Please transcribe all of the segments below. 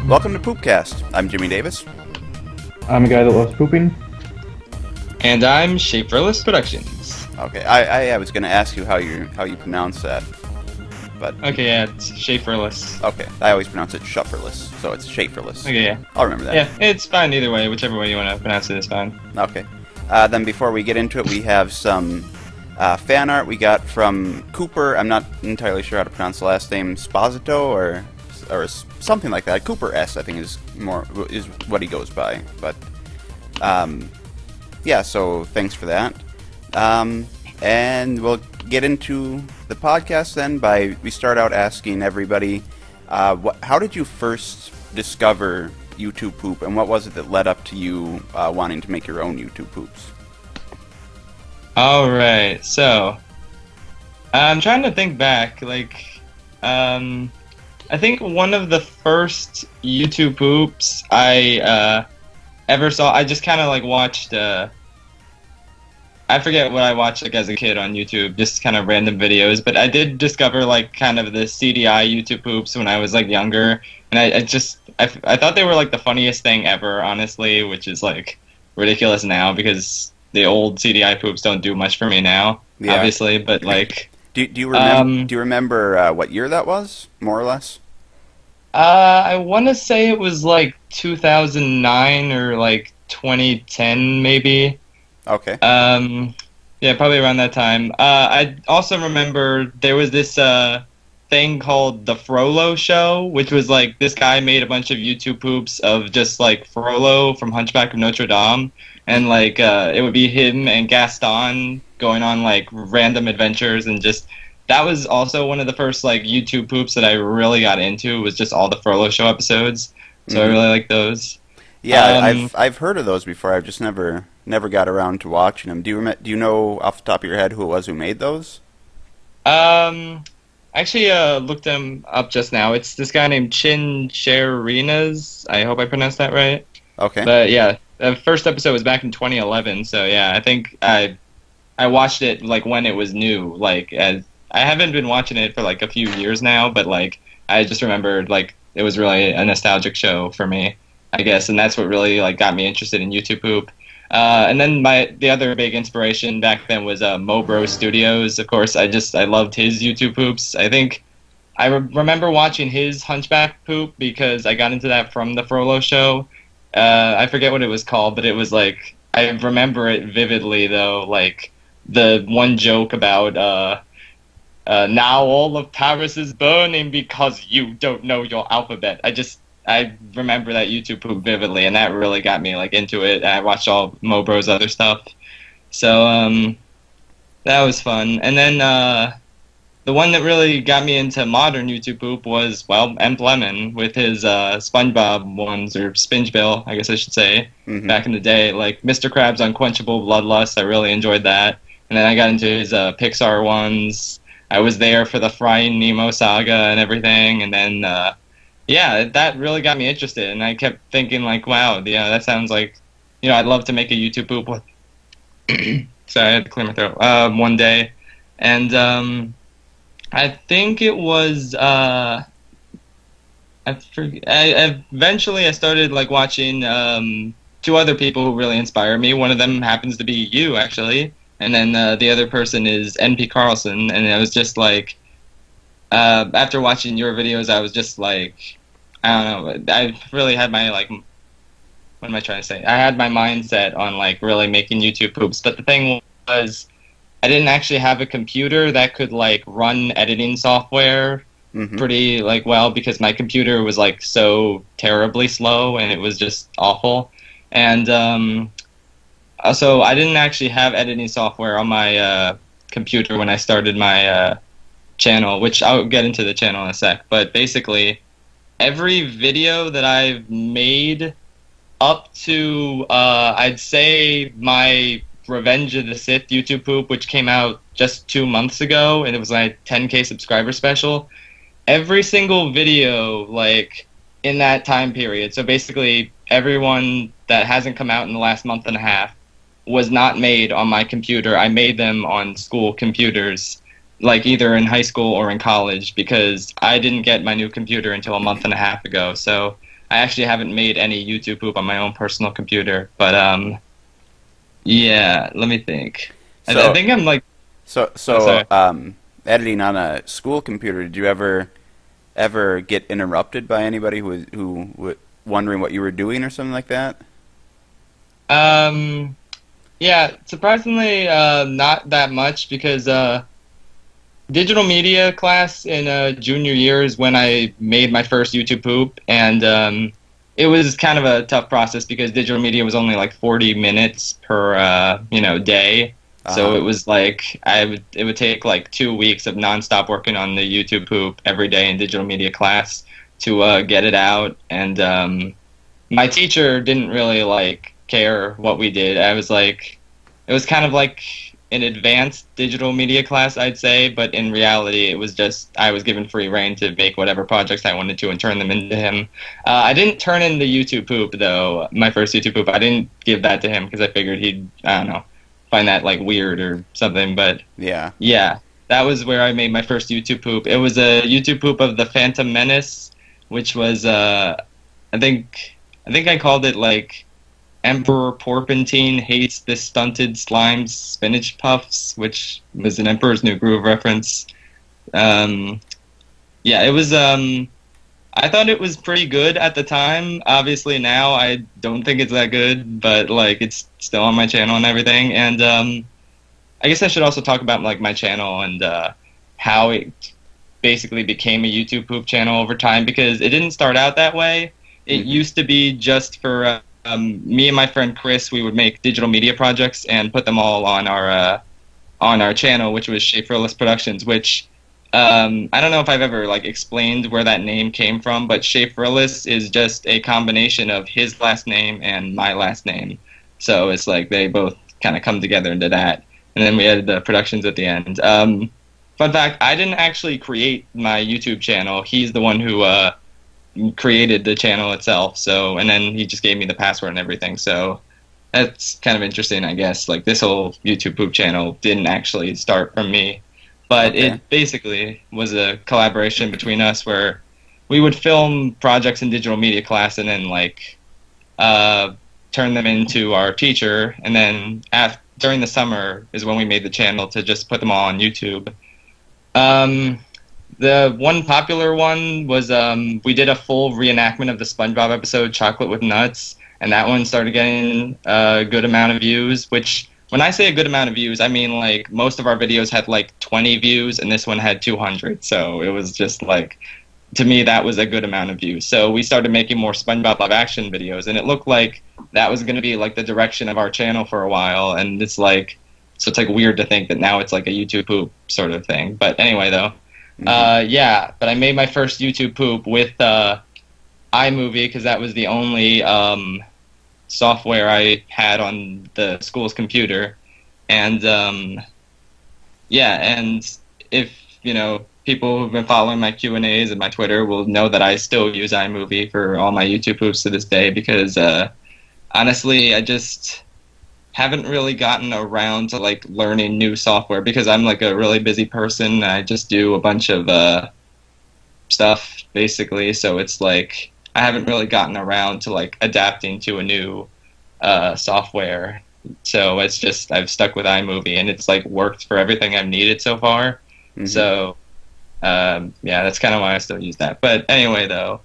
Welcome to Poopcast. I'm Jimmy Davis. I'm a guy that loves pooping. And I'm Schaffrillas Productions. Okay, I was going to ask you how you pronounce that, but Okay, yeah, it's Schaffrillas. okay, I always pronounce it Schaffrillas, so it's Schaffrillas. Okay, yeah. I'll remember that. Yeah, it's fine either way. Whichever way you want to pronounce it is fine. Okay. Then before we get into it, we have some fan art we got from Cooper. I'm not entirely sure how to pronounce the last name, Sposito or something like that. Cooper S, I think, is what he goes by. But yeah, so thanks for that. And we'll get into the podcast then we start out asking everybody, how did you first discover YouTube poop, and what was it that led up to you wanting to make your own YouTube poops? Alright, so I'm trying to think back, I think one of the first YouTube poops I ever saw, I just kind of watched, I forget what I watched as a kid on YouTube, just kind of random videos, but I did discover kind of the CDI YouTube poops when I was younger, and I thought they were the funniest thing ever, honestly, which is ridiculous now because the old CDI poops don't do much for me now, obviously, but Do you remember what year that was, more or less? I want to say it was 2009 or 2010 maybe. Okay. Yeah, probably around that time. I also remember there was this thing called the Frollo Show, which was this guy made a bunch of YouTube poops of just Frollo from Hunchback of Notre Dame, and it would be him and Gaston going on random adventures, and just that was also one of the first YouTube poops that I really got into, was just all the Frollo Show episodes. So I really like those. Yeah, I've heard of those before. I've just never got around to watching them. Do you know off the top of your head who it was who made those? Actually, looked them up just now. It's this guy named Chin Cherinas. I hope I pronounced that right. Okay. But yeah, the first episode was back in 2011. So yeah, I think I watched it when it was new. As I haven't been watching it for a few years now, but I just remembered it was really a nostalgic show for me, I guess, and that's what really got me interested in YouTube poop. And then the other big inspiration back then was Mobro Studios. Of course, I loved his YouTube poops. I think I remember watching his Hunchback poop because I got into that from the Frollo Show. I forget what it was called, but it was I remember it vividly though. The one joke about now all of Paris is burning because you don't know your alphabet. I remember that YouTube poop vividly, and that really got me into it. I watched all Mobro's other stuff, so that was fun. And then the one that really got me into modern YouTube poop was Emp Lemon with his SpongeBob ones, or Spingebill, I guess I should say, back in the day. Mr. Krabs' Unquenchable Bloodlust, I really enjoyed that. And then I got into his Pixar ones. I was there for the Finding Nemo saga and everything, and then yeah, that really got me interested, and I kept thinking wow, yeah, that sounds I'd love to make a YouTube poop with. Sorry, I had to clear my throat. One day, and I think it was eventually I started watching two other people who really inspire me. One of them happens to be you, actually, and then the other person is NP Carlson, and I was just after watching your videos, I was just I don't know, I really had my what am I trying to say? I had my mindset on really making YouTube poops, but the thing was, I didn't actually have a computer that could run editing software pretty well, because my computer was so terribly slow, and it was just awful. And so I didn't actually have editing software on my computer when I started my channel, which I'll get into the channel in a sec. But basically, every video that I've made up to I'd say my Revenge of the Sith YouTube poop, which came out just 2 months ago, and it was 10K subscriber special, every single video in that time period, so basically everyone that hasn't come out in the last month and a half, was not made on my computer. I made them on school computers. Either in high school or in college, because I didn't get my new computer until a month and a half ago. So I actually haven't made any YouTube poop on my own personal computer. But yeah, let me think. I think I'm like sorry. Editing on a school computer. Did you ever get interrupted by anybody who was wondering what you were doing or something like that? Yeah, surprisingly, not that much because digital media class in junior year is when I made my first YouTube poop, and it was kind of a tough process because digital media was only like 40 minutes per day. So it was like it would take like 2 weeks of nonstop working on the YouTube poop every day in digital media class to get it out, and my teacher didn't really like care what we did. I was like, it was kind of like an advanced digital media class, I'd say, but in reality, it was just I was given free reign to make whatever projects I wanted to and turn them into him. I didn't turn in the YouTube poop though. My first YouTube poop, I didn't give that to him because I figured he'd, I don't know, find that like weird or something. But yeah, that was where I made my first YouTube poop. It was a YouTube poop of the Phantom Menace, which was I think I called it like Emperor Porpentine hates the stunted slimed spinach puffs, which was an Emperor's New Groove reference. Yeah, it was. I thought it was pretty good at the time. Obviously now I don't think it's that good, but like it's still on my channel and everything. And I guess I should also talk about like my channel and how it basically became a YouTube poop channel over time, because it didn't start out that way. It used to be just for me and my friend Chris. We would make digital media projects and put them all on our channel, which was Schaffrillas Productions. Which I don't know if I've ever like explained where that name came from, but Schaffrillas is just a combination of his last name and my last name. So it's like they both kind of come together into that, and then we added the productions at the end. Fun fact: I didn't actually create my YouTube channel. He's the one who created the channel itself, so, and then he just gave me the password and everything, so that's kind of interesting, I guess. Like, this whole YouTube poop channel didn't actually start from me, but it basically was a collaboration between us where we would film projects in digital media class and then like turn them into our teacher, and then during the summer is when we made the channel to just put them all on YouTube. The one popular one was we did a full reenactment of the SpongeBob episode Chocolate with Nuts, and that one started getting a good amount of views, which, when I say a good amount of views, I mean like most of our videos had like 20 views and this one had 200, so it was just like, to me that was a good amount of views. So we started making more SpongeBob live action videos, and it looked like that was going to be like the direction of our channel for a while, and it's like, so it's like weird to think that now it's like a YouTube poop sort of thing. But anyway though, yeah, but I made my first YouTube poop with iMovie because that was the only software I had on the school's computer. And yeah, and if, you know, people who've been following my Q&As and my Twitter will know that I still use iMovie for all my YouTube poops to this day, because honestly, I just haven't really gotten around to like learning new software because I'm like a really busy person. I just do a bunch of stuff basically, so it's like I haven't really gotten around to like adapting to a new software. So it's just I've stuck with iMovie, and it's like worked for everything I've needed so far. So yeah, that's kind of why I still use that. But anyway though,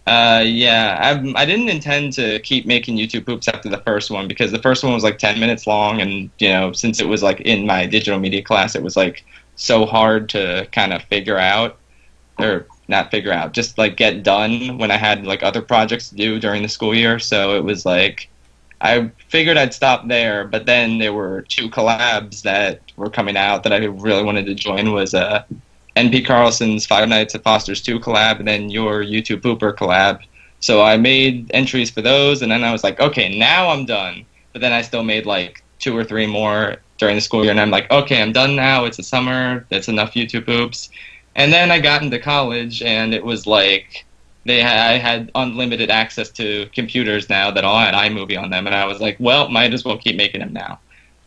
yeah, I didn't intend to keep making YouTube poops after the first one, because the first one was like 10 minutes long, and you know, since it was like in my digital media class, it was like so hard to kind of figure out, or not figure out, just like get done when I had like other projects to do during the school year. So it was like I figured I'd stop there, but then there were 2 collabs that were coming out that I really wanted to join. Was N.P. Carlson's Five Nights at Foster's 2 collab, and then your YouTube Pooper collab. So I made entries for those, and then I was like, okay, now I'm done. But then I still made like 2 or 3 more during the school year, and I'm like, okay, I'm done now. It's the summer. That's enough YouTube poops. And then I got into college, and it was like I had unlimited access to computers now that all had iMovie on them, and I was like, well, might as well keep making them now.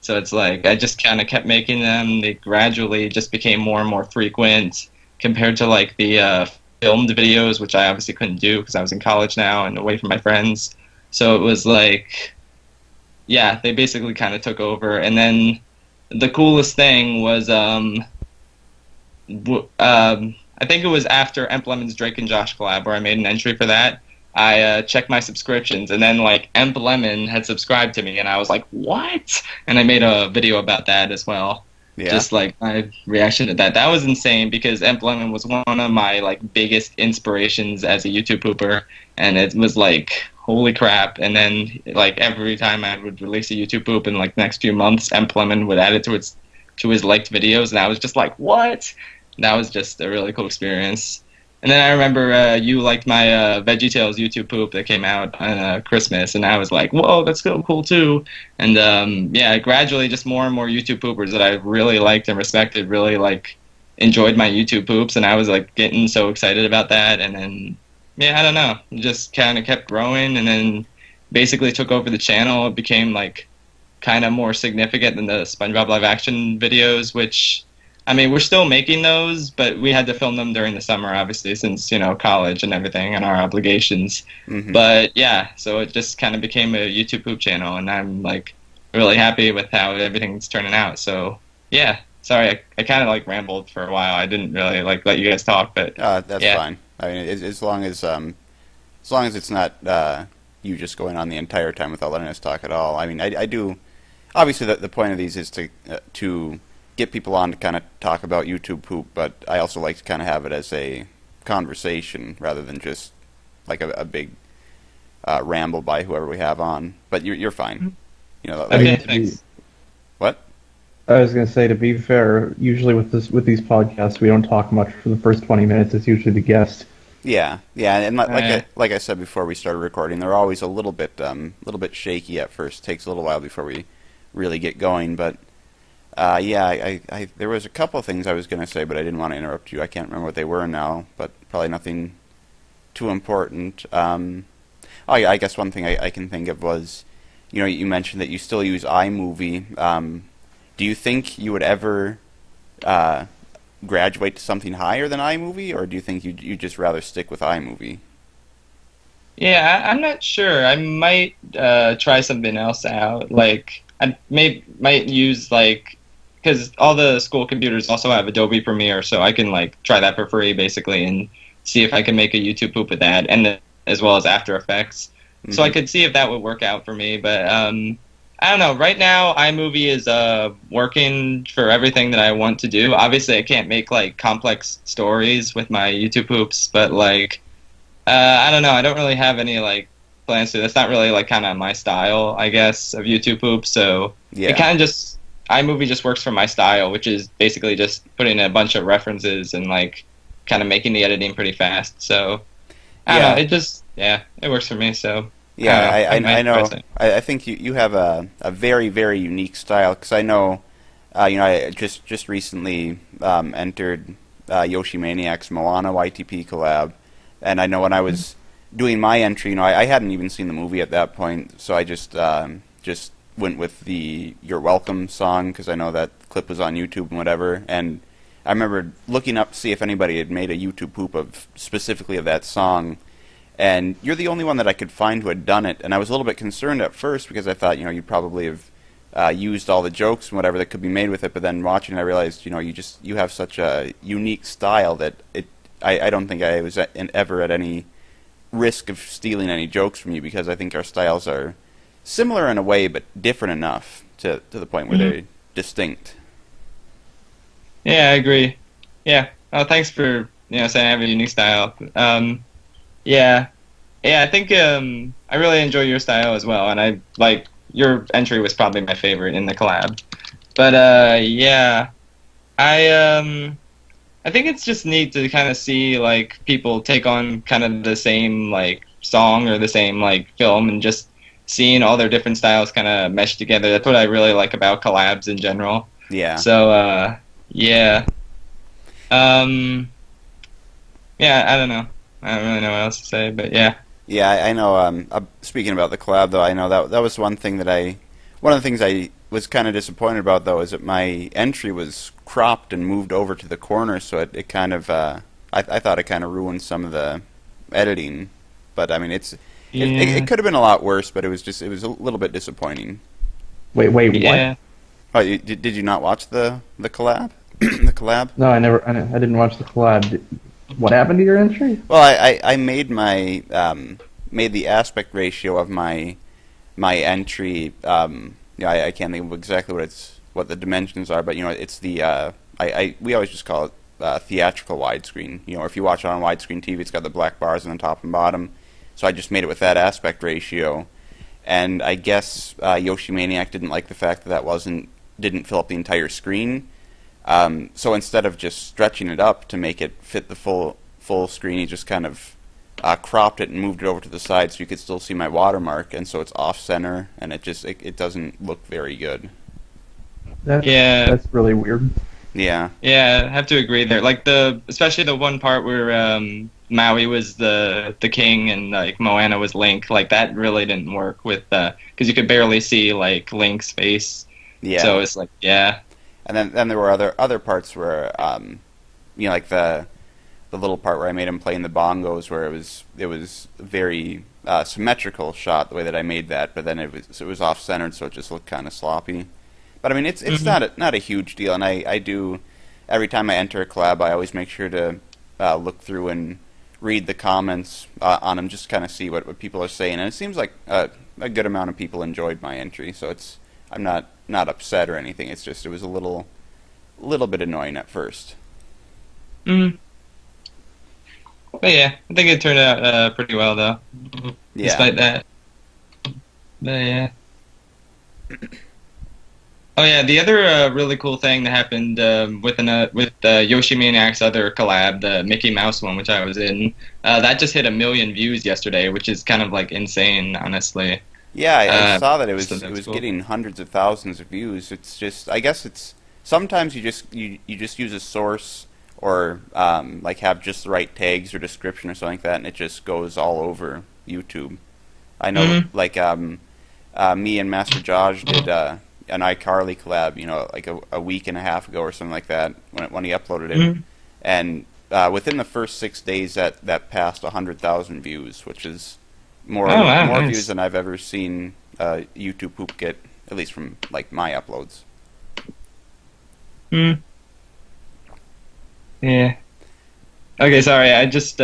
So it's like I just kind of kept making them. They gradually just became more and more frequent compared to like the filmed videos, which I obviously couldn't do because I was in college now and away from my friends. So it was like, yeah, they basically kind of took over. And then the coolest thing was, I think it was after Emp Lemon's Drake and Josh collab where I made an entry for that. I checked my subscriptions, and then like Emp Lemon had subscribed to me, and I was like, "What?" And I made a video about that as well. Yeah. Just like my reaction to that. That was insane because Emp Lemon was one of my like biggest inspirations as a YouTube pooper, and it was like, holy crap. And then like every time I would release a YouTube poop in like the next few months, Emp Lemon would add it to his liked videos, and I was just like, what? That was just a really cool experience. And then I remember you liked my VeggieTales YouTube poop that came out on Christmas, and I was like, whoa, that's so cool too. And yeah, gradually just more and more YouTube poopers that I really liked and respected really like enjoyed my YouTube poops, and I was like getting so excited about that. And then, yeah, I don't know, it just kind of kept growing, and then basically took over the channel. It became like kind of more significant than the SpongeBob live action videos, which, I mean, we're still making those, but we had to film them during the summer, obviously, since, you know, college and everything and our obligations. Mm-hmm. But yeah, so it just kind of became a YouTube poop channel, and I'm like really happy with how everything's turning out. So yeah, sorry, I kind of like rambled for a while. I didn't really like let you guys talk, but That's yeah. fine. I mean, as long as it's not you just going on the entire time without letting us talk at all. I mean, I do. Obviously, the point of these is to get people on to kind of talk about YouTube poop, but I also like to kind of have it as a conversation rather than just like a big ramble by whoever we have on. But you're fine. You know. Okay, Like, thanks. what? I was going to say, to be fair, usually with these podcasts, we don't talk much for the first 20 minutes. It's usually the guest. Yeah, and like Right. like I said before we started recording, they're always a little bit shaky at first. Takes a little while before we really get going, but. Yeah, I there was a couple of things I was going to say, but I didn't want to interrupt you. I can't remember what they were now, but probably nothing too important. I guess one thing I can think of was, you know, you mentioned that you still use iMovie. Do you think you would ever graduate to something higher than iMovie, or do you think you'd just rather stick with iMovie? Yeah, I'm not sure. I might try something else out. Like, I might use like, because all the school computers also have Adobe Premiere, so I can like try that for free basically and see if I can make a YouTube poop with that, and as well as After Effects. Mm-hmm. So I could see if that would work out for me. But I don't know. Right now, iMovie is working for everything that I want to do. Obviously, I can't make like complex stories with my YouTube poops, but like I don't know. I don't really have any like plans to. That's not really like kind of my style, I guess, of YouTube poop. So Yeah. it kind of just iMovie just works for my style, which is basically just putting a bunch of references and like kind of making the editing pretty fast. So I don't know. It just it works for me. So Yeah, I know. try it. I think you have a very, very unique style, because I know, you know, I just recently entered Yoshi Maniac's Moana YTP collab, and I know when I was doing my entry, you know, I hadn't even seen the movie at that point, so I just went with the "You're Welcome" song, because I know that clip was on YouTube and whatever, and I remember looking up to see if anybody had made a YouTube poop specifically of that song. And you're the only one that I could find who had done it, and I was a little bit concerned at first because I thought, you know, you'd probably have used all the jokes and whatever that could be made with it. But then watching it, I realized, you know, you have such a unique style that I don't think I was ever at any risk of stealing any jokes from you, because I think our styles are similar in a way, but different enough to the point where they're distinct. Yeah, I agree. Yeah. Oh, thanks for saying I have a unique style. Yeah, I think I really enjoy your style as well, and I like your entry was probably my favorite in the collab. But yeah, I think it's just neat to kind of see like people take on kind of the same like song or the same like film, and just seeing all their different styles kind of mesh together. That's what I really like about collabs in general. Yeah. So yeah, yeah, I don't know. I don't really know what else to say, but yeah. Yeah, I know. Speaking about the collab, though, I know that was one of the things I was kind of disappointed about, though, is that my entry was cropped and moved over to the corner, so it kind of I thought it kind of ruined some of the editing, but I mean Yeah. it could have been a lot worse, but it was a little bit disappointing. Wait, Yeah. what? Oh, did you not watch the collab? The collab? No, I didn't watch the collab. What happened to your entry? Well, I made my made the aspect ratio of my entry. I can't think of exactly what the dimensions are, but it's the we always just call it theatrical widescreen. If you watch it on widescreen TV, it's got the black bars on the top and bottom. So I just made it with that aspect ratio, and I guess Yoshi Maniac didn't like the fact that didn't fill up the entire screen. So instead of just stretching it up to make it fit the full screen, he just kind of cropped it and moved it over to the side so you could still see my watermark, and so it's off center, and it doesn't look very good. That's really weird. Yeah. Yeah, I have to agree there. Like especially the one part where Maui was the king and like Moana was Link. Like that really didn't work with because you could barely see like Link's face. Yeah. So it's like And then there were other parts where like the little part where I made him playing the bongos, where it was very symmetrical shot the way that I made that, but then it was off centered, so it just looked kind of sloppy. But I mean, it's not a huge deal, and I do every time I enter a collab, I always make sure to look through and read the comments on them, just kind of see what people are saying, and it seems like a good amount of people enjoyed my entry, so I'm not upset or anything. It's just it was a little bit annoying at first. But yeah, I think it turned out pretty well though. Yeah. Despite that. But yeah. Oh yeah, the other really cool thing that happened with Yoshi Maniac's other collab, the Mickey Mouse one, which I was in, that just hit 1 million views yesterday, which is kind of like insane, honestly. Yeah, I saw that it was cool. getting hundreds of thousands of views. It's just, I guess it's sometimes you just use a source or like have just the right tags or description or something like that, and it just goes all over YouTube. I know, like me and Master Josh did an iCarly collab, like a week and a half ago or something like that when he uploaded it, and within the first 6 days that passed 100,000 views, which is more nice. views than I've ever seen YouTube poop get, at least from like my uploads. Yeah. Okay, sorry. I just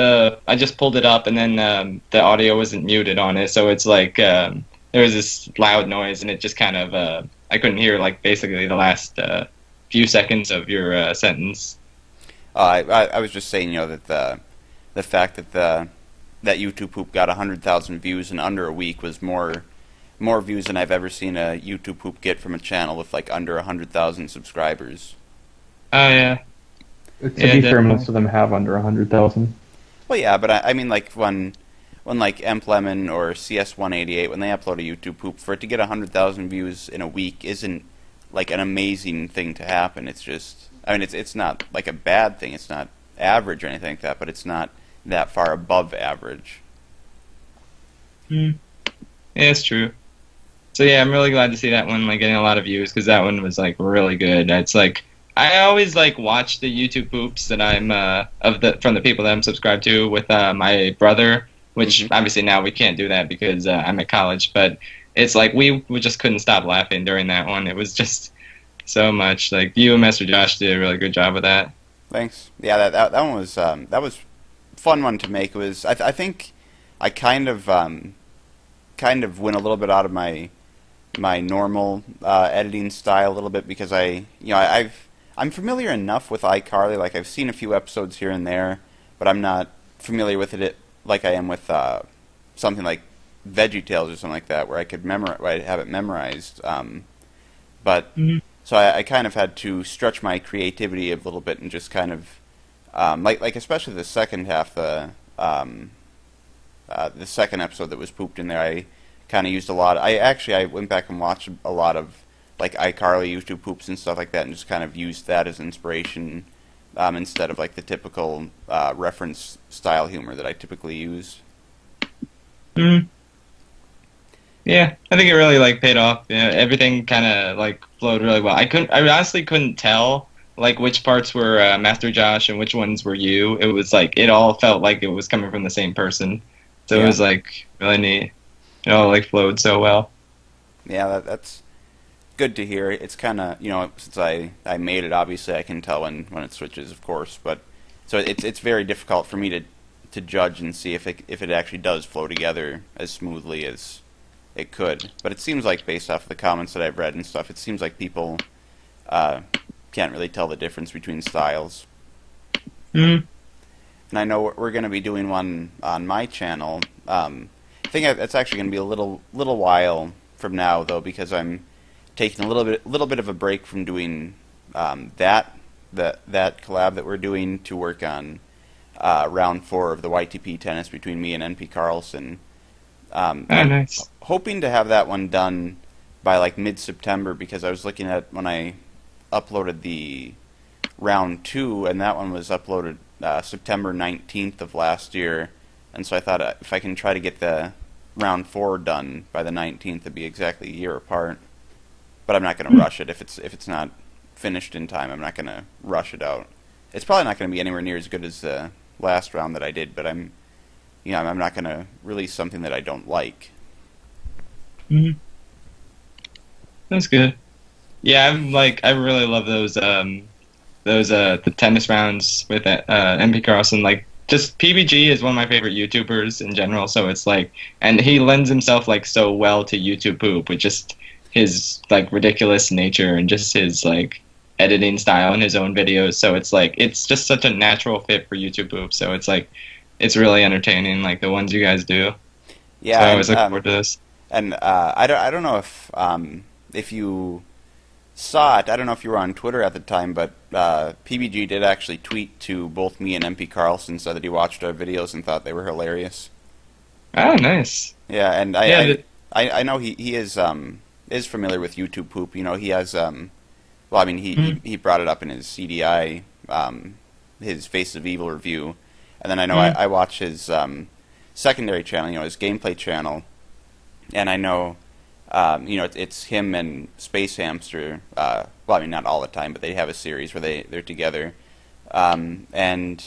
pulled it up, and then the audio wasn't muted on it, so it's like there was this loud noise, and it just kind of I couldn't hear like basically the last few seconds of your sentence. I was just saying, that the fact that that YouTube poop got 100,000 views in under a week was more views than I've ever seen a YouTube poop get from a channel with like under 100,000 subscribers. Oh yeah. To be fair, most of them have under 100,000. Well, yeah, but I mean, like when like Lemon or CS188, when they upload a YouTube poop, for it to get 100,000 views in a week isn't like an amazing thing to happen. It's just, I mean, it's not like a bad thing. It's not average or anything like that, but it's not that far above average. Yeah, it's true. So yeah, I'm really glad to see that one like getting a lot of views, because that one was like really good. It's like I always like watch the YouTube poops that I'm from the people that I'm subscribed to with my brother, which obviously now we can't do that because I'm at college. But it's like we just couldn't stop laughing during that one. It was just so much. Like you and Master Josh did a really good job with that. Thanks. Yeah, that one was that was a fun one to make. It was I think I kind of went a little bit out of my normal editing style a little bit, because I'm familiar enough with iCarly. Like I've seen a few episodes here and there, but I'm not familiar with it like I am with something like VeggieTales or something like that, where I could have it memorized. But so I kind of had to stretch my creativity a little bit and just kind of like especially the second half, the second episode that was pooped in there. I kind of used a lot. I went back and watched a lot of like iCarly YouTube poops and stuff like that, and just kind of used that as inspiration instead of like the typical reference style humor that I typically use. Yeah, I think it really like paid off. Everything kind of like flowed really well. I honestly couldn't tell like which parts were Master Josh and which ones were you. It was like it all felt like it was coming from the same person. So it was like really neat. It all like flowed so well. Yeah, that's good to hear. It's kind of, since I made it, obviously I can tell when it switches, of course. But so it's very difficult for me to judge and see if it actually does flow together as smoothly as it could. But it seems like, based off of the comments that I've read and stuff, it seems like people can't really tell the difference between styles. Mm-hmm. And I know we're going to be doing one on my channel. I think it's actually going to be a little while from now, though, because I'm taking a little bit of a break from doing that collab that we're doing to work on round 4 of the YTP tennis between me and NP Carlson. Nice. Hoping to have that one done by like mid-September, because I was looking at when I uploaded the round 2, and that one was uploaded September 19th of last year, and so I thought if I can try to get the round 4 done by the 19th, it'd be exactly a year apart. But I'm not going to rush it. If it's not finished in time, I'm not going to rush it out. It's probably not going to be anywhere near as good as the last round that I did, but I'm not going to release something that I don't like. Mm-hmm. That's good. Yeah, I really love those the tennis rounds with MP Carlson. Like, just PBG is one of my favorite YouTubers in general. So it's like, and he lends himself like so well to YouTube Poop with just his like ridiculous nature and just his like editing style in his own videos. So it's like it's just such a natural fit for YouTube Poop. So it's like it's really entertaining, like the ones you guys do. Yeah, so I always look forward to this. And I don't know if you saw it. I don't know if you were on Twitter at the time, but PBG did actually tweet to both me and MP Carlson, said that he watched our videos and thought they were hilarious. Oh, nice. Yeah, and I know he is familiar with YouTube Poop. He has he brought it up in his CDI, his Face of Evil review, and then I know I watch his secondary channel, his gameplay channel, and I know. It's him and Space Hamster. Not all the time, but they have a series where they're together. And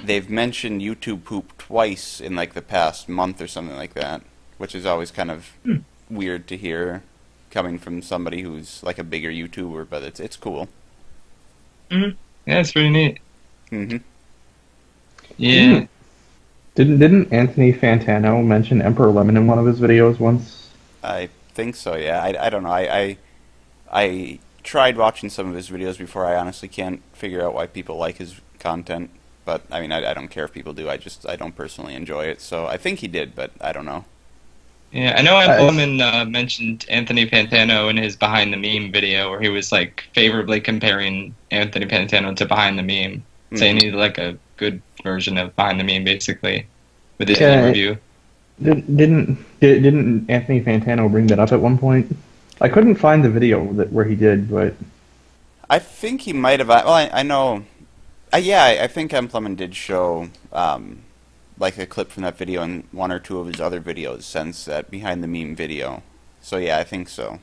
they've mentioned YouTube Poop twice in like the past month or something like that, which is always kind of weird to hear coming from somebody who's like a bigger YouTuber, but it's cool. Mm-hmm. Yeah, it's pretty neat. Mm-hmm. Yeah. Didn't Anthony Fantano mention Emperor Lemon in one of his videos once? I think so, yeah. I don't know. I tried watching some of his videos before. I honestly can't figure out why people like his content. But, I don't care if people do. I don't personally enjoy it. So I think he did, but I don't know. Yeah, I know Appleman mentioned Anthony Fantano in his Behind the Meme video, where he was, like, favorably comparing Anthony Fantano to Behind the Meme, saying he's, like, a good version of Behind the Meme, basically, with his review. Didn't Anthony Fantano bring that up at one point? I couldn't find the video where he did, but I think he might have. Well, I know. I think Empleman did show like a clip from that video in one or two of his other videos since that Behind the Meme video. So yeah, I think so.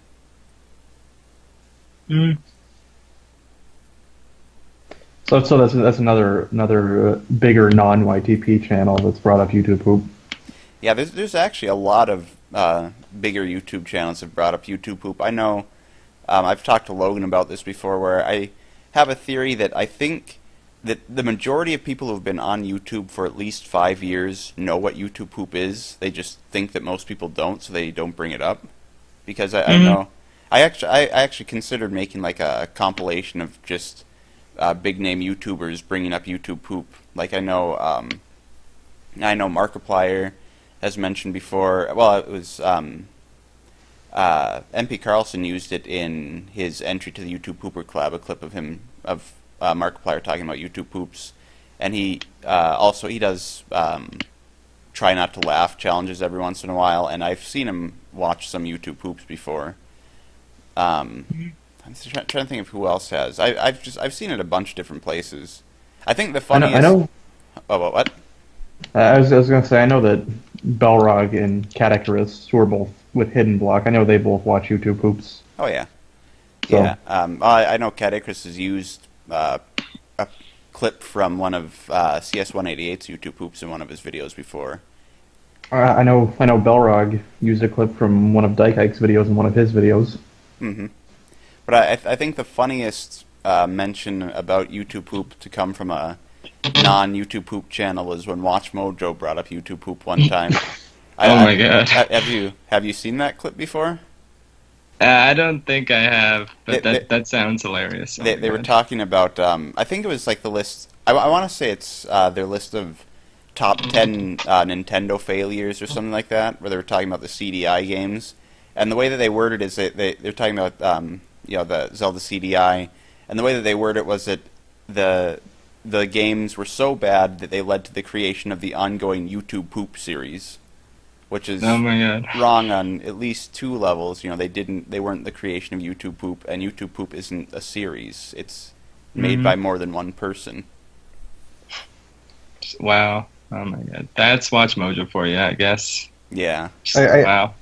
So that's another bigger non-YTP channel that's brought up YouTube Poop. Yeah, there's actually a lot of bigger YouTube channels that have brought up YouTube Poop. I know I've talked to Logan about this before, where I have a theory that I think that the majority of people who have been on YouTube for at least 5 years know what YouTube Poop is. They just think that most people don't, so they don't bring it up. Because I know I actually considered making like a compilation of just big name YouTubers bringing up YouTube Poop. Like I know Markiplier has mentioned before. Well, it was MP Carlson used it in his entry to the YouTube Pooper Collab, a clip of him of Markiplier talking about YouTube Poops, and he does try not to laugh challenges every once in a while, and I've seen him watch some YouTube Poops before. I'm trying to think of who else has. I've seen it a bunch of different places. I think the funniest. I know. Oh, what? I was going to say, I know that Belrog and Catacarus, who are both with Hidden Block, I know they both watch YouTube Poops. Oh, yeah. So, Yeah, I know Cat Icarus has used a clip from one of CS188's YouTube poops in one of his videos before. I know Belrog used a clip from one of Dyke Ike's videos in one of his videos. Mm-hmm. But I think the funniest mention about YouTube poop to come from a non-YouTube poop channel is when Watch Mojo brought up YouTube poop one time. My god! Have you seen that clip before? I don't think I have, but that sounds hilarious. They were talking about I think it was like the list. I want to say it's their list of top 10 Nintendo failures or something like that, where they were talking about the CDI games. And the way that they worded it is they're talking about the Zelda CDI, and the way that they worded it was that the games were so bad that they led to the creation of the ongoing YouTube Poop series, which is wrong on at least two levels. They weren't the creation of YouTube Poop, and YouTube Poop isn't a series. It's made by more than one person. Wow. Oh my god. That's Watch Mojo for you, I guess. Yeah. Wow.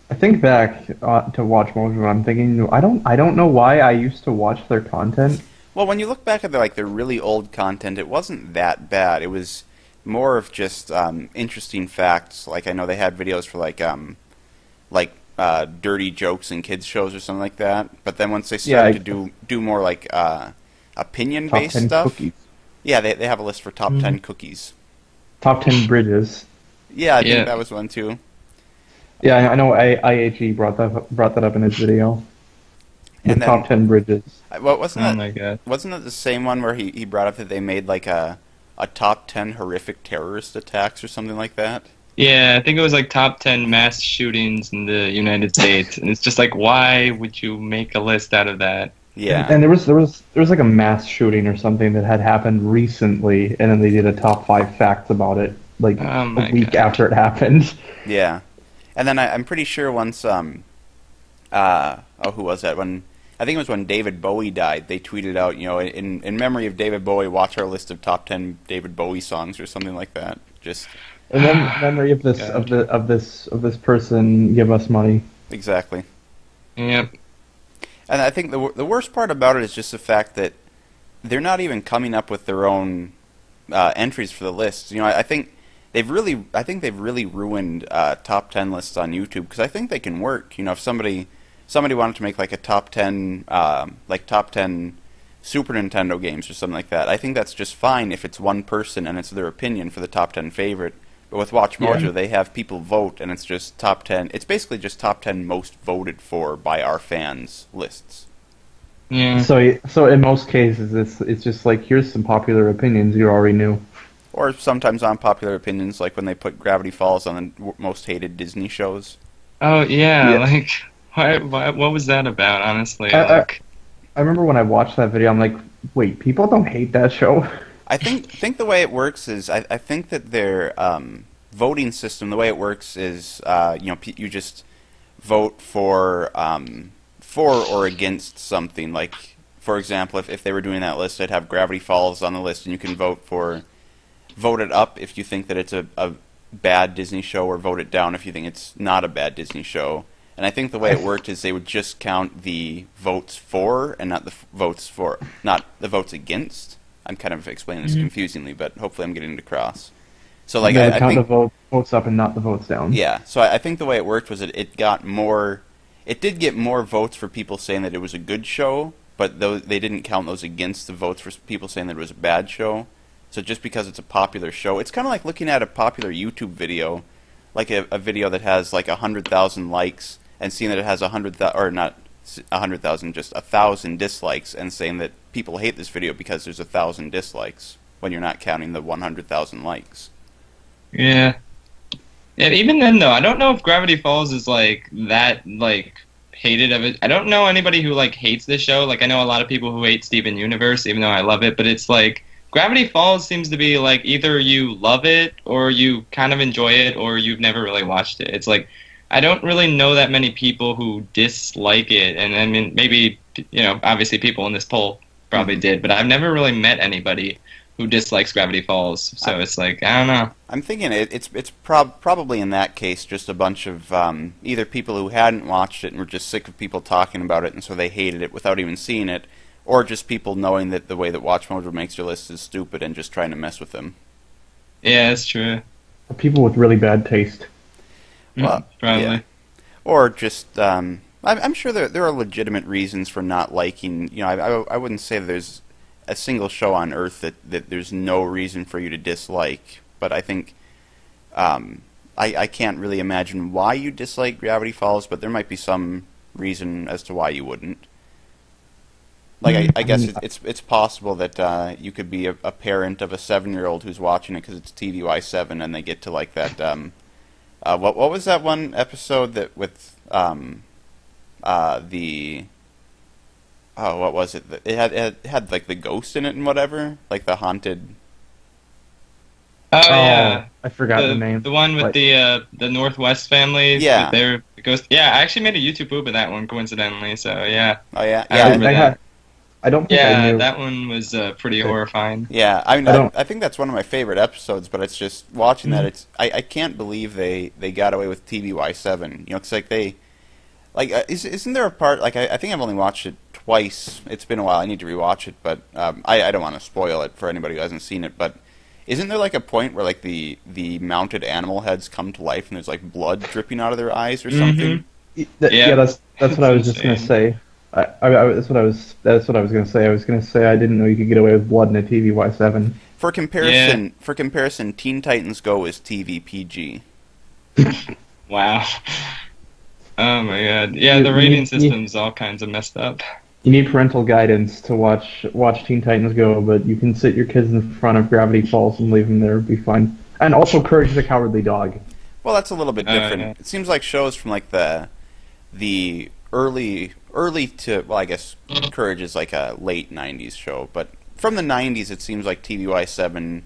I think back to Watch Mojo, I'm thinking, I don't know why I used to watch their content. Well, when you look back at their really old content, it wasn't that bad. It was more of just interesting facts. Like, I know they had videos for dirty jokes and kids shows or something like that. But then once they started to do more like opinion-based stuff, cookies. Yeah, they have a list for top 10 cookies. Top 10 bridges. Yeah, I think that was one too. Yeah, I know IHE brought that up in his video. The top 10 bridges. Wasn't my god. Wasn't that the same one where he brought up that they made like a top 10 horrific terrorist attacks or something like that? Yeah, I think it was like top 10 mass shootings in the United States, and it's just like, why would you make a list out of that? Yeah, and there was like a mass shooting or something that had happened recently, and then they did a top 5 facts about it like a week after it happened. Yeah, and then I'm pretty sure once who was that? I think it was when David Bowie died. They tweeted out, in memory of David Bowie, watch our list of top 10 David Bowie songs or something like that. Just in memory of this of this person, give us money. Exactly. Yep. And I think the worst part about it is just the fact that they're not even coming up with their own entries for the lists. I think they've really ruined top 10 lists on YouTube, because I think they can work. If somebody wanted to make like a top 10 Super Nintendo games or something like that, I think that's just fine if it's one person and it's their opinion for the top 10 favorite. But with Watch Mojo, they have people vote, and it's just top 10. It's basically just top 10 most voted for by our fans lists. Yeah. So in most cases, it's just like, here's some popular opinions you already knew. Or sometimes unpopular opinions, like when they put Gravity Falls on the most hated Disney shows. Oh yeah. Like why, what was that about? Honestly, I remember when I watched that video, I'm like, wait, people don't hate that show. I think the way it works is I think that their voting system, the way it works is you just vote for or against something. Like, for example, if they were doing that list, I'd have Gravity Falls on the list, and you can vote it up if you think that it's a bad Disney show, or vote it down if you think it's not a bad Disney show. And I think the way it worked is they would just count the votes for and not the votes against. I'm kind of explaining this confusingly, but hopefully I'm getting it across. So like, I count think the votes up and not the votes down. Yeah. So I think the way it worked was that it did get more votes for people saying that it was a good show, but they didn't count those against the votes for people saying that it was a bad show. So just because it's a popular show, it's kind of like looking at a popular YouTube video, like a video that has like 100,000 likes, and seeing that it has 100,000, or not 100,000, just 1,000 dislikes, and saying that people hate this video because there's 1,000 dislikes, when you're not counting the 100,000 likes. Yeah. Yeah, even then though, I don't know if Gravity Falls is like that like hated of it. I don't know anybody who like hates this show. Like, I know a lot of people who hate Steven Universe, even though I love it, but it's like Gravity Falls seems to be like either you love it or you kind of enjoy it or you've never really watched it. It's like I don't really know that many people who dislike it, and I mean maybe obviously people in this poll probably did, but I've never really met anybody who dislikes Gravity Falls. So it's like, I don't know. I'm thinking it's probably in that case just a bunch of either people who hadn't watched it and were just sick of people talking about it, and so they hated it without even seeing it, or just people knowing that the way that Watch Mojo makes their list is stupid and just trying to mess with them. Yeah, that's true. Or people with really bad taste. Well, probably. Yeah. Or just, I'm sure there are legitimate reasons for not liking. You know, I wouldn't say there's a single show on Earth that there's no reason for you to dislike. But I think I can't really imagine why you dislike Gravity Falls, but there might be some reason as to why you wouldn't. Like I guess it's possible that you could be a parent of a 7-year-old who's watching it because it's TVY7 and they get to like that. What was that one episode that with the what was it? It had like the ghost in it and whatever, like the haunted. Oh yeah, I forgot the name. The one with the Northwest family. Yeah, with their ghost. Yeah, I actually made a YouTube poop of that one coincidentally. So yeah. Oh yeah, I remember that. I don't think I knew. That one was pretty horrifying. Yeah, I mean, I think that's one of my favorite episodes, but it's just watching that. I can't believe they got away with TVY7. You know, it's like isn't there a part like I think I've only watched it twice. It's been a while. I need to rewatch it, but I don't want to spoil it for anybody who hasn't seen it. But isn't there like a point where like the mounted animal heads come to life and there's like blood dripping out of their eyes or something? Yeah, that's what I was just gonna say. That's what I was gonna say. I was gonna say I didn't know you could get away with blood in a TVY7. For comparison, Teen Titans Go is TV PG. Wow. Oh my god. Yeah, the rating system's all kinds of messed up. You need parental guidance to watch Teen Titans Go, but you can sit your kids in front of Gravity Falls and leave them there, it'll be fine. And also Courage the Cowardly Dog. Well, that's a little bit different. Yeah. It seems like shows from like the early to, well, I guess Courage is like a late 90s show, but from the 90s it seems like TVY7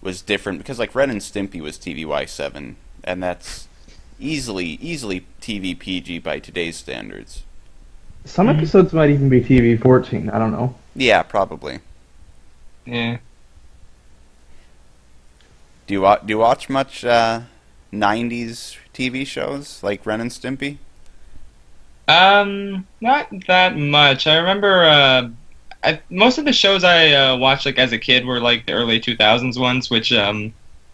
was different because like Ren and Stimpy was TVY7, and that's easily TV PG by today's standards. Some episodes might even be TV-14, I don't know. Yeah, probably. Yeah. Do you watch much 90s TV shows like Ren and Stimpy? Not that much. I remember most of the shows I watched like as a kid were like the early 2000s ones, which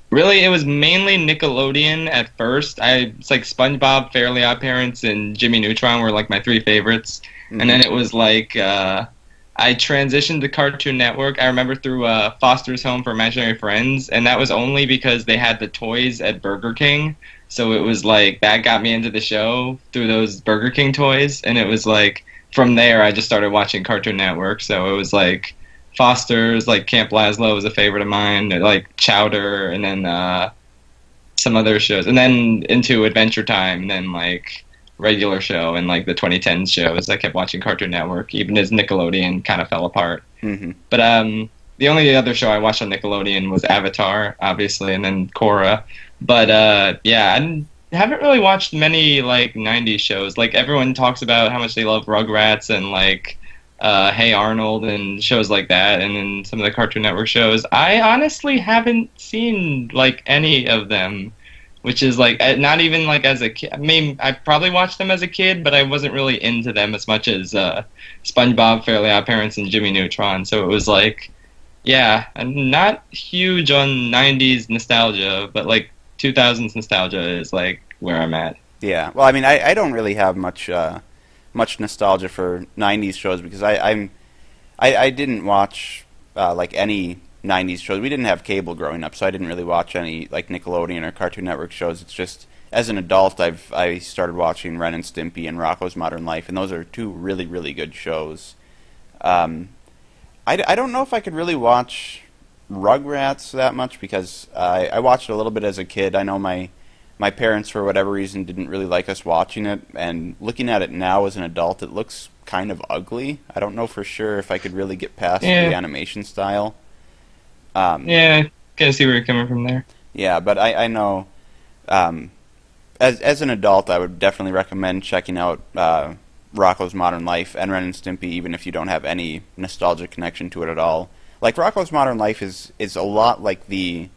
really it was mainly Nickelodeon at first. It's like SpongeBob, Fairly Odd Parents, and Jimmy Neutron were like my 3 favorites. And then it was like I transitioned to Cartoon Network. I remember through Foster's Home for Imaginary Friends, and that was only because they had the toys at Burger King. So it was like that got me into the show through those Burger King toys, and it was like from there I just started watching Cartoon Network. So it was like Foster's, like Camp Lazlo was a favorite of mine, like Chowder, and then some other shows, and then into Adventure Time, and then like regular show and like the 2010s shows. I kept watching Cartoon Network, even as Nickelodeon kind of fell apart. Mm-hmm. But the only other show I watched on Nickelodeon was Avatar, obviously, and then Korra. But yeah, I haven't really watched many like 90s shows. Like everyone talks about how much they love Rugrats and like Hey Arnold and shows like that, and then some of the Cartoon Network shows. I honestly haven't seen like any of them, which is like not even like as a kid. I mean, I probably watched them as a kid, but I wasn't really into them as much as SpongeBob, Fairly Odd Parents, and Jimmy Neutron. So it was like, yeah, I'm not huge on 90s nostalgia, but like 2000s nostalgia is like where I'm at. Yeah, well, I mean, I don't really have much nostalgia for 90s shows because I didn't watch like any 90s shows. We didn't have cable growing up, so I didn't really watch any like Nickelodeon or Cartoon Network shows. It's just as an adult I started watching Ren and Stimpy and Rocko's Modern Life, and those are 2 really, really good shows. I don't know if I could really watch Rugrats that much because I watched it a little bit as a kid. I know my parents, for whatever reason, didn't really like us watching it, and looking at it now as an adult, it looks kind of ugly. I don't know for sure if I could really get past the animation style. Yeah, I can see where you're coming from there. Yeah, but I know as an adult, I would definitely recommend checking out Rocko's Modern Life and Ren and Stimpy, even if you don't have any nostalgic connection to it at all. Like Rocko's Modern Life is a lot like the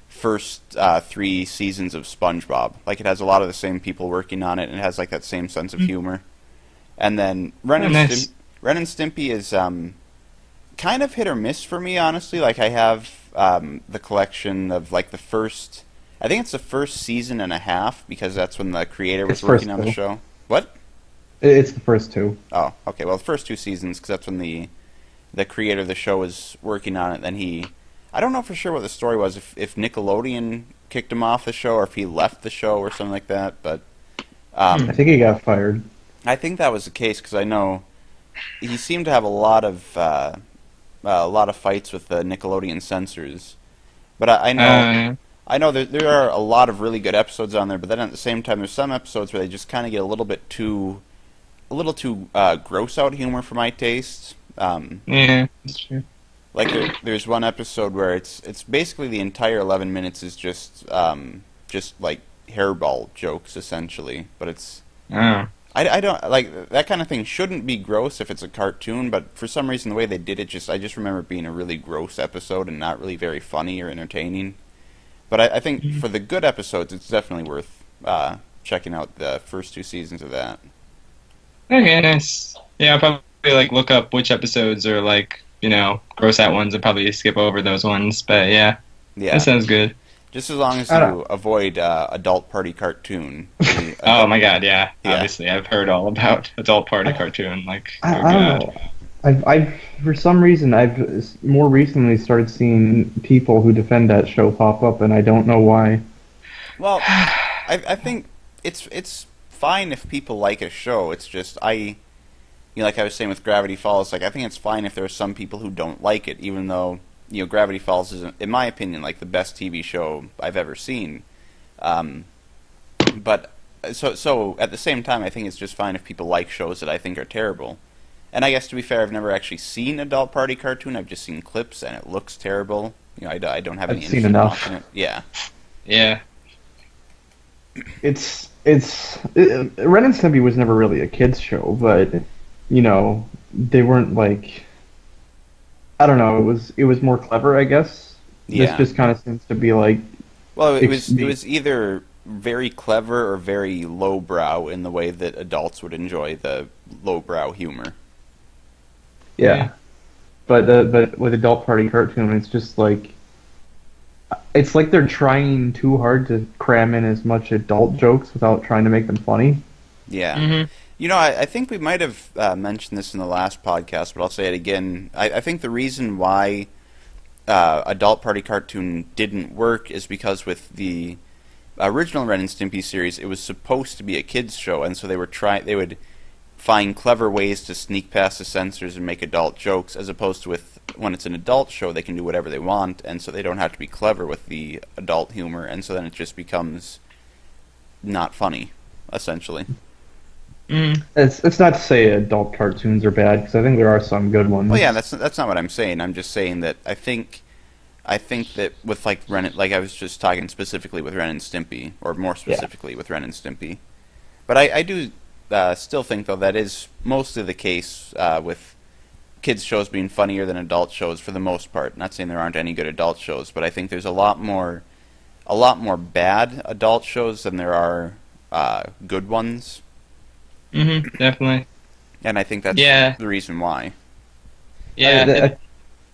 first 3 seasons of SpongeBob. Like it has a lot of the same people working on it, and it has like that same sense of humor. And then Ren and Stimpy is kind of hit or miss for me, honestly. Like I have the collection of like the first, I think it's the first season and a half, because that's when the creator was working on the show. What? It's the first 2. Oh, okay. Well, the first 2 seasons, because that's when the creator of the show was working on it. Then I don't know for sure what the story was, if Nickelodeon kicked him off the show or if he left the show or something like that. But I think he got fired. I think that was the case, because I know he seemed to have a lot of fights with the Nickelodeon censors. But I know there are a lot of really good episodes on there. But then at the same time, there's some episodes where they just kind of get a little too gross out humor for my taste. Yeah, that's true. Like there's one episode where it's basically the entire 11 minutes is just like hairball jokes essentially, but it's I don't like that kind of thing. Shouldn't be gross if it's a cartoon, but for some reason the way they did it, I just remember it being a really gross episode and not really very funny or entertaining. But I think for the good episodes, it's definitely worth checking out the first 2 seasons of that. Okay, nice. Yeah, I'll probably like look up which episodes are like, gross out ones and probably skip over those ones. But yeah, that sounds good. Just as long as you avoid Adult Party Cartoon. Oh my god, yeah. Obviously, I've heard all about Adult Party Cartoon. Like, I don't know. I've for some reason I've more recently started seeing people who defend that show pop up, and I don't know why. Well, I think it's fine if people like a show. It's just like I was saying with Gravity Falls, like I think it's fine if there are some people who don't like it, even though Gravity Falls is, in my opinion, like the best TV show I've ever seen. But so at the same time, I think it's just fine if people like shows that I think are terrible. And I guess to be fair, I've never actually seen Adult Party Cartoon. I've just seen clips, and it looks terrible. I don't have any interest in watching it. Yeah. Yeah. Ren and Stimpy was never really a kids show, but they weren't like, I don't know, it was more clever, I guess. Yeah. This just kind of seems to be like, well, it was either very clever or very lowbrow in the way that adults would enjoy the lowbrow humor. Yeah. But with Adult Party Cartoon, it's just like, it's like they're trying too hard to cram in as much adult jokes without trying to make them funny. Yeah. Mm-hmm. I think we might have mentioned this in the last podcast, but I'll say it again. I think the reason why Adult Party Cartoon didn't work is because with the original Ren and Stimpy series, it was supposed to be a kids show, and so they would find clever ways to sneak past the censors and make adult jokes, as opposed to when it's an adult show, they can do whatever they want, and so they don't have to be clever with the adult humor, and so then it just becomes not funny, essentially. It's not to say adult cartoons are bad, because I think there are some good ones. Well, yeah, that's not what I'm saying. I'm just saying that I think that with like I was just talking specifically with Ren and Stimpy, or more specifically with Ren and Stimpy, but I do still think though that is mostly the case with kids shows being funnier than adult shows for the most part. Not saying there aren't any good adult shows, but I think there's a lot more bad adult shows than there are good ones. Definitely. And I think that's the reason why. Yeah.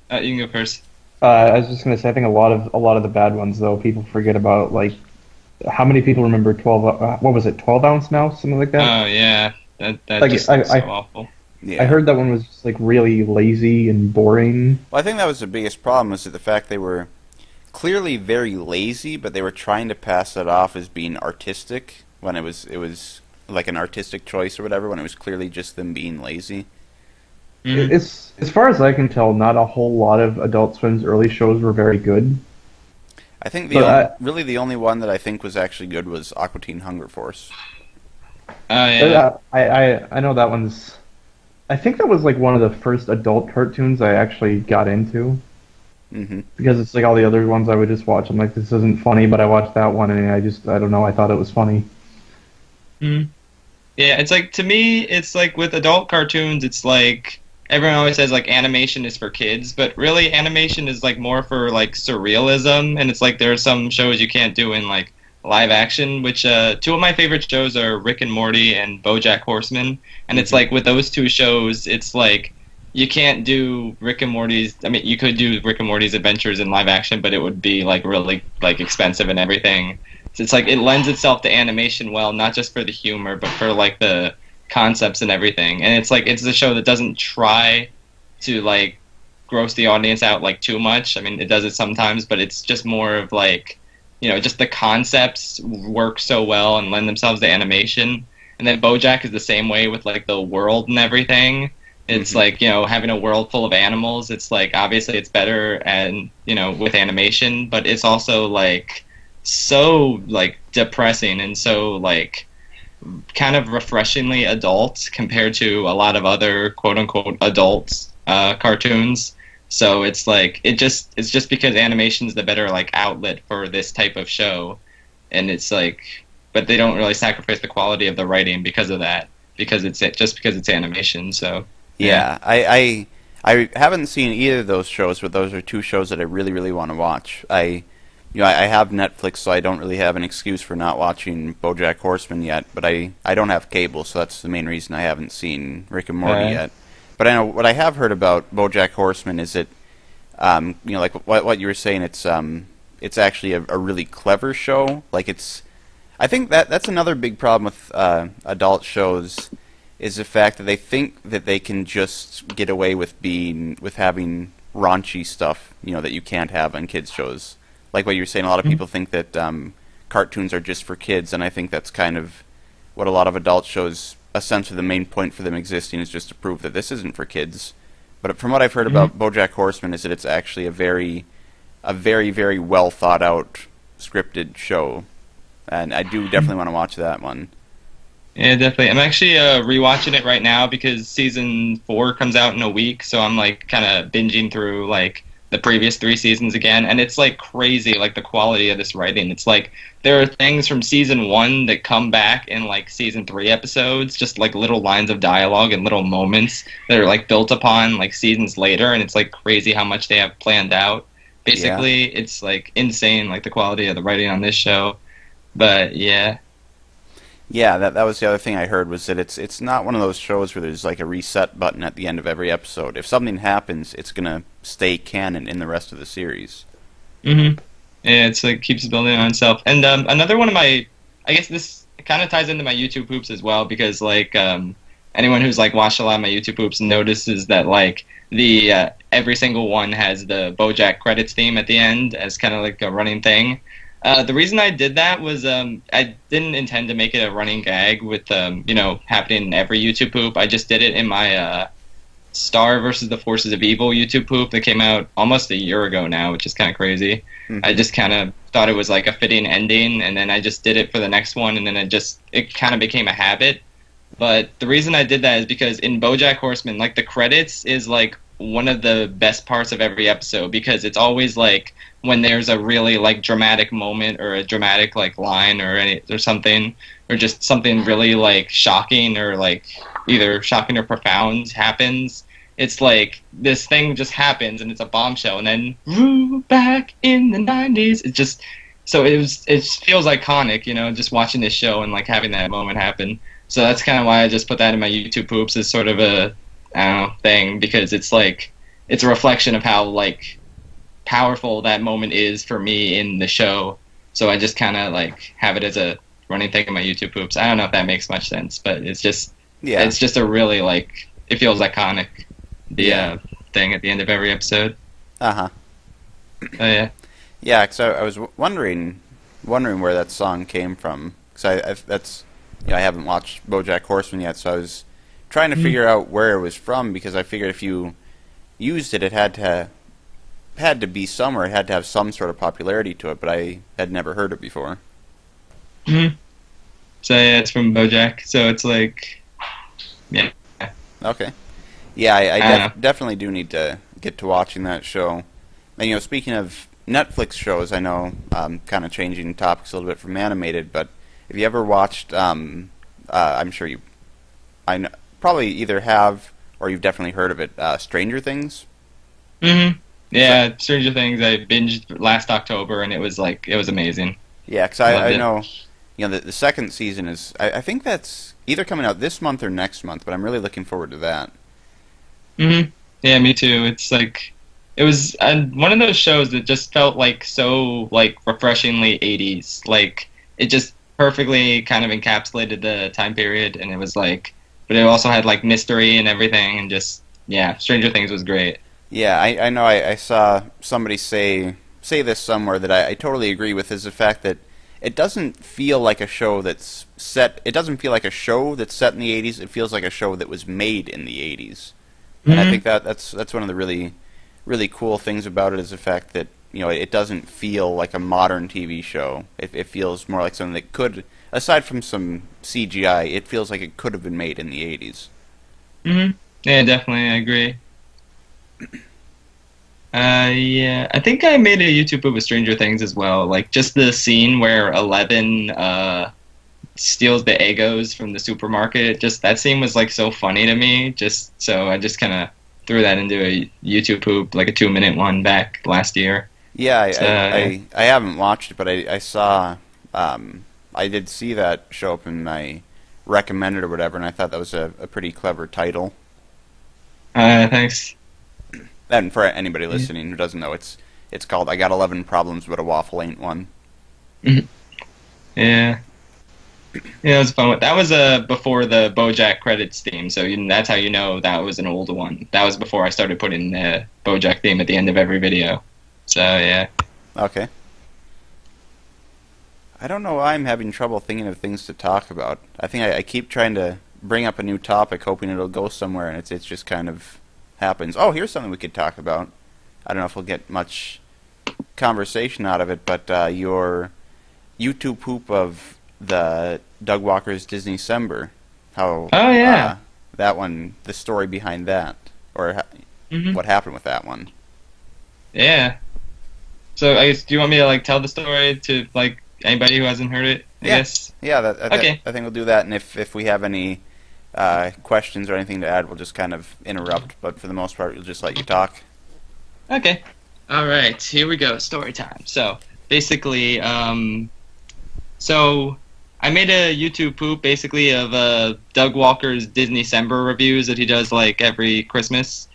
You can go first. I was just gonna say, I think a lot of the bad ones though, people forget about. Like, how many people remember 12-ounce mouse, something like that? Oh yeah, that like, just so awful. Yeah. I heard that one was just like really lazy and boring. Well, I think that was the biggest problem, was that the fact they were clearly very lazy, but they were trying to pass that off as being artistic when it was like an artistic choice or whatever, when it was clearly just them being lazy. It's, as far as I can tell, not a whole lot of Adult Swim's early shows were very good. I think the only one that I think was actually good was Aqua Teen Hunger Force. Yeah. I know that one's. I think that was like one of the first adult cartoons I actually got into. Because it's like all the other ones I would just watch. I'm like, this isn't funny, but I watched that one and I don't know, I thought it was funny. Yeah, it's like, to me, it's like with adult cartoons, it's like everyone always says like animation is for kids, but really animation is like more for like surrealism, and it's like there are some shows you can't do in like live action, which two of my favorite shows are Rick and Morty and Bojack Horseman, and it's like with those two shows, it's like you can't do Rick and Morty's. I mean, you could do Rick and Morty's adventures in live action, but it would be like really like expensive and everything. So it's like it lends itself to animation well, not just for the humor, but for like the concepts and everything. And it's like it's a show that doesn't try to like gross the audience out like too much. I mean, it does it sometimes, but it's just more of like, you know, just the concepts work so well and lend themselves to animation. And then BoJack is the same way with like the world and everything. It's like, you know, having a world full of animals. It's like obviously it's better and, you know, with animation, but it's also like so like depressing and so like kind of refreshingly adult compared to a lot of other quote unquote adult cartoons. So it's like it's just because animation's the better like outlet for this type of show, and it's like, but they don't really sacrifice the quality of the writing because of that, because it's just because it's animation. So yeah, I haven't seen either of those shows, but those are two shows that I really, really want to watch. I have Netflix, so I don't really have an excuse for not watching BoJack Horseman yet, but I don't have cable, so that's the main reason I haven't seen Rick and Morty yet. But I know what I have heard about BoJack Horseman is that, you know, like what you were saying, it's actually a really clever show. Like I think that's another big problem with adult shows, is the fact that they think that they can just get away with having raunchy stuff, you know, that you can't have on kids shows. Like what you were saying, a lot of people think that cartoons are just for kids, and I think that's kind of what a lot of adult shows, essentially the main point for them existing is just to prove that this isn't for kids. But from what I've heard about BoJack Horseman is that it's actually a very, very well thought out scripted show, and I do definitely want to watch that one. Yeah, definitely. I'm actually rewatching it right now because season 4 comes out in a week, so I'm like kind of binging through like the previous 3 seasons again, and it's like crazy, like the quality of this writing. It's like there are things from season 1 that come back in like season 3 episodes, just like little lines of dialogue and little moments that are like built upon like seasons later, and it's like crazy how much they have planned out. Basically, it's like insane, like the quality of the writing on this show. But yeah. Yeah, that was the other thing I heard, was that it's not one of those shows where there's like a reset button at the end of every episode. If something happens, it's gonna stay canon in the rest of the series. Yeah, it's like keeps building on itself. And another one of my, I guess this kind of ties into my YouTube poops as well, because like anyone who's like watched a lot of my YouTube poops notices that like the every single one has the BoJack credits theme at the end as kind of like a running thing. The reason I did that was I didn't intend to make it a running gag with you know, happening in every YouTube poop. I just did it in my Star versus the Forces of Evil YouTube poop that came out almost a year ago now, which is kind of crazy. I just kind of thought it was like a fitting ending, and then I just did it for the next one, and then it kind of became a habit. But the reason I did that is because in BoJack Horseman, like the credits is like one of the best parts of every episode, because it's always like when there's a really like dramatic moment or a dramatic like line or something, or just something really like shocking or like either shocking or profound happens. It's like this thing just happens and it's a bombshell, and then back in the 90s, it just, so it feels iconic, you know, just watching this show and like having that moment happen. So that's kind of why I just put that in my YouTube poops as sort of a, I don't know, thing, because it's like it's a reflection of how like powerful that moment is for me in the show. So I just kind of like have it as a running thing in my YouTube poops. I don't know if that makes much sense, but it's just it's just a really like, it feels iconic, the thing at the end of every episode. Oh yeah. Yeah, because I was wondering where that song came from, because I haven't watched BoJack Horseman yet, so I was trying to figure out where it was from, because I figured if you used it, it had to be somewhere. It had to have some sort of popularity to it, but I had never heard it before. So yeah, it's from BoJack. So it's like, yeah. Okay. Yeah, I definitely do need to get to watching that show. And, you know, speaking of Netflix shows, I know I'm kind of changing topics a little bit from animated, but have you ever watched? I'm sure you, probably either have or you've definitely heard of it, Stranger Things. Mm-hmm. Yeah, Stranger Things. I binged last October, and it was amazing. Yeah, because I know, the second season is, I think that's either coming out this month or next month, but I'm really looking forward to that. Mm-hmm. Yeah, me too. It's it was one of those shows that just felt so refreshingly 80s. It just perfectly kind of encapsulated the time period, and it was but it also had mystery and everything, and just Stranger Things was great. Yeah, I know. I saw somebody say this somewhere that I totally agree with, is the fact that it doesn't feel like a show that's set. It doesn't feel like a show that's set in the 80s. It feels like a show that was made in the 80s. And I think that's one of the really, really cool things about it, is the fact that it doesn't feel like a modern TV show. It feels more like something that could, aside from some CGI, it feels like it could have been made in the 80s. Mm-hmm. Yeah, definitely, I agree. Yeah, I think I made a YouTube poop with Stranger Things as well. Just the scene where Eleven steals the Eggos from the supermarket. Just that scene was so funny to me. So I just kind of threw that into a YouTube poop, a 2-minute one back last year. Yeah, I haven't watched it, but I saw, I did see that show up in my recommended or whatever, and I thought that was a pretty clever title. Thanks. And for anybody listening who doesn't know, it's called "I Got 11 Problems, but a Waffle Ain't One." Yeah. Yeah, it was fun. That was before the Bojack credits theme, so that's how you know that was an old one. That was before I started putting the Bojack theme at the end of every video. So yeah. Okay. I don't know why I'm having trouble thinking of things to talk about. I think I keep trying to bring up a new topic, hoping it'll go somewhere, and it's just kind of happens. Oh, here's something we could talk about. I don't know if we'll get much conversation out of it, but your YouTube poop of the Doug Walker's Disney-cember. How? Oh yeah. That one, the story behind that, or what happened with that one. Yeah. So I guess, do you want me to tell the story to anybody who hasn't heard it? I guess. Yeah. Okay. I think we'll do that, and if we have any questions or anything to add, we'll just kind of interrupt. But for the most part, we'll just let you talk. Okay. All right. Here we go. Story time. So basically, so I made a YouTube poop basically of Doug Walker's Disney-cember reviews that he does every Christmas,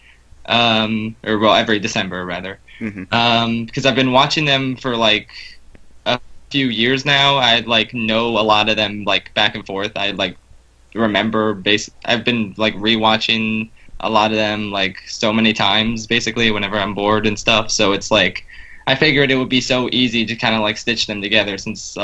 or every December rather. Mm-hmm. Because I've been watching them for a few years now. I know a lot of them back and forth. I remember I've been rewatching a lot of them so many times basically whenever I'm bored and stuff. So it's I figured it would be so easy to kind of stitch them together since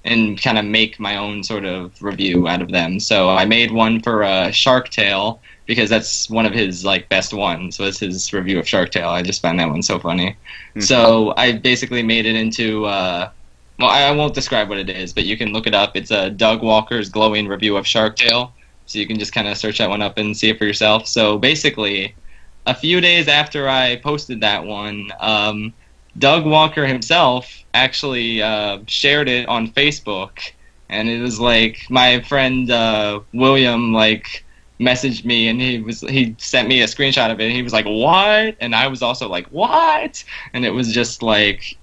and kind of make my own sort of review out of them. So I made one for Shark Tale because that's one of his best ones. So it's his review of Shark Tale. I just found that one so funny. Mm-hmm. So I basically made it into well, I won't describe what it is, but you can look it up. It's Doug Walker's glowing review of Shark Tale. So you can just kind of search that one up and see it for yourself. So basically, a few days after I posted that one, Doug Walker himself actually shared it on Facebook. And it was my friend William messaged me, and he sent me a screenshot of it, and he was like, "What?" And I was also like, "What?" And it was just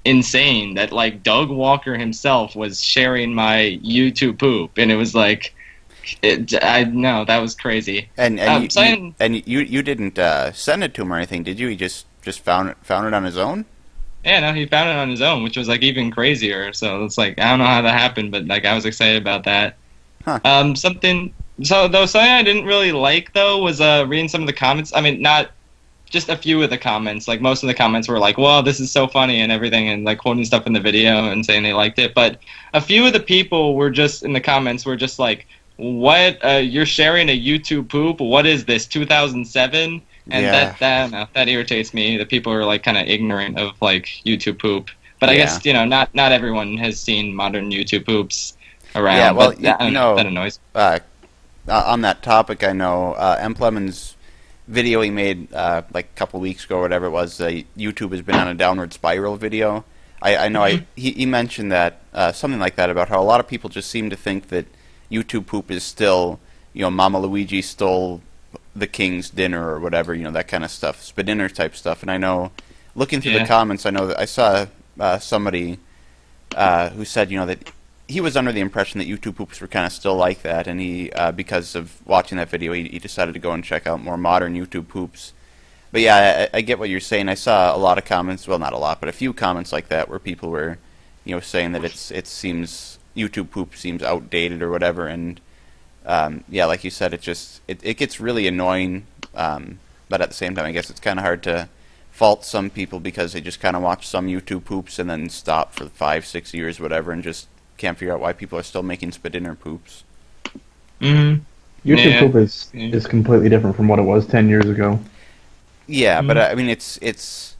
insane that Doug Walker himself was sharing my YouTube poop, and it was I know that was crazy. And you didn't send it to him or anything, did you? He just found it on his own? Yeah, no, he found it on his own, which was even crazier. So it's I don't know how that happened, but I was excited about that. Huh. Something I didn't really though was reading some of the comments. I mean, not just a few of the comments. Most of the comments were "Well, this is so funny" and everything, and quoting stuff in the video and saying they liked it. But a few of the people were just in the comments were just "What? You're sharing a YouTube poop? What is this? 2007?" And yeah. that irritates me. That people are kind of ignorant of YouTube poop. But I guess not everyone has seen modern YouTube poops around. Yeah, well, but that annoys. On that topic, I know M. Plemon's video he made a couple weeks ago or whatever it was, YouTube has been on a downward spiral video. I know he mentioned that something like that about how a lot of people just seem to think that YouTube poop is still, Mama Luigi stole the king's dinner or whatever, that kind of stuff, Spadinner type stuff. And I know, looking through the comments, I know that I saw somebody who said, that he was under the impression that YouTube poops were kind of still like that, and he, because of watching that video, he decided to go and check out more modern YouTube poops. But yeah, I get what you're saying. I saw a lot of comments, well, not a lot, but a few comments like that where people were, saying that it seems YouTube poop seems outdated or whatever, and yeah, like you said, it gets really annoying. But at the same time, I guess it's kind of hard to fault some people because they just kind of watch some YouTube poops and then stop for 5-6 years, whatever, and just can't figure out why people are still making Spadinner poops. Mm-hmm. YouTube poop is completely different from what it was 10 years ago. Yeah, but I mean, it's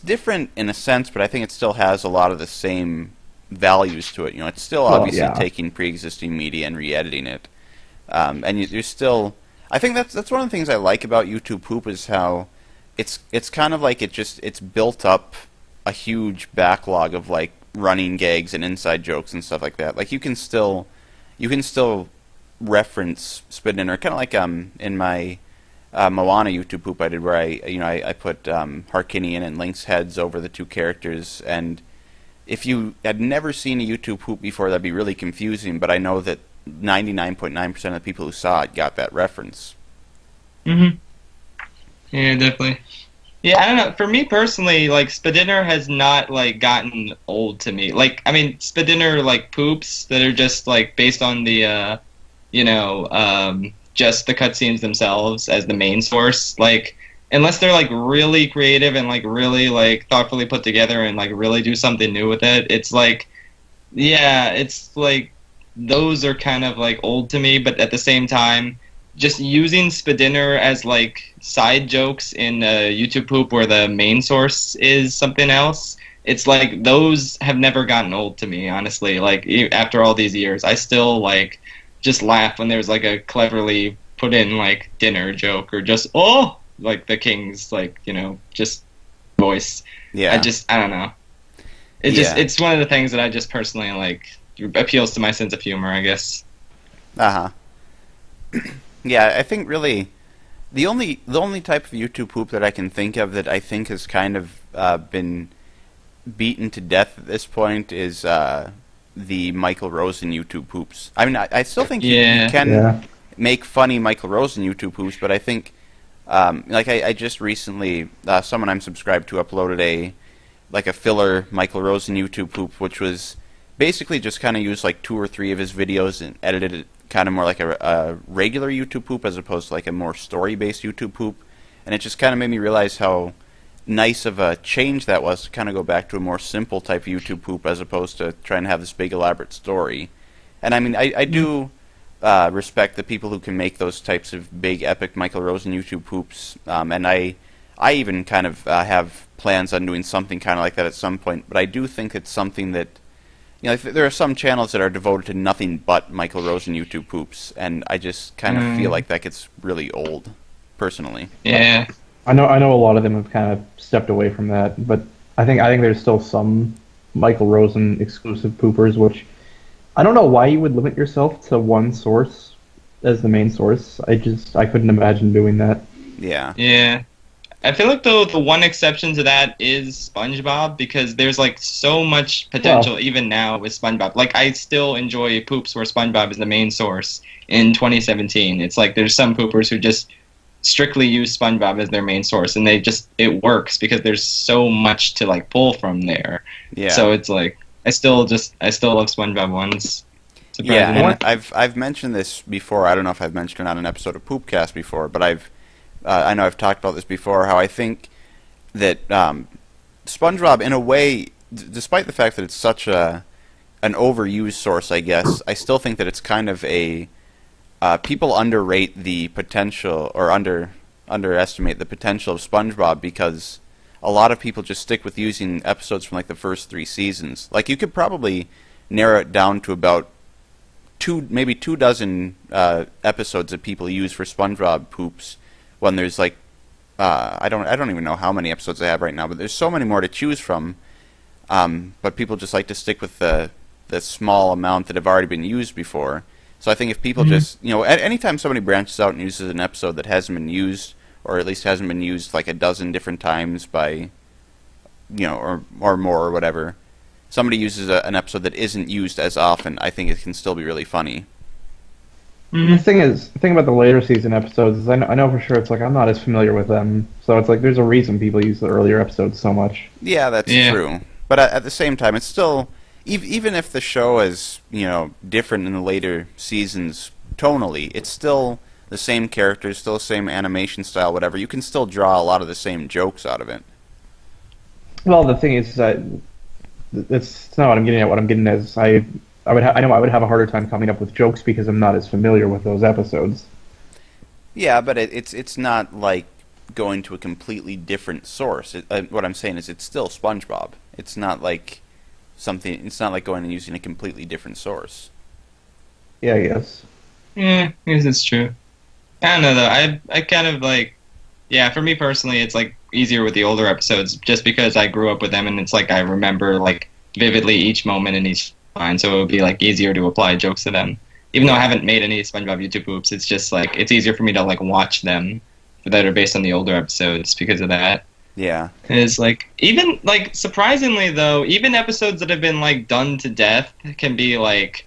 different in a sense, but I think it still has a lot of the same values to it. It's still obviously taking pre-existing media and re-editing it, and you're still. I think that's one of the things I like about YouTube poop is how it's kind of like it's built up a huge backlog of like running gags and inside jokes and stuff like that. Like you can still reference Spadinner, kind of like in my Moana YouTube poop I did, where I put Harkinian and Link's heads over the two characters, and if you had never seen a YouTube poop before, that'd be really confusing, but I know that 99.9% of the people who saw it got that reference. Mm-hmm. Yeah, definitely. Yeah, I don't know. For me personally, like, Spadinner has not, like, gotten old to me. Like, I mean, Spadinner, like, poops that are just, like, based on the, just the cutscenes themselves as the main source, like, unless they're like really creative and like really like thoughtfully put together and like really do something new with it, it's like, yeah, it's like those are kind of like old to me. But at the same time, just using Spadinner as like side jokes in YouTube poop where the main source is something else, it's like those have never gotten old to me, honestly. Like after all these years, I still like just laugh when there's like a cleverly put in like dinner joke or just like the king's like just voice. Yeah, I don't know. It's one of the things that I just personally like appeals to my sense of humor, I guess. Yeah, I think really the only type of YouTube poop that I can think of that I think has kind of been beaten to death at this point is the Michael Rosen YouTube poops. I mean, I still think you can make funny Michael Rosen YouTube poops, but I think like I just recently someone I'm subscribed to uploaded a filler Michael Rosen YouTube poop, which was basically just kind of used like 2 or 3 of his videos and edited it kind of more like a regular YouTube poop as opposed to like a more story-based YouTube poop, and it just kind of made me realize how nice of a change that was to kind of go back to a more simple type of YouTube poop as opposed to trying to have this big elaborate story. And I mean, I do respect the people who can make those types of big epic Michael Rosen YouTube poops, and I even kind of have plans on doing something kind of like that at some point, but I do think it's something that there are some channels that are devoted to nothing but Michael Rosen YouTube poops, and I just kind of feel like that gets really old, personally. Yeah. I know a lot of them have kind of stepped away from that, but I think there's still some Michael Rosen exclusive poopers, which I don't know why you would limit yourself to one source as the main source. I couldn't imagine doing that. Yeah. Yeah. I feel like though the one exception to that is SpongeBob, because there's like so much potential even now with SpongeBob. Like I still enjoy poops where SpongeBob is the main source in 2017. It's like there's some poopers who just strictly use SpongeBob as their main source, and it works because there's so much to like pull from there. Yeah. So it's like I still love SpongeBob ones. Yeah, and I've mentioned this before. I don't know if I've mentioned it on an episode of Poopcast before, but I know I've talked about this before, how I think that SpongeBob, in a way, despite the fact that it's such an overused source, I guess, I still think that it's kind of a people underrate the potential or underestimate the potential of SpongeBob, because a lot of people just stick with using episodes from like the first 3 seasons. Like you could probably narrow it down to about maybe 2 dozen episodes that people use for SpongeBob poops, when there's like I don't even know how many episodes they have right now, but there's so many more to choose from. But people just like to stick with the small amount that have already been used before. So I think if people just, anytime somebody branches out and uses an episode that hasn't been used, or at least hasn't been used like a dozen different times by, or more or whatever, somebody uses an episode that isn't used as often, I think it can still be really funny. The thing about the later season episodes is I know for sure it's like I'm not as familiar with them, so it's like there's a reason people use the earlier episodes so much. Yeah, that's true. But at the same time, it's still, even if the show is, different in the later seasons tonally, it's still the same characters, still the same animation style, whatever. You can still draw a lot of the same jokes out of it. Well, the thing is that it's not what I'm getting at. What I'm getting at is I know I would have a harder time coming up with jokes because I'm not as familiar with those episodes. Yeah, but it's not like going to a completely different source. What I'm saying is it's still SpongeBob. It's not like it's not like going and using a completely different source. Yeah, I guess. Yeah, I guess it's true. I don't know though. I kind of like, yeah, for me personally, it's like easier with the older episodes just because I grew up with them and it's like I remember like vividly each moment in each line, so it would be like easier to apply jokes to them. Even though I haven't made any SpongeBob YouTube poops, it's just like it's easier for me to like watch them that are based on the older episodes because of that. Yeah. It's like even like surprisingly though, even episodes that have been like done to death can be like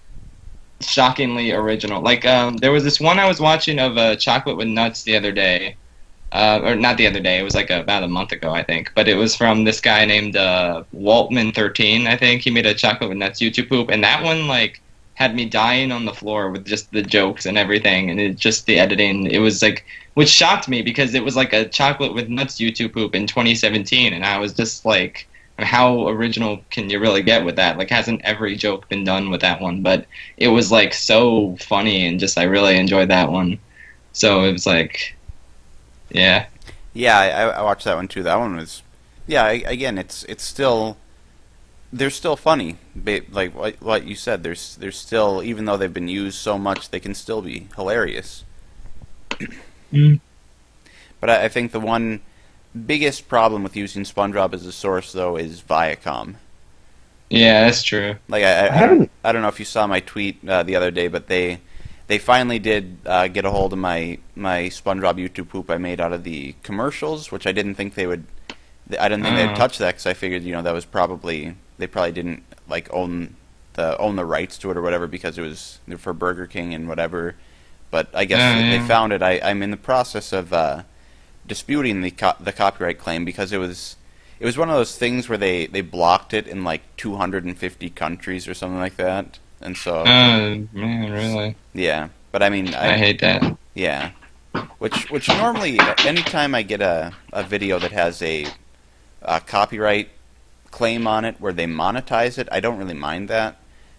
shockingly original. Like there was this one I was watching of Chocolate with Nuts the other day. Or not the other day, it was like about a month ago, I think. But it was from this guy named Waltman13, I think. He made a Chocolate with Nuts YouTube poop, and that one like had me dying on the floor with just the jokes and everything, and just the editing. It was like, which shocked me because it was like a Chocolate with Nuts YouTube poop in 2017, and I was just like, how original can you really get with that? Like, hasn't every joke been done with that one? But it was like so funny, and just I really enjoyed that one. So it was like, yeah. Yeah, I watched that one too. That one was, again, it's still, they're still funny. Like what you said, there's still, even though they've been used so much, they can still be hilarious. But I think the one biggest problem with using SpongeBob as a source, though, is Viacom. Yeah, that's true. Like I don't know if you saw my tweet the other day, but they finally did get a hold of my SpongeBob YouTube poop I made out of the commercials, which I didn't think they would. I didn't think they'd touch that because I figured that was probably they probably didn't like own the rights to it or whatever because it was for Burger King and whatever. But I guess they found it. I'm in the process of disputing the copyright claim because it was one of those things where they blocked it in like 250 countries or something like that. And so, man, really? Yeah, but I mean, I hate that. Yeah, which normally, anytime I get a video that has a copyright claim on it where they monetize it, I don't really mind that.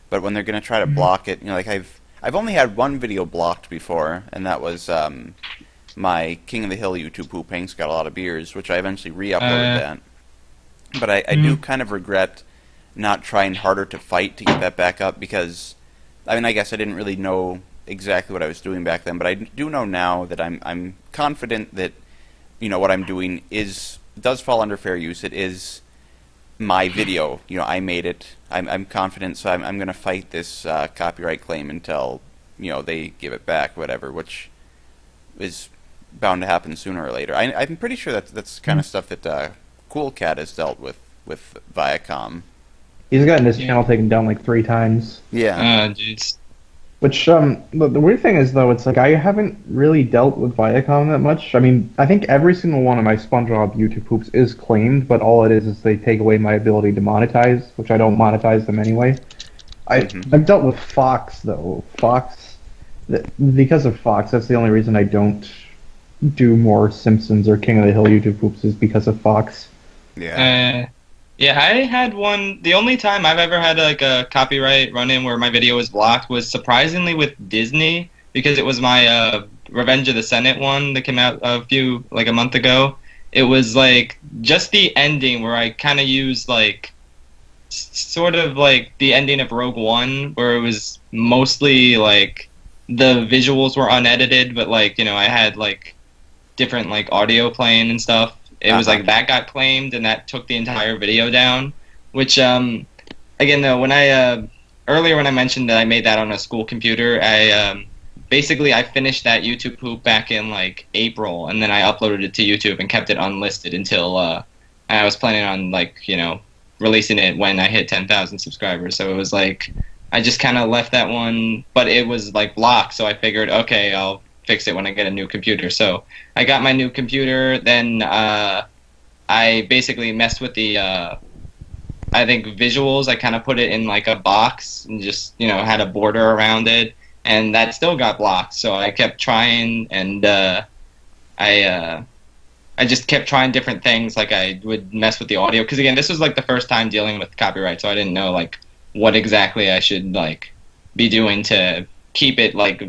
But when they're going to try to block it, like I've only had one video blocked before, and that was my King of the Hill YouTube poop. Hank's got a lot of beers, which I eventually re-uploaded that. But I do kind of regret not trying harder to fight to get that back up because, I mean, I guess I didn't really know exactly what I was doing back then, but I do know now that I'm confident that, what I'm doing does fall under fair use. It is my video. I made it. I'm confident, so I'm going to fight this copyright claim until, they give it back, whatever, which is bound to happen sooner or later. I'm pretty sure that's kind of stuff that Cool Cat has dealt with Viacom. He's gotten his channel taken down like 3 times. Yeah. Jeez. Which, the weird thing is, though, it's like I haven't really dealt with Viacom that much. I mean, I think every single one of my SpongeBob YouTube poops is claimed, but all it is they take away my ability to monetize, which I don't monetize them anyway. I've dealt with Fox, though. Because of Fox, that's the only reason I don't do more Simpsons or King of the Hill YouTube poops is because of Fox. Yeah. Yeah, I had one. The only time I've ever had like a copyright run-in where my video was blocked was surprisingly with Disney because it was my Revenge of the Senate one that came out a month ago. It was like just the ending where I kind of used like sort of like the ending of Rogue One where it was mostly like the visuals were unedited, but like I had like different like audio playing and stuff. It was like that got claimed and that took the entire video down, which again though when I earlier when I mentioned that I made that on a school computer, basically I finished that YouTube poop back in like April, and then I uploaded it to YouTube and kept it unlisted until I was planning on releasing it when I hit 10,000 subscribers. So it was like I just kind of left that one, but it was like blocked. So I figured, okay, I'll fix it when I get a new computer. So I got my new computer. Then I basically messed with the I think visuals. I kind of put it in like a box and just had a border around it, and that still got blocked. So I kept trying, and I just kept trying different things. Like I would mess with the audio, because again, this was like the first time dealing with copyright, so I didn't know like what exactly I should like be doing to keep it like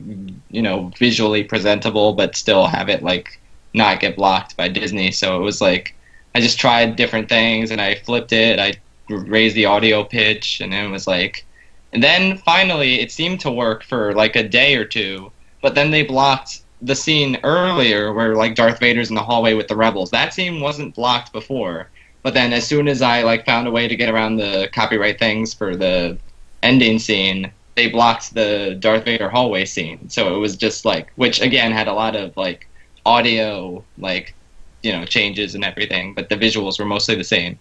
visually presentable, but still have it like not get blocked by Disney. So it was like I just tried different things, and I flipped it. I raised the audio pitch, and it was like, and then finally it seemed to work for like a day or two, but then they blocked the scene earlier where like Darth Vader's in the hallway with the rebels. That scene wasn't blocked before, but then as soon as I like found a way to get around the copyright things for the ending scene, they blocked the Darth Vader hallway scene. So it was just like, which again had a lot of like audio like changes and everything, but the visuals were mostly the same.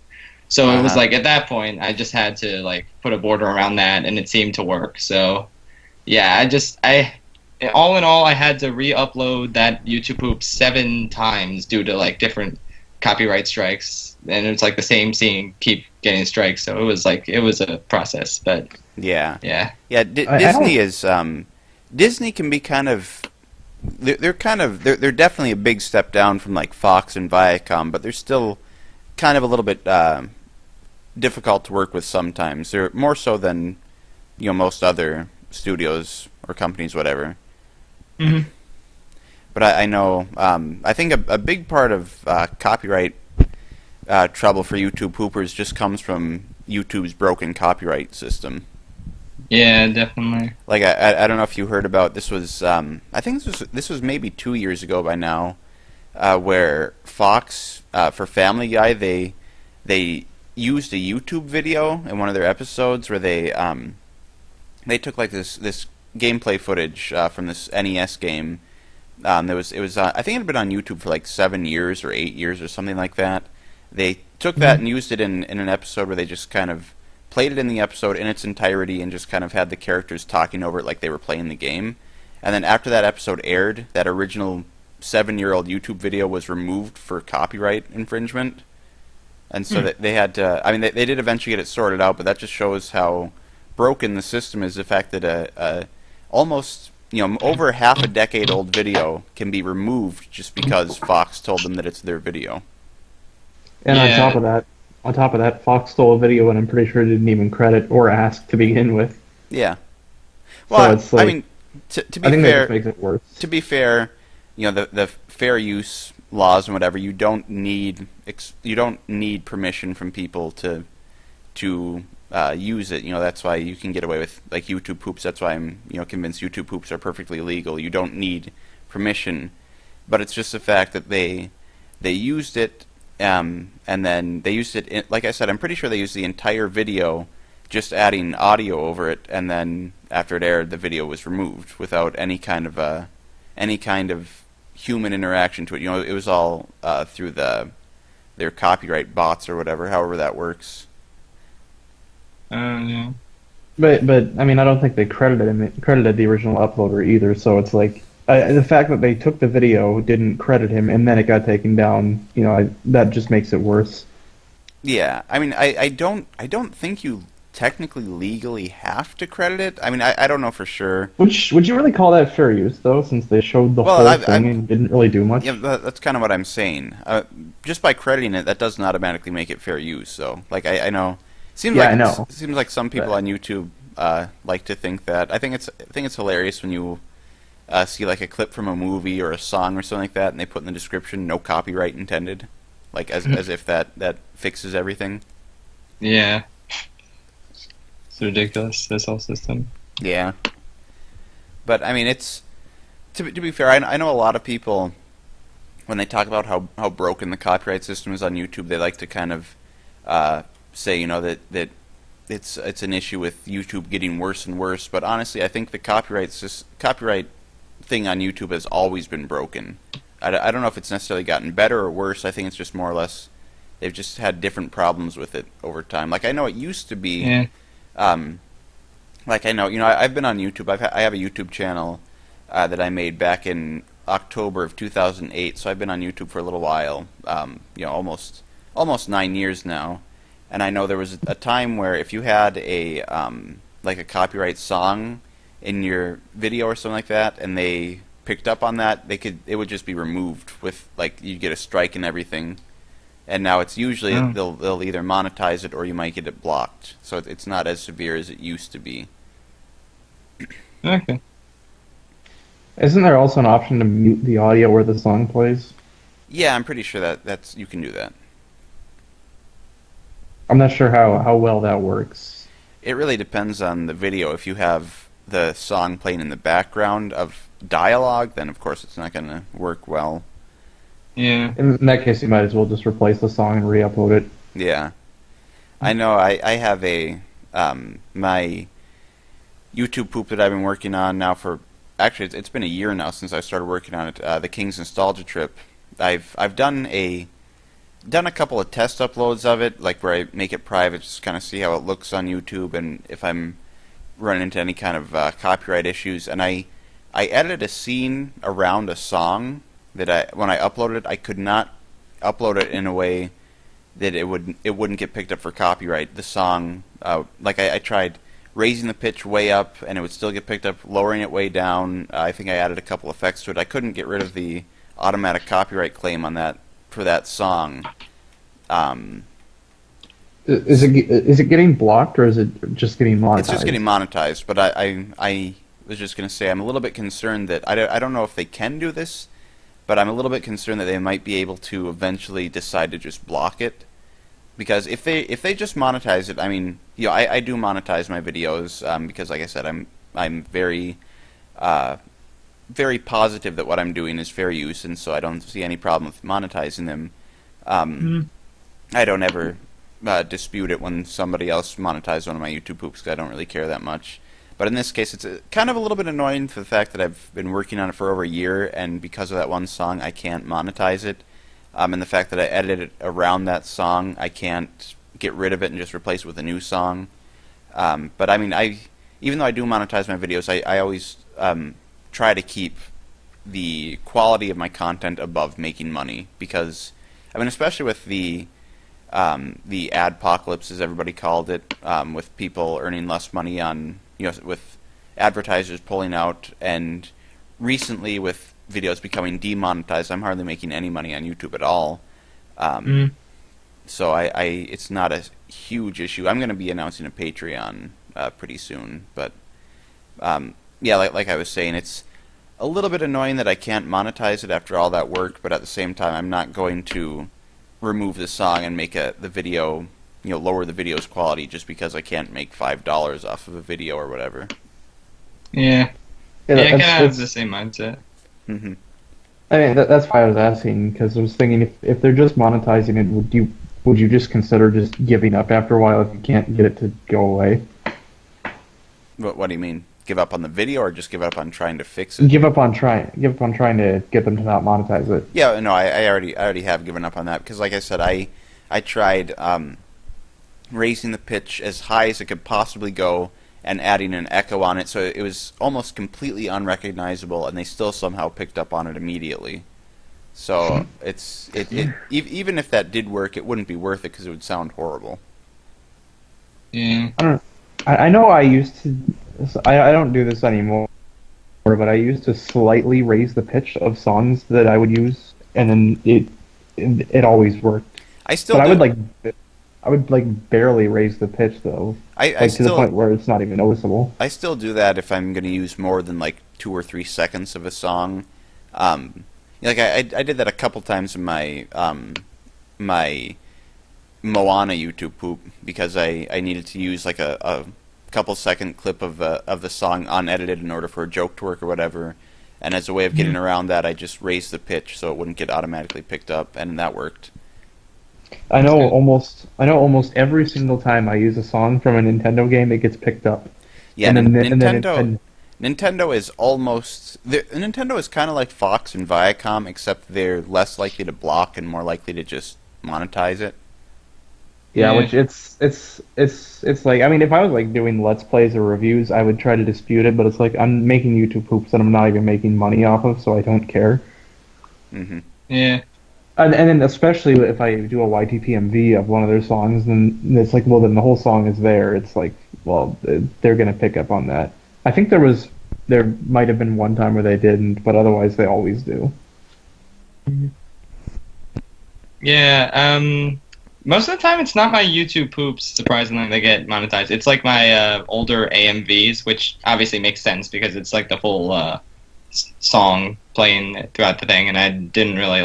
So it was like at that point I just had to like put a border around that, and it seemed to work. So yeah, all in all, I had to re-upload that YouTube poop 7 times due to like different copyright strikes, and it's like the same scene keep getting strikes. So it was a process, but yeah. Disney can be kind of they're definitely a big step down from like Fox and Viacom, but they're still kind of a little bit difficult to work with sometimes. They're more so than most other studios or companies, whatever. Mm-hmm. But I know, I think a big part of copyright trouble for YouTube poopers just comes from YouTube's broken copyright system. Yeah, definitely. Like, I don't know if you heard about, this was, I think this was maybe 2 years ago by now, where Fox, for Family Guy, they used a YouTube video in one of their episodes where they took like this gameplay footage from this NES game. I think it had been on YouTube for like 7 years or 8 years or something like that. They took that and used it in an episode where they just kind of played it in the episode in its entirety and just kind of had the characters talking over it like they were playing the game. And then after that episode aired, that original 7-year-old YouTube video was removed for copyright infringement. And so they had to, I mean, they did eventually get it sorted out, but that just shows how broken the system is. The fact that almost over half a decade old video can be removed just because Fox told them that it's their video. And on top of that, Fox stole a video, and I'm pretty sure didn't even credit or ask to begin with. Yeah. Well, so it's like, I mean, to be I think fair, that just makes it worse. To be fair, the fair use laws and whatever, you don't need permission from people to use it. That's why you can get away with like YouTube poops. That's why I'm convinced YouTube poops are perfectly legal. You don't need permission, but it's just the fact that they used it, and then they used it. Like I said, I'm pretty sure they used the entire video, just adding audio over it, and then after it aired, the video was removed without any kind of human interaction to it. It was all through their copyright bots or whatever, however that works. Yeah. But I mean, I don't think they credited the original uploader either. So it's like the fact that they took the video, didn't credit him, and then it got taken down. That just makes it worse. Yeah, I mean, I don't think you technically legally have to credit it. I mean, I don't know for sure. Would you really call that fair use though, since they showed the whole thing and didn't really do much? Yeah, that's kind of what I'm saying. Just by crediting it, that doesn't automatically make it fair use. So, like, I know. Seems like some people on YouTube like to think that. I think it's hilarious when you see like a clip from a movie or a song or something like that, and they put in the description "no copyright intended," like as if that fixes everything. Yeah, it's ridiculous, this whole system. Yeah, but I mean, it's to be fair. I know a lot of people when they talk about how broken the copyright system is on YouTube, they like to kind of say, that it's an issue with YouTube getting worse and worse. But honestly, I think the copyright thing on YouTube has always been broken. I don't know if it's necessarily gotten better or worse. I think it's just more or less they've just had different problems with it over time. Like I know it used to be, like I know I've been on YouTube. I have a YouTube channel that I made back in October of 2008. So I've been on YouTube for a little while. Almost 9 years now. And I know there was a time where if you had a like a copyright song in your video or something like that, and they picked up on that, it would just be removed with like you'd get a strike and everything. And now it's usually they'll either monetize it or you might get it blocked. So it's not as severe as it used to be. Okay. Isn't there also an option to mute the audio where the song plays? Yeah, I'm pretty sure that's you can do that. I'm not sure how well that works. It really depends on the video. If you have the song playing in the background of dialogue, then of course it's not going to work well. Yeah. In that case, you might as well just replace the song and re-upload it. Yeah. I know I have my YouTube poop that I've been working on now for, actually it's been a year now since I started working on it, the King's Nostalgia Trip. I've done a couple of test uploads of it, like where I make it private, just kind of see how it looks on YouTube and if I'm running into any kind of copyright issues. And I edited a scene around a song that when I uploaded it, I could not upload it in a way that it wouldn't get picked up for copyright. The song, I tried raising the pitch way up and it would still get picked up, lowering it way down. I think I added a couple effects to it. I couldn't get rid of the automatic copyright claim on that for that song. Is it getting blocked or is it just getting monetized? It's just getting monetized, but I was just going to say I'm a little bit concerned that I don't know if they can do this, but I'm a little bit concerned that they might be able to eventually decide to just block it. Because if they just monetize it, I mean, I do monetize my videos because, like I said, I'm very very positive that what I'm doing is fair use, and so I don't see any problem with monetizing them. I don't ever dispute it when somebody else monetizes one of my YouTube poops because I don't really care that much. But in this case, it's kind of a little bit annoying for the fact that I've been working on it for over a year, and because of that one song, I can't monetize it. And the fact that I edited it around that song, I can't get rid of it and just replace it with a new song. But I mean, even though I do monetize my videos, I always try to keep the quality of my content above making money, because I mean, especially with the adpocalypse, as everybody called it, with people earning less money on, with advertisers pulling out, and recently with videos becoming demonetized, I'm hardly making any money on YouTube at all. So it's not a huge issue. I'm going to be announcing a Patreon pretty soon, but yeah, like I was saying, it's a little bit annoying that I can't monetize it after all that work, but at the same time, I'm not going to remove the song and make the video, lower the video's quality just because I can't make $5 off of a video or whatever. Yeah. I kind of have the same mindset. Mm-hmm. I mean, that's why I was asking, because I was thinking if they're just monetizing it, would you just consider just giving up after a while if you can't get it to go away? What do you mean? Give up on the video, or just give up on trying to fix it? Give up on trying to get them to not monetize it. Yeah, no, I already have given up on that, because like I said, I tried raising the pitch as high as it could possibly go and adding an echo on it, so it was almost completely unrecognizable, and they still somehow picked up on it immediately. So even if that did work, it wouldn't be worth it because it would sound horrible. Yeah. I don't know. I know I used to. I don't do this anymore, but I used to slightly raise the pitch of songs that I would use, and then it always worked. I would barely raise the pitch though. To the point where it's not even noticeable. I still do that if I'm going to use more than like 2 or 3 seconds of a song. I did that a couple times in my my Moana YouTube poop because I needed to use like a couple second clip of the song unedited in order for a joke to work or whatever. And as a way of getting around that, I just raised the pitch so it wouldn't get automatically picked up, and that worked. I know almost every single time I use a song from a Nintendo game, it gets picked up. Yeah, And then Nintendo is Nintendo is kind of like Fox and Viacom, except they're less likely to block and more likely to just monetize it. Yeah, Yeah. which it's like, I mean, if I was like doing Let's Plays or reviews, I would try to dispute it, but it's like I'm making YouTube poops that I'm not even making money off of, so I don't care. Yeah. And then especially if I do a YTPMV of one of their songs, then it's like, well, then the whole song is there. It's like, well, they're gonna pick up on that. I think there might have been one time where they didn't, but otherwise they always do. Yeah. Most of the time, it's not my YouTube poops. Surprisingly, they get monetized. It's like my older AMVs, which obviously makes sense because it's like the full song playing throughout the thing, and I didn't really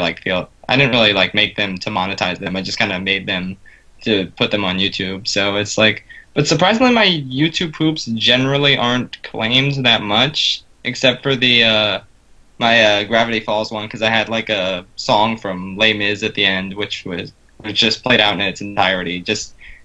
make them to monetize them. I just kind of made them to put them on YouTube. So it's like, but surprisingly, my YouTube poops generally aren't claimed that much, except for the my Gravity Falls one, because I had like a song from Les Mis at the end, which was just played out in its entirety.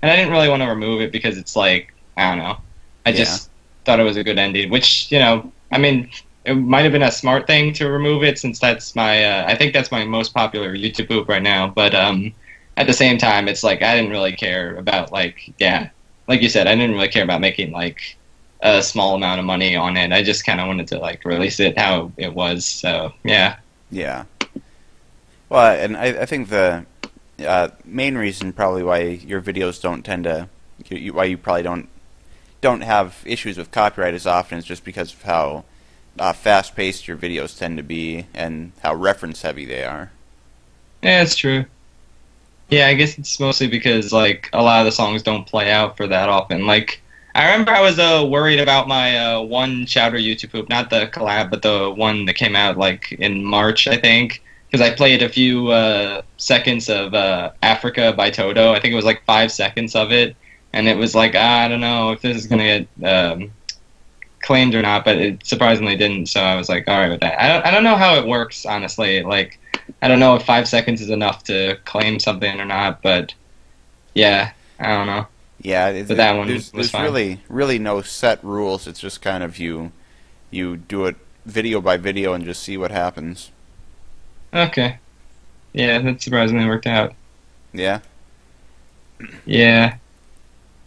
And I didn't really want to remove it because it's like, I don't know. I just thought it was a good ending, which, I mean, it might have been a smart thing to remove it since that's my, I think that's my most popular YouTube poop right now. But at the same time, it's like I didn't really care about like you said, I didn't really care about making like a small amount of money on it. I just kind of wanted to like release it how it was. So yeah. Yeah. Well, and I think the main reason probably why your videos don't tend to, why you probably don't have issues with copyright as often is just because of how fast-paced your videos tend to be and how reference-heavy they are. Yeah, it's true. Yeah, I guess it's mostly because like a lot of the songs don't play out for that often. Like I remember I was worried about my one Chowder YouTube poop, not the collab, but the one that came out like in March, I think, because I played a few seconds of Africa by Toto. I think it was like 5 seconds of it, and it was like, I don't know if this is gonna get claimed or not, but it surprisingly didn't. So I was like, all right with that. I don't know how it works, honestly. Like I don't know if 5 seconds is enough to claim something or not, but yeah, I don't know. Yeah, but that one there's fine. really no set rules. It's just kind of you do it video by video and just see what happens. Okay. Yeah, that surprisingly worked out. Yeah. Yeah.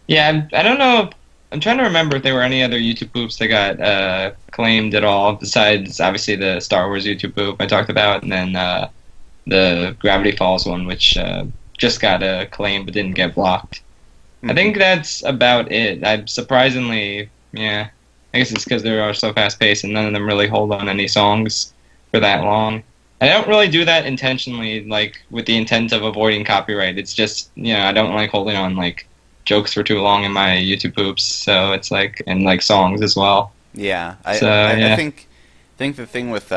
Yeah, I don't know. I'm trying to remember if there were any other YouTube poops that got claimed at all, besides obviously the Star Wars YouTube poop I talked about, and then the Gravity Falls one, which just got claimed but didn't get blocked. I think that's about it. I'm surprisingly, I guess it's because they are so fast-paced and none of them really hold on any songs for that long. I don't really do that intentionally, like, with the intent of avoiding copyright. It's just, I don't like holding on, like, jokes for too long in my YouTube poops, so it's like, and, like, songs as well. Yeah. I think the thing with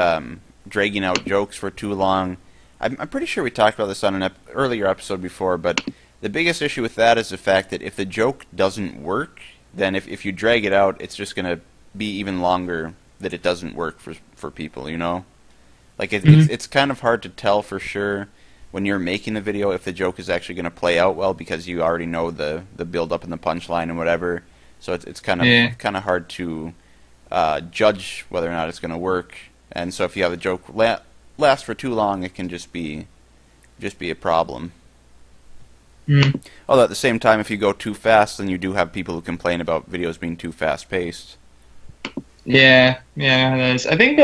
dragging out jokes for too long, I'm pretty sure we talked about this on an earlier episode before, but the biggest issue with that is the fact that if the joke doesn't work, then if you drag it out, it's just going to be even longer that it doesn't work for people, Like it's kind of hard to tell for sure when you're making the video if the joke is actually going to play out well because you already know the build up and the punchline and whatever. So it's kind of hard to judge whether or not it's going to work. And so if you have a joke last for too long, it can just be a problem. Although at the same time, if you go too fast, then you do have people who complain about videos being too fast-paced. Yeah, that is. I think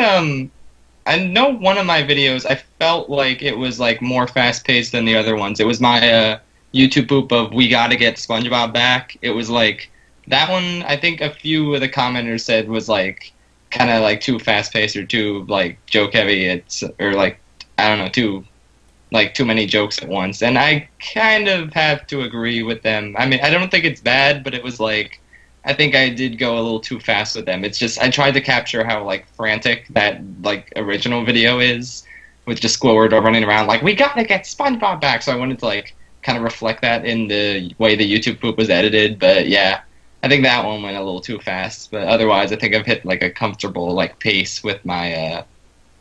I know one of my videos, I felt like it was like more fast-paced than the other ones. It was my YouTube poop of We Gotta Get SpongeBob Back. It was like, that one, I think a few of the commenters said was like, kind of like too fast-paced or too like joke-heavy. Or like, I don't know, too many jokes at once. And I kind of have to agree with them. I mean, I don't think it's bad, but it was like, I think I did go a little too fast with them. It's just, I tried to capture how, like, frantic that, like, original video is, with just Squidward running around, like, we gotta get SpongeBob back! So I wanted to, like, kind of reflect that in the way the YouTube poop was edited, but yeah, I think that one went a little too fast, but otherwise I think I've hit, like, a comfortable, like, pace with my,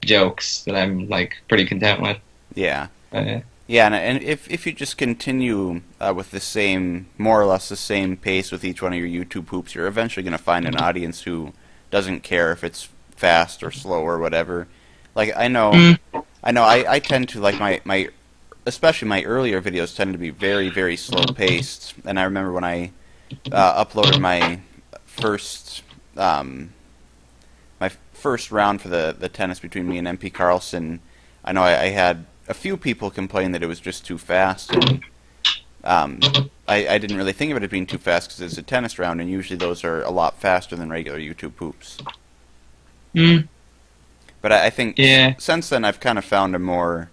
jokes that I'm, like, pretty content with. Yeah. Yeah, and if you just continue with the same, more or less the same pace with each one of your YouTube poops, you're eventually going to find an audience who doesn't care if it's fast or slow or whatever. Like I tend to like my especially my earlier videos tend to be very, very slow paced. And I remember when I uploaded my first round for the tennis between me and MP Carlson, I know I had a few people complain that it was just too fast, and I didn't really think of it as being too fast because it's a tennis round, and usually those are a lot faster than regular YouTube poops. But I think since then I've kind of found a more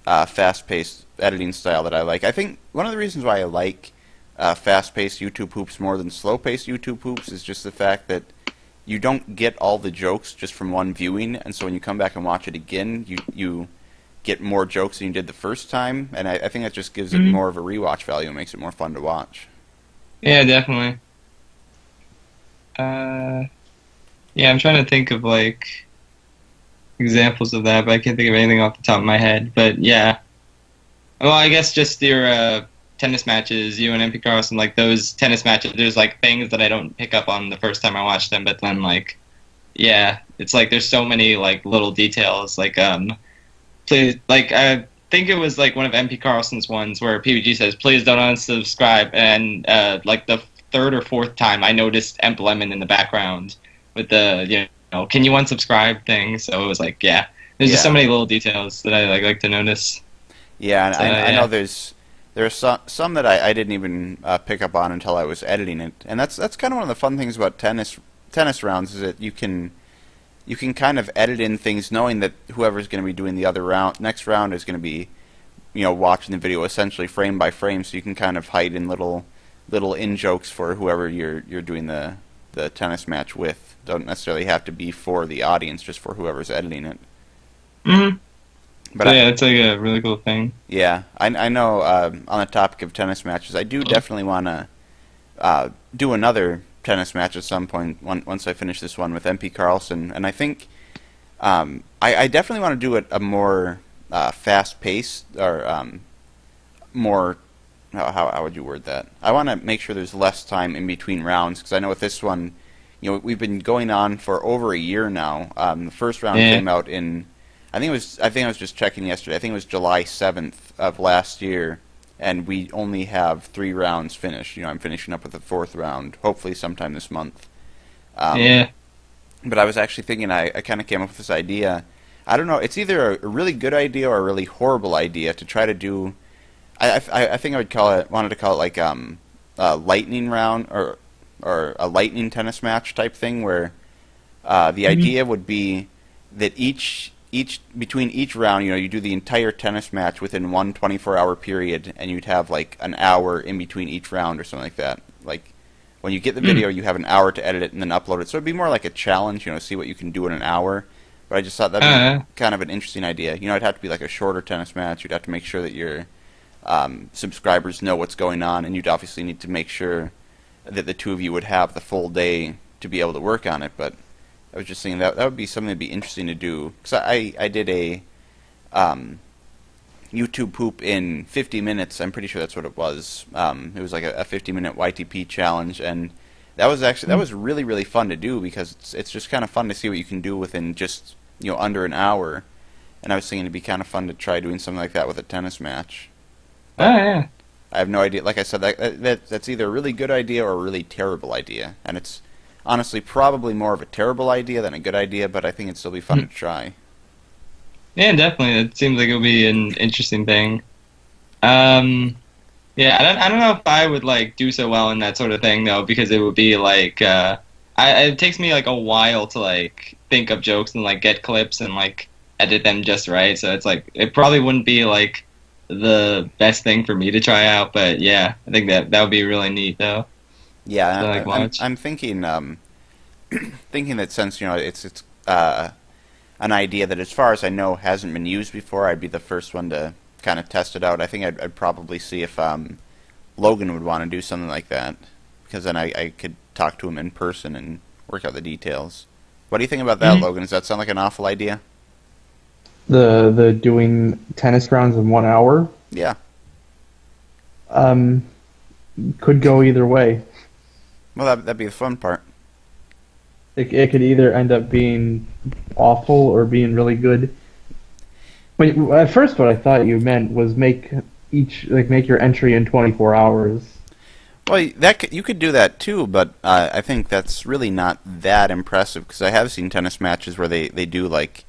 fast-paced editing style that I like. I think one of the reasons why I like fast-paced YouTube poops more than slow-paced YouTube poops is just the fact that you don't get all the jokes just from one viewing, and so when you come back and watch it again, you get more jokes than you did the first time, and I think that just gives it more of a rewatch value and makes it more fun to watch. Yeah, definitely. Yeah, I'm trying to think of, like, examples of that, but I can't think of anything off the top of my head. But, yeah. Well, I guess just your tennis matches, you and MP Carlson, like, those tennis matches, there's, like, things that I don't pick up on the first time I watch them, but then, like, yeah, it's like there's so many, like, little details, like, please, like, I think it was, like, one of MP Carlson's ones where PBG says, please don't unsubscribe, and, like, the third or fourth time I noticed Emp Lemon in the background with the, you know, can you unsubscribe thing, so it was like, yeah, there's just so many little details that I like to notice. Yeah, and so, I know there are some that I didn't even pick up on until I was editing it, and that's kind of one of the fun things about tennis rounds is that you can kind of edit in things knowing that whoever's going to be doing the next round is going to be, you know, watching the video essentially frame by frame, so you can kind of hide in little in jokes for whoever you're doing the tennis match with. Don't necessarily have to be for the audience, just for whoever's editing it. But so, yeah, it's like a really cool thing. Yeah, I know. On the topic of tennis matches, I do definitely want to do another tennis match at some point once I finish this one with MP Carlson, and I think I definitely want to do it a more fast-paced or more. How would you word that? I want to make sure there's less time in between rounds because I know with this one, you know, we've been going on for over a year now. The first round came out in, I think I was just checking yesterday. I think it was July 7th of last year, and we only have 3 rounds finished. You know, I'm finishing up with the 4th round, hopefully sometime this month. But I was actually thinking, I kind of came up with this idea. I don't know, it's either a really good idea or a really horrible idea to try to do. I think I wanted to call it like a lightning round or a lightning tennis match type thing, where the idea would be that between each round, you know, you do the entire tennis match within one 24-hour period, and you'd have like an hour in between each round or something like that. Like when you get the video, you have an hour to edit it and then upload it. So it'd be more like a challenge, you know, see what you can do in an hour. But I just thought that'd be kind of an interesting idea. You know, it'd have to be like a shorter tennis match. You'd have to make sure that your subscribers know what's going on, and you'd obviously need to make sure that the two of you would have the full day to be able to work on it. But I was just thinking that would be something that'd be interesting to do, because I did a YouTube poop in 50 minutes. I'm pretty sure that's what it was. It was like a 50-minute YTP challenge, and that was really, really fun to do, because it's just kind of fun to see what you can do within just, you know, under an hour. And I was thinking it'd be kind of fun to try doing something like that with a tennis match. Oh, yeah. I have no idea. Like I said, that's either a really good idea or a really terrible idea. And it's honestly probably more of a terrible idea than a good idea, but I think it'd still be fun to try. Yeah, definitely. It seems like it would be an interesting thing. Yeah, I don't know if I would, like, do so well in that sort of thing, though, because it would be, like, it takes me, like, a while to, like, think of jokes and, like, get clips and, like, edit them just right. So it's, like, it probably wouldn't be, like, the best thing for me to try out, but yeah, I think that would be really neat, though. Yeah, I'm thinking thinking that since, you know, it's an idea that, as far as I know, hasn't been used before, I'd be the first one to kind of test it out. I think I'd probably see if Logan would want to do something like that, because then I could talk to him in person and work out the details. What do you think about that, Logan? Does that sound like an awful idea? The doing tennis rounds in 1 hour? Yeah. Could go either way. Well, that'd be the fun part. It could either end up being awful or being really good. At first, what I thought you meant was make your entry in 24 hours. Well, you could do that too, but I think that's really not that impressive because I have seen tennis matches where they do like,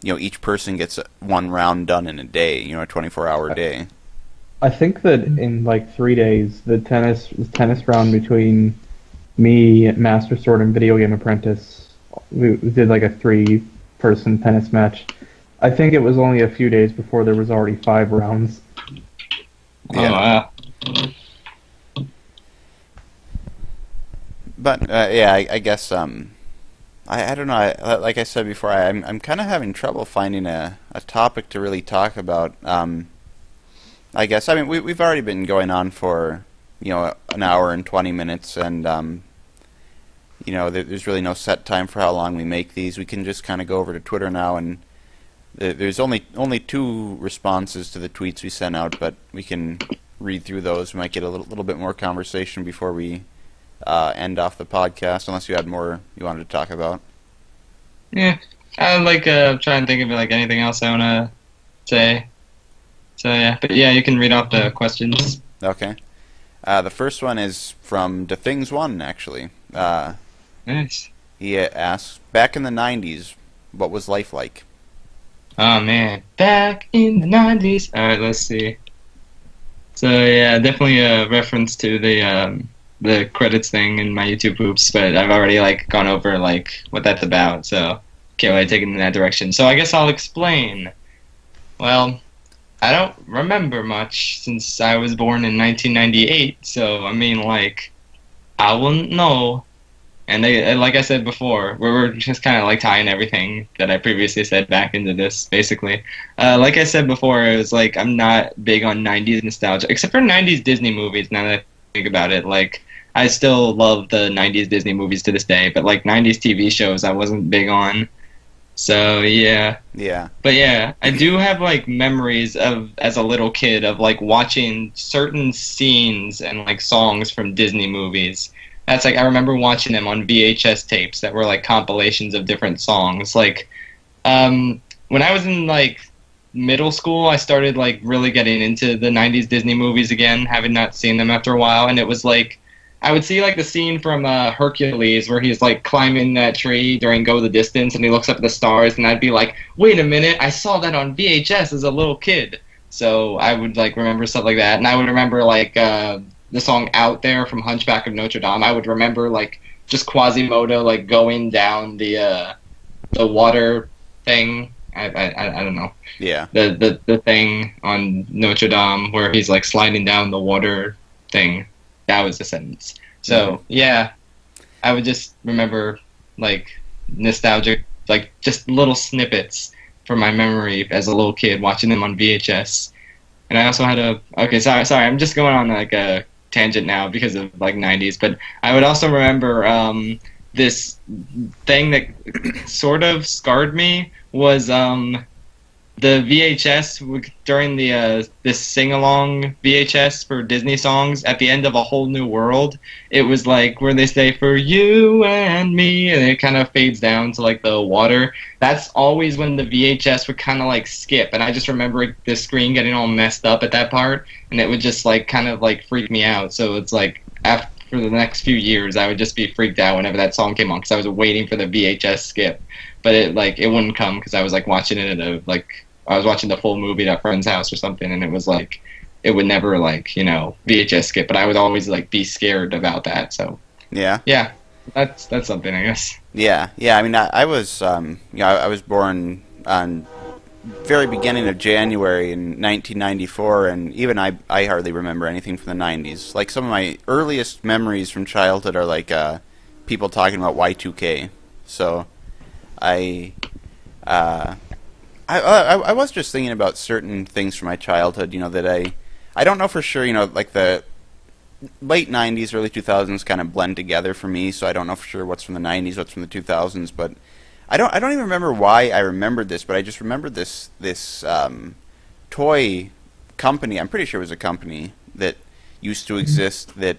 each person gets one round done in a day, a 24-hour day. I think that in like 3 days, the tennis round between me, Master Sword, and Video Game Apprentice, we did like a 3-person tennis match. I think it was only a few days before there was already 5 rounds. Yeah. Oh, wow. But I guess I don't know. Like I said before, I'm kind of having trouble finding a topic to really talk about. I guess we've already been going on for an hour and 20 minutes, and there's really no set time for how long we make these. We can just kind of go over to Twitter now, and there's only 2 responses to the tweets we sent out, but we can read through those. We might get a little bit more conversation before we end off the podcast, unless you had more you wanted to talk about. Yeah, I try and think of anything else I want to say. So yeah, but yeah, you can read off the questions. Okay. The first one is from The Things One, actually. Nice. He asks, back in the 90s, what was life like? Oh man, back in the 90s. All right, let's see. So yeah, definitely a reference to the credits thing in my YouTube poops, but I've already gone over what that's about, so can't really take it in that direction. So I guess I'll explain. Well, I don't remember much since I was born in 1998, so I wouldn't know. And like I said before, we're just kind of tying everything that I previously said back into this, basically. Like I said before, it was I'm not big on 90s nostalgia, except for 90s Disney movies, now that I think about it. I still love the 90s Disney movies to this day, but 90s TV shows I wasn't big on. So yeah. Yeah. But yeah, I do have memories of as a little kid of watching certain scenes and songs from Disney movies. That's I remember watching them on VHS tapes that were compilations of different songs. When I was in middle school, I started really getting into the 90s Disney movies again, having not seen them after a while, and it was I would see the scene from Hercules where he's climbing that tree during Go the Distance and he looks up at the stars, and I'd be wait a minute, I saw that on VHS as a little kid. So I would remember stuff like that, and I would remember the song Out There from Hunchback of Notre Dame. I would remember just Quasimodo going down the water thing. I don't know. Yeah. The thing on Notre Dame where he's sliding down the water thing. That was the sentence. So yeah, I would just remember nostalgic, just little snippets from my memory as a little kid watching them on VHS. And I also had sorry, I'm just going on a tangent now because of 90s, but I would also remember this thing that sort of scarred me was the VHS during the this sing-along VHS for Disney songs at the end of A Whole New World. It was where they say "for you and me" and it kind of fades down to the water. That's always when the VHS would kind of skip, and I just remember the screen getting all messed up at that part, and it would just kind of freak me out. So it's after for the next few years I would just be freaked out whenever that song came on because I was waiting for the VHS skip. But it it wouldn't come because I was watching it at I was watching the full movie at a friend's house or something, and it was it would never VHS skip, but I would always be scared about that. So yeah, that's something, I guess. Yeah. I was I was born on very beginning of January in 1994, and even I hardly remember anything from the 90s. Some of my earliest memories from childhood are people talking about Y2K. So I was just thinking about certain things from my childhood, that I don't know for sure, the late 90s, early 2000s kind of blend together for me, so I don't know for sure what's from the 90s, what's from the 2000s, but I don't even remember why I remembered this, but I just remembered this toy company. I'm pretty sure it was a company that used to exist. That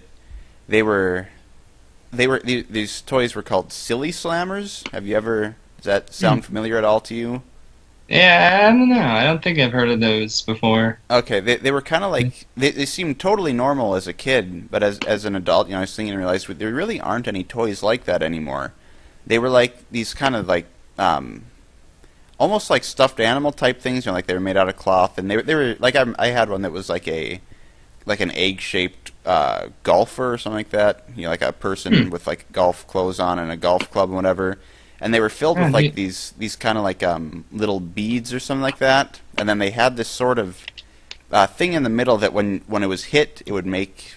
these toys were called Silly Slammers. Have you ever? Does that sound familiar at all to you? Yeah, I don't know. I don't think I've heard of those before. Okay, they were kind of like they seemed totally normal as a kid, but as an adult, I was thinking and realized there really aren't any toys like that anymore. They were like these kind of like almost like stuffed animal type things, like they were made out of cloth, and they were like I had one that was like an egg shaped golfer or something like that, like a person with like golf clothes on and a golf club and whatever. And they were filled with like these kind of like little beads or something like that, and then they had this sort of thing in the middle that when it was hit, it would make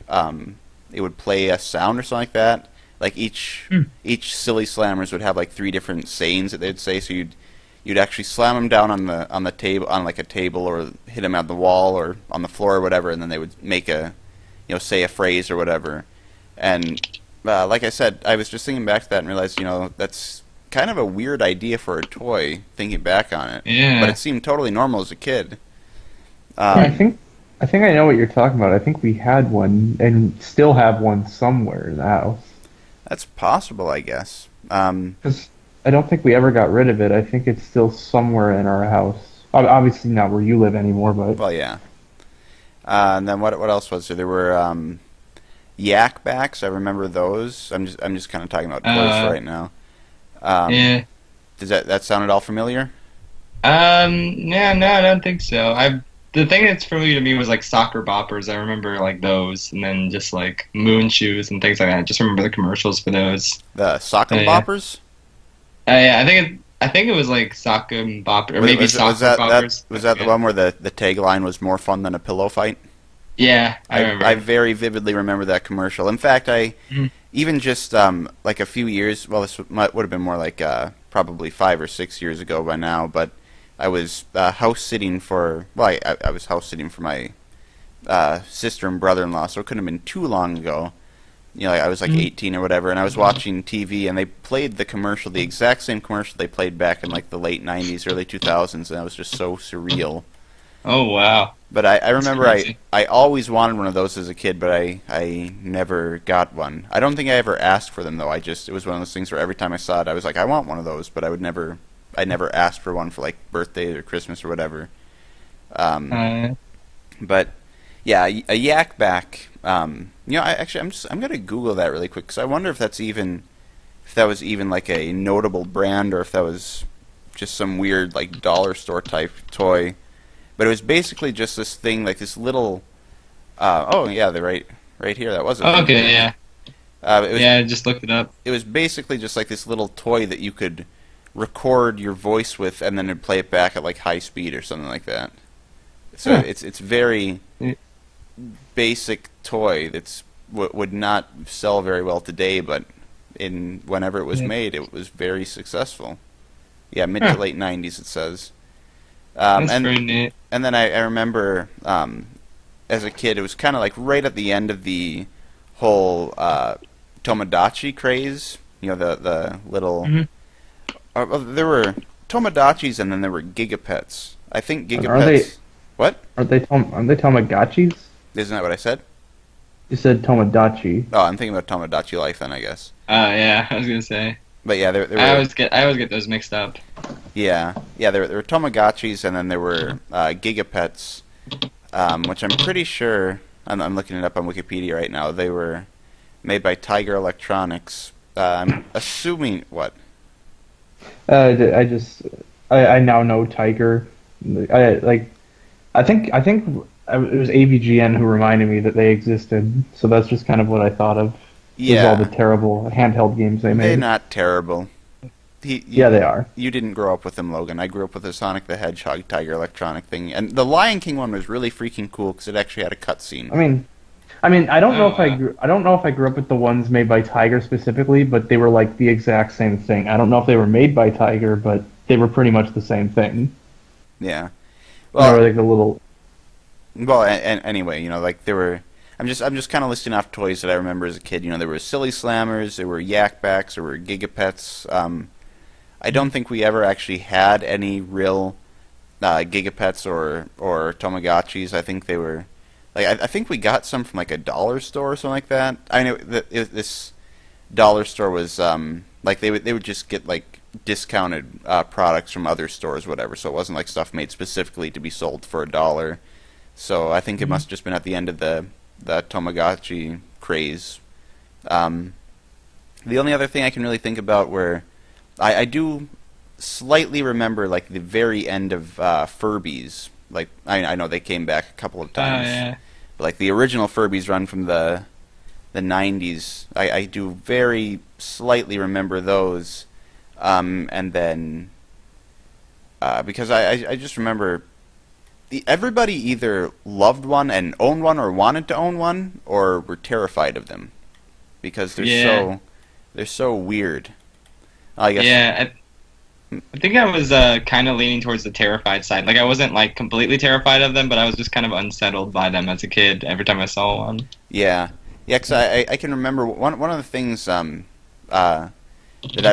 it would play a sound or something like that. Like each Silly Slammers would have like 3 different sayings that they'd say. So you'd actually slam them down on the table, on like a table, or hit them at the wall or on the floor or whatever, and then they would make say a phrase or whatever. And like I said, I was just thinking back to that and realized that's kind of a weird idea for a toy, thinking back on it. Yeah. But it seemed totally normal as a kid. I think I know what you're talking about. I think we had one and still have one somewhere in the house. That's possible, I guess. Because I don't think we ever got rid of it. I think it's still somewhere in our house. Obviously not where you live anymore, but... Well, yeah. And then what else was there? There were yak backs. I remember those. I'm just kind of talking about toys right now. Yeah. Does that sound at all familiar? Yeah, no, I don't think so. The thing that's familiar to me was like soccer boppers. I remember like those, and then just like moon shoes and things like that. I just remember the commercials for those. The soccer boppers? Yeah, I think it was like sock and bopper, or maybe soccer boppers. Was that the one where the tagline was "More fun than a pillow fight"? Yeah, I remember. I very vividly remember that commercial. In fact, even just like a few years. Well, this would have been more like probably 5 or 6 years ago by now. But I was house sitting for. Well, I was house sitting for my sister and brother-in-law, so it couldn't have been too long ago. I was like 18 or whatever, and I was watching TV, and they played the commercial, the exact same commercial they played back in like the late 90s, early 2000s, and that was just so surreal. Oh, wow. But I remember I always wanted one of those as a kid, but I never got one. I don't think I ever asked for them, though. It was one of those things where every time I saw it, I was like, I want one of those, but I never asked for one for like birthday or Christmas or whatever. But yeah, a yak back. I'm gonna Google that really quick because I wonder if that was even like a notable brand or if that was just some weird like dollar store type toy. But it was basically just this thing, like this little. Oh yeah, they're right here. That was a thing. Okay, yeah. I just looked it up. It was basically just like this little toy that you could record your voice with, and then it'd play it back at like high speed or something like that. So it's very basic toy that's would not sell very well today, but whenever it was made, it was very successful. Yeah, mid to late 90s, it says. That's very neat. And then I remember, as a kid, it was kind of like right at the end of the whole Tomodachi craze. The little... there were Tomodachi's and then there were Gigapets. I think Gigapets... What? Aren't they Tamagotchis? Isn't that what I said? You said Tomodachi. Oh, I'm thinking about Tomodachi Life then, I guess. Yeah, I was gonna say. But yeah, there were... I always get those mixed up. Yeah, there were Tamagotchis, and then there were Gigapets, which I'm pretty sure... I'm looking it up on Wikipedia right now. They were made by Tiger Electronics. I'm assuming... What? I now know Tiger. I think it was AVGN who reminded me that they existed, so that's just kind of what I thought of. Yeah. All the terrible handheld games they made. They're not terrible. Yeah, they are. You didn't grow up with them, Logan. I grew up with the Sonic the Hedgehog Tiger Electronic thing, and the Lion King one was really freaking cool because it actually had a cutscene. I don't know if I grew up with the ones made by Tiger specifically, but they were like the exact same thing. I don't know if they were made by Tiger, but they were pretty much the same thing. Yeah. Well, they were like the little. Well, and anyway, like there were. I'm just kind of listing off toys that I remember as a kid. There were Silly Slammers, there were Yak Backs, there were Gigapets. I don't think we ever actually had any real Gigapets or Tamagotchis. I think they were like I think we got some from like a dollar store or something like that. I know that this dollar store was like they would just get like discounted products from other stores, whatever. So it wasn't like stuff made specifically to be sold for $1. So I think it must have just been at the end of the Tamagotchi craze. The only other thing I can really think about where I do slightly remember like the very end of Furbies. Like I know they came back a couple of times. Yeah. But, like the original Furbies run from the 90s. I do very slightly remember those. And then because I just remember everybody either loved one and owned one or wanted to own one or were terrified of them because they're so weird. I guess. Yeah, I think I was kind of leaning towards the terrified side. Like I wasn't like completely terrified of them, but I was just kind of unsettled by them as a kid every time I saw one. Yeah, because I can remember one of the things that I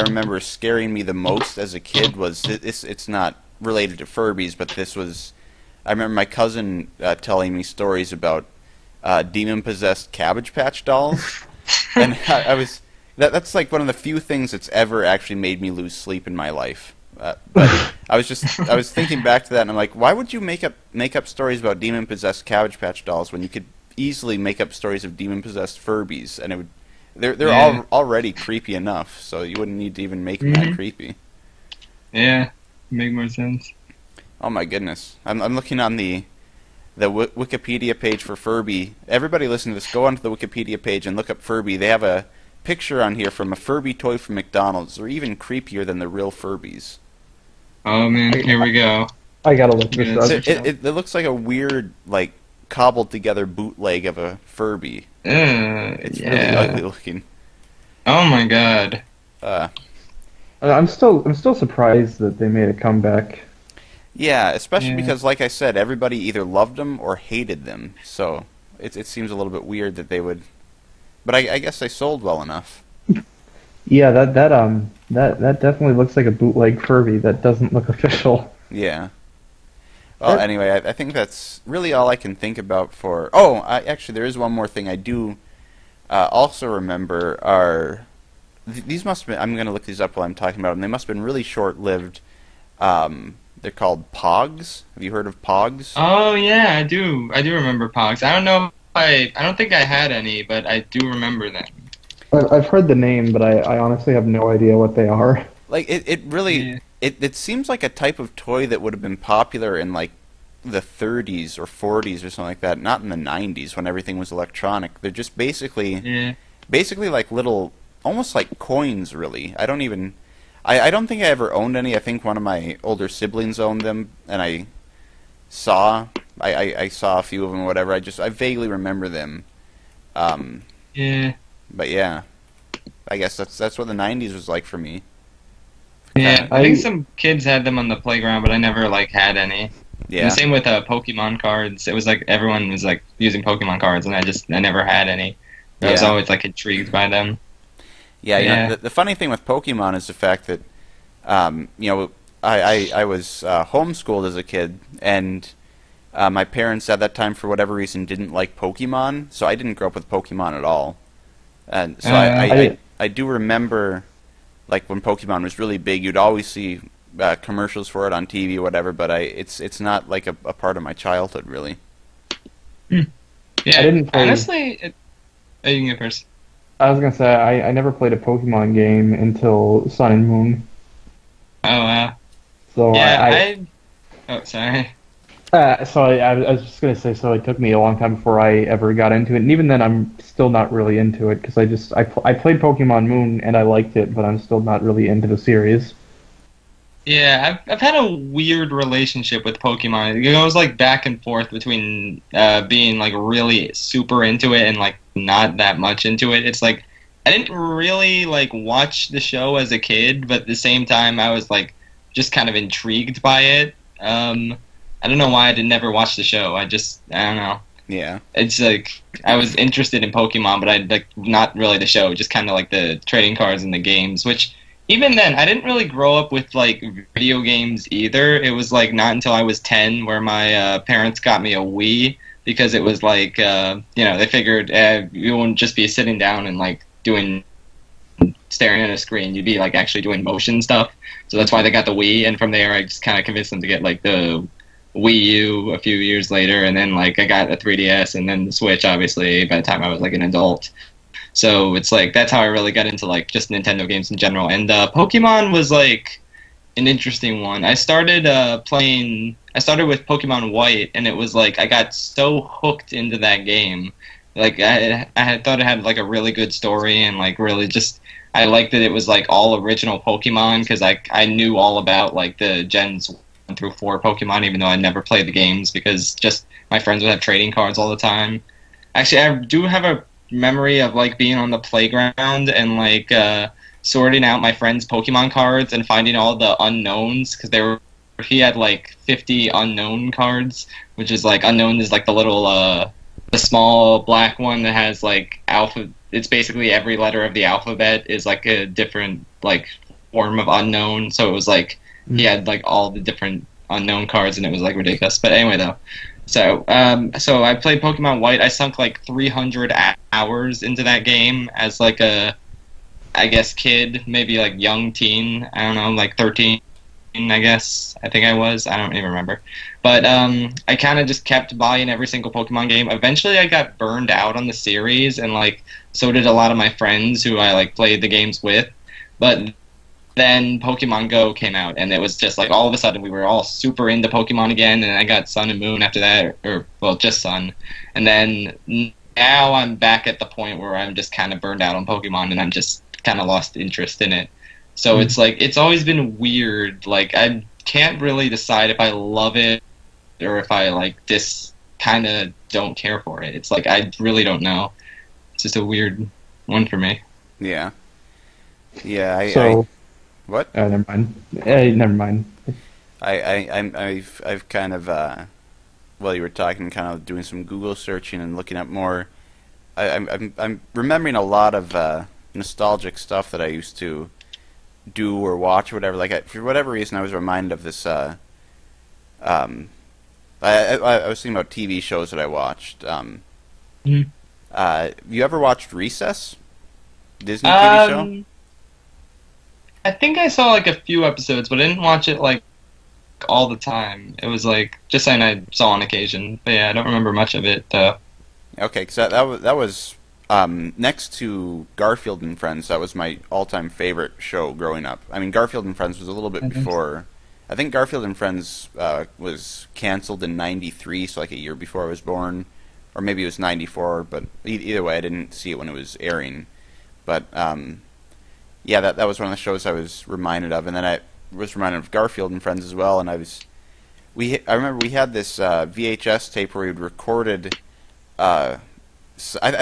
remember scaring me the most as a kid was it's not related to Furbies, but this was. I remember my cousin telling me stories about demon-possessed Cabbage Patch dolls, and I was that's like one of the few things that's ever actually made me lose sleep in my life. But I was thinking back to that, and I'm like, why would you make up stories about demon-possessed Cabbage Patch dolls when you could easily make up stories of demon-possessed Furbies, and it would they're all already creepy enough, so you wouldn't need to even make them that creepy. Yeah, make more sense. Oh my goodness! I'm looking on the Wikipedia page for Furby. Everybody listen to this. Go onto the Wikipedia page and look up Furby. They have a picture on here from a Furby toy from McDonald's. They're even creepier than the real Furbies. Oh man, here we go. I gotta look this up. It looks like a weird, like cobbled together bootleg of a Furby. It's really ugly looking. Oh my god. I'm still surprised that they made a comeback. Yeah, especially because, like I said, everybody either loved them or hated them. So it seems a little bit weird that they would. But I guess they sold well enough. Yeah, that definitely looks like a bootleg Furby. That doesn't look official. Yeah. Well, anyway, I think that's really all I can think about for. Oh, actually, there is one more thing I do also remember. These must have been. I'm going to look these up while I'm talking about them. They must have been really short-lived. They're called Pogs. Have you heard of Pogs? Oh yeah, I do remember Pogs. I don't know. I don't think I had any, but I do remember them. I've heard the name, but I honestly have no idea what they are. Like it really it seems like a type of toy that would have been popular in like the 30s or 40s or something like that, not in the 90s when everything was electronic. They're just basically like little, almost like coins, really. I don't think I ever owned any. I think one of my older siblings owned them, and I saw a few of them or whatever. I vaguely remember them. But yeah, I guess that's what the 90s was like for me. Yeah, I think some kids had them on the playground, but I never had any. Yeah. And the same with Pokemon cards. It was like everyone was using Pokemon cards, and I never had any. I was always intrigued by them. Yeah, you know, the funny thing with Pokemon is the fact that, I was homeschooled as a kid, and my parents at that time, for whatever reason, didn't like Pokemon, so I didn't grow up with Pokemon at all. And so I do remember, when Pokemon was really big, you'd always see commercials for it on TV or whatever, but it's not a part of my childhood, really. Yeah, honestly, you can go first. I was gonna say I never played a Pokemon game until Sun and Moon. Oh wow. So yeah, oh sorry. So I was just gonna say, so it took me a long time before I ever got into it, and even then I'm still not really into it because I played Pokemon Moon and I liked it, but I'm still not really into the series. Yeah, I've had a weird relationship with Pokemon. It goes back and forth between being really super into it and not that much into it. It's I didn't really watch the show as a kid, but at the same time I was just kind of intrigued by it. I don't know why I never watch the show. I don't know. Yeah. It's I was interested in Pokemon, but not really the show, just kind of the trading cards and the games, which even then, I didn't really grow up with like video games either. It was like not until I was 10 where my parents got me a Wii because it was like they figured you wouldn't just be sitting down and like doing staring at a screen. You'd be like actually doing motion stuff. So that's why they got the Wii, and from there I just kind of convinced them to get like the Wii U a few years later, and then like I got a 3DS and then the Switch obviously by the time I was like an adult. So it's like that's how I really got into like just Nintendo games in general. And Pokemon was like an interesting one. I started with Pokemon White, and it was like I got so hooked into that game. Like I had thought it had like a really good story, and like really just I liked that it was like all original Pokemon because I knew all about like the gens 1 through 4 Pokemon, even though I never played the games because just my friends would have trading cards all the time. Actually, I do have a memory of like being on the playground and like sorting out my friend's Pokemon cards and finding all the unknowns because he had like 50 unknown cards, which is like unknown is like the little the small black one that has like alpha. It's basically every letter of the alphabet is like a different like form of unknown. So it was like he had like all the different unknown cards, and it was like ridiculous. But anyway, though. So I played Pokemon White. I sunk like 300 hours into that game as like a, I guess, kid, maybe like young teen. I don't know, like 13, I guess. I think I was. I don't even remember. But I kind of just kept buying every single Pokemon game. Eventually, I got burned out on the series, and like so did a lot of my friends who I like played the games with. But then Pokemon Go came out, and it was just like all of a sudden we were all super into Pokemon again, and I got Sun and Moon after that, or well, just Sun. And then now I'm back at the point where I'm just kind of burned out on Pokemon, and I'm just kind of lost interest in it. So it's like, it's always been weird. Like, I can't really decide if I love it or if I like just kind of don't care for it. It's like, I really don't know. It's just a weird one for me. Yeah. Yeah, what? Never mind. Never mind. I've kind of while you were talking, kind of doing some Google searching and looking at more. I'm remembering a lot of nostalgic stuff that I used to do or watch or whatever. Like for whatever reason, I was reminded of this. I was thinking about TV shows that I watched. You ever watched Recess? Disney TV show? I think I saw like a few episodes, but I didn't watch it like all the time. It was like just something I saw on occasion. But yeah, I don't remember much of it though. Okay, because that was next to Garfield and Friends. That was my all-time favorite show growing up. I mean, Garfield and Friends was a little bit before. I think Garfield and Friends was canceled in '93, so like a year before I was born, or maybe it was '94. But either way, I didn't see it when it was airing. But yeah, that was one of the shows I was reminded of, and then I was reminded of Garfield and Friends as well. And I remember we had this VHS tape where we'd recorded. I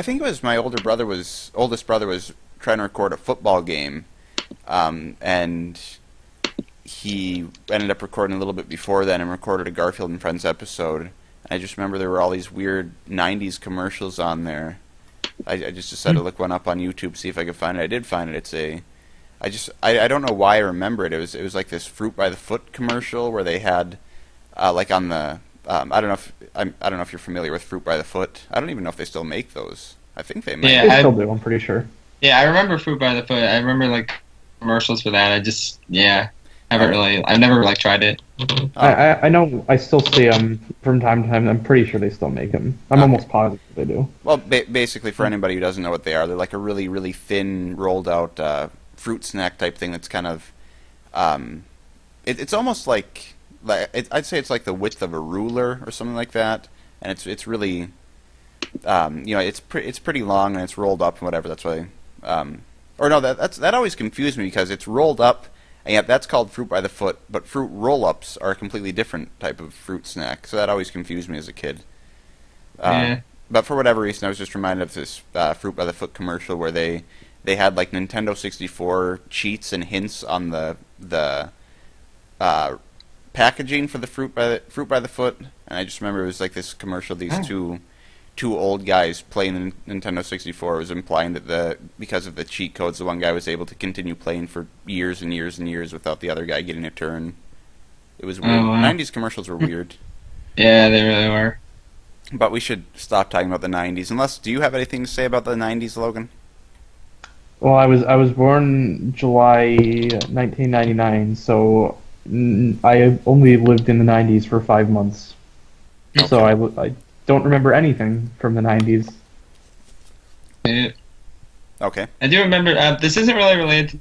think it was my oldest brother was trying to record a football game, and he ended up recording a little bit before then and recorded a Garfield and Friends episode. And I just remember there were all these weird '90s commercials on there. I just decided to look one up on YouTube, see if I could find it. I did find it. I don't know why I remember it. It was like this Fruit by the Foot commercial where they had like on the I don't know if you're familiar with Fruit by the Foot. I don't even know if they still make those. I think they might. Yeah, they still do. I'm pretty sure. Yeah, I remember Fruit by the Foot. I remember like commercials for that. I've never like tried it. I know I still see them from time to time. I'm pretty sure they still make them. I'm almost positive they do. Well, basically, for anybody who doesn't know what they are, they're like a really, really thin, rolled out fruit snack type thing that's kind of it's almost like I'd say it's like the width of a ruler or something like that, and it's really it's pretty long and it's rolled up and whatever. That's why or no, that always confused me because it's rolled up. And yet that's called Fruit by the Foot, but fruit roll-ups are a completely different type of fruit snack. So that always confused me as a kid. But for whatever reason, I was just reminded of this Fruit by the Foot commercial where they had like Nintendo 64 cheats and hints on the packaging for the Fruit by the Foot. And I just remember it was like this commercial. These two two old guys playing the Nintendo 64 was implying that because of the cheat codes, the one guy was able to continue playing for years and years and years without the other guy getting a turn. It was weird. Oh, wow. 90s commercials were weird. Yeah, they really were. But we should stop talking about the 90s. Do you have anything to say about the 90s, Logan? Well, I was born July 1999, so I only lived in the 90s for 5 months. Okay. So I don't remember anything from the 90s. Yeah. Okay. I do remember, this isn't really related to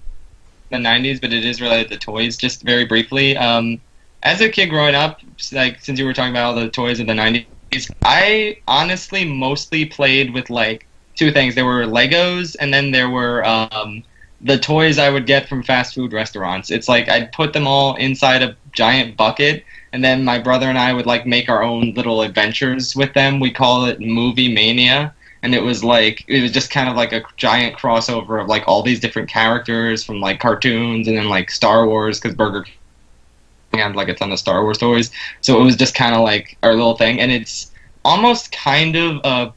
the 90s, but it is related to toys, just very briefly. As a kid growing up, like, since you were talking about all the toys of the 90s, I honestly mostly played with, like, two things. There were Legos, and then there were the toys I would get from fast food restaurants. It's like I'd put them all inside a giant bucket, and then my brother and I would, like, make our own little adventures with them. We call it Movie Mania, and it was just kind of like a giant crossover of, like, all these different characters from, like, cartoons, and then, like, Star Wars, because Burger King had, like, a ton of Star Wars toys. So it was just kind of like our little thing, and it's almost kind of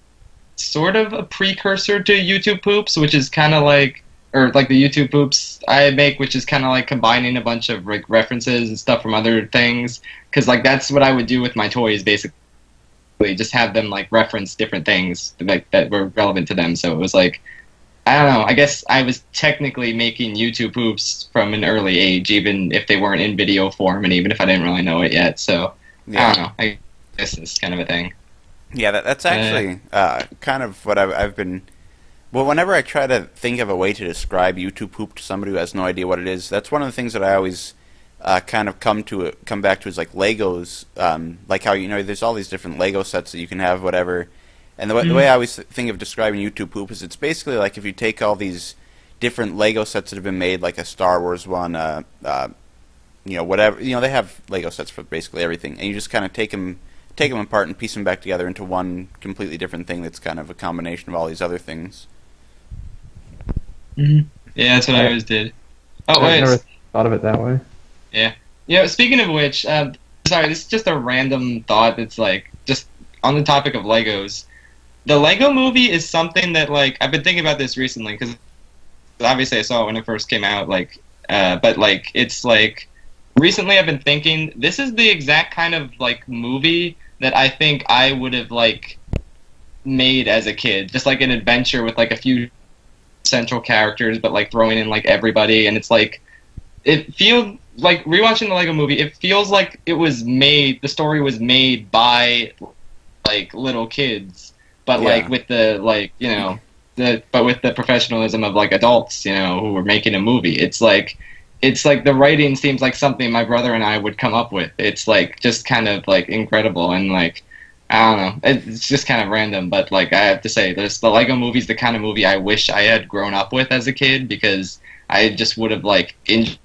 sort of a precursor to YouTube Poops, which is kind of like, or like the YouTube Poops I make, which is kind of like combining a bunch of, like, references and stuff from other things, because, like, that's what I would do with my toys, basically, just have them, like, reference different things, like, that were relevant to them. So it was like, I don't know, I guess I was technically making YouTube Poops from an early age, even if they weren't in video form, and even if I didn't really know it yet. So yeah. I don't know, I guess it's kind of a thing. Yeah, that's actually kind of what I've been... Well, whenever I try to think of a way to describe YouTube Poop to somebody who has no idea what it is, that's one of the things that I always kind of come back to is, like, Legos. Like how, there's all these different Lego sets that you can have, whatever. And the way I always think of describing YouTube Poop is it's basically like if you take all these different Lego sets that have been made, like a Star Wars one, whatever. They have Lego sets for basically everything, and you just kind of take them apart and piece them back together into one completely different thing that's kind of a combination of all these other things. Mm-hmm. Yeah, that's what I always did. Oh, wait. I never thought of it that way. Yeah. Yeah, speaking of which, sorry, this is just a random thought that's, like, just on the topic of Legos. The Lego movie is something that, like, I've been thinking about this recently, because obviously I saw it when it first came out, like, but, like, it's, like, recently I've been thinking, this is the exact kind of, like, movie that I think I would have, like, made as a kid. Just, like, an adventure with, like, a few central characters, but, like, throwing in, like, everybody, and it's, like, it feels, like, rewatching the Lego movie, it feels like it was made, the story was made by, like, little kids, but, like, with the, like, but with the professionalism of, like, adults, who were making a movie. It's like the writing seems like something my brother and I would come up with. It's, like, just kind of, like, incredible, and, like, I don't know, it's just kind of random, but, like, I have to say, the Lego movie's the kind of movie I wish I had grown up with as a kid, because I just would have, like, enjoyed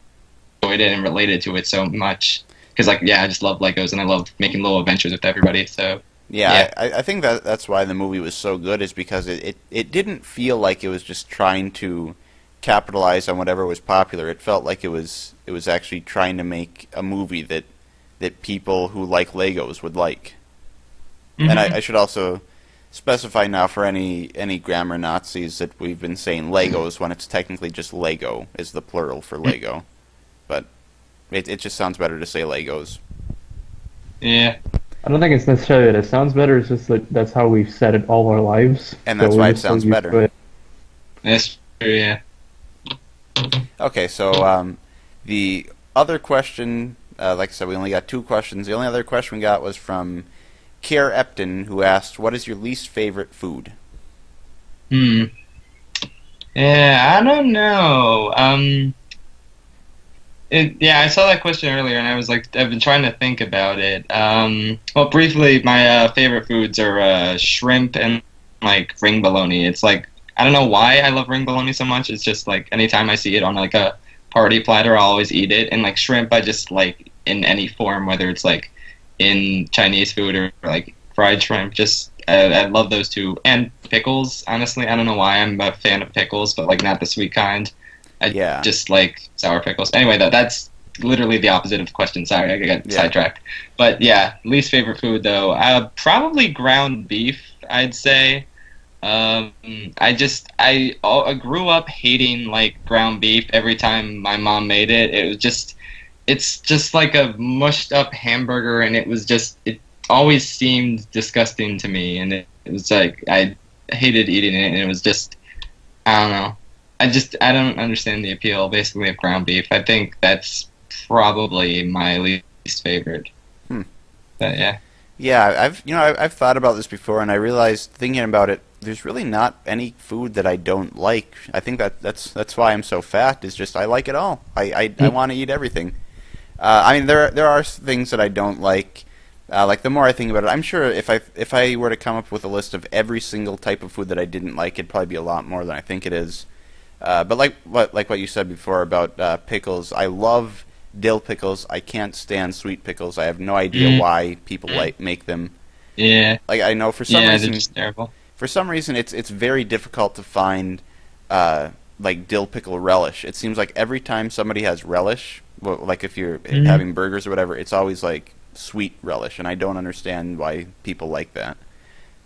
it and related to it so much. Because, like, yeah, I just love Legos, and I love making little adventures with everybody, so... Yeah. I think that's why the movie was so good, is because it didn't feel like it was just trying to capitalize on whatever was popular. It felt like it was actually trying to make a movie that people who like Legos would like. Mm-hmm. And I should also specify now for any grammar Nazis that we've been saying Legos when it's technically just Lego is the plural for Lego. But it just sounds better to say Legos. Yeah. I don't think it's necessarily that it sounds better, it's just that that's how we've said it all our lives. And that's why it sounds better. That's true, yeah. Okay, so the other question, like I said, we only got 2 questions. The only other question we got was from Kier Epton, who asked, what is your least favorite food? Yeah, I don't know. I saw that question earlier, and I was like, I've been trying to think about it. Well, briefly, my favorite foods are shrimp and, like, ring bologna. It's like, I don't know why I love ring bologna so much. It's just, like, anytime I see it on, like, a party platter, I'll always eat it. And, like, shrimp, I just like in any form, whether it's, like, in Chinese food or, like, fried shrimp. Just, I love those two. And pickles, honestly. I don't know why I'm a fan of pickles, but, like, not the sweet kind. I just like sour pickles. Anyway, though, that's literally the opposite of the question. Sorry, I got sidetracked. But yeah, least favorite food though, probably ground beef. I'd say. I grew up hating like ground beef every time my mom made it. It's just like a mushed up hamburger, and it always seemed disgusting to me, and it was like I hated eating it, and it was just, I don't know. I don't understand the appeal basically of ground beef. I think that's probably my least favorite. But yeah. Yeah, I've thought about this before, and I realized thinking about it, there's really not any food that I don't like. I think that's why I'm so fat. Is just I like it all. I want to eat everything. I mean, there are things that I don't like. Like the more I think about it, I'm sure if I were to come up with a list of every single type of food that I didn't like, it'd probably be a lot more than I think it is. But like what you said before about pickles, I love dill pickles. I can't stand sweet pickles. I have no idea why people make them. Yeah. Like I know for some reason, they're just terrible. For some reason, it's very difficult to find like dill pickle relish. It seems like every time somebody has relish, well, like if you're having burgers or whatever, it's always like sweet relish, and I don't understand why people like that.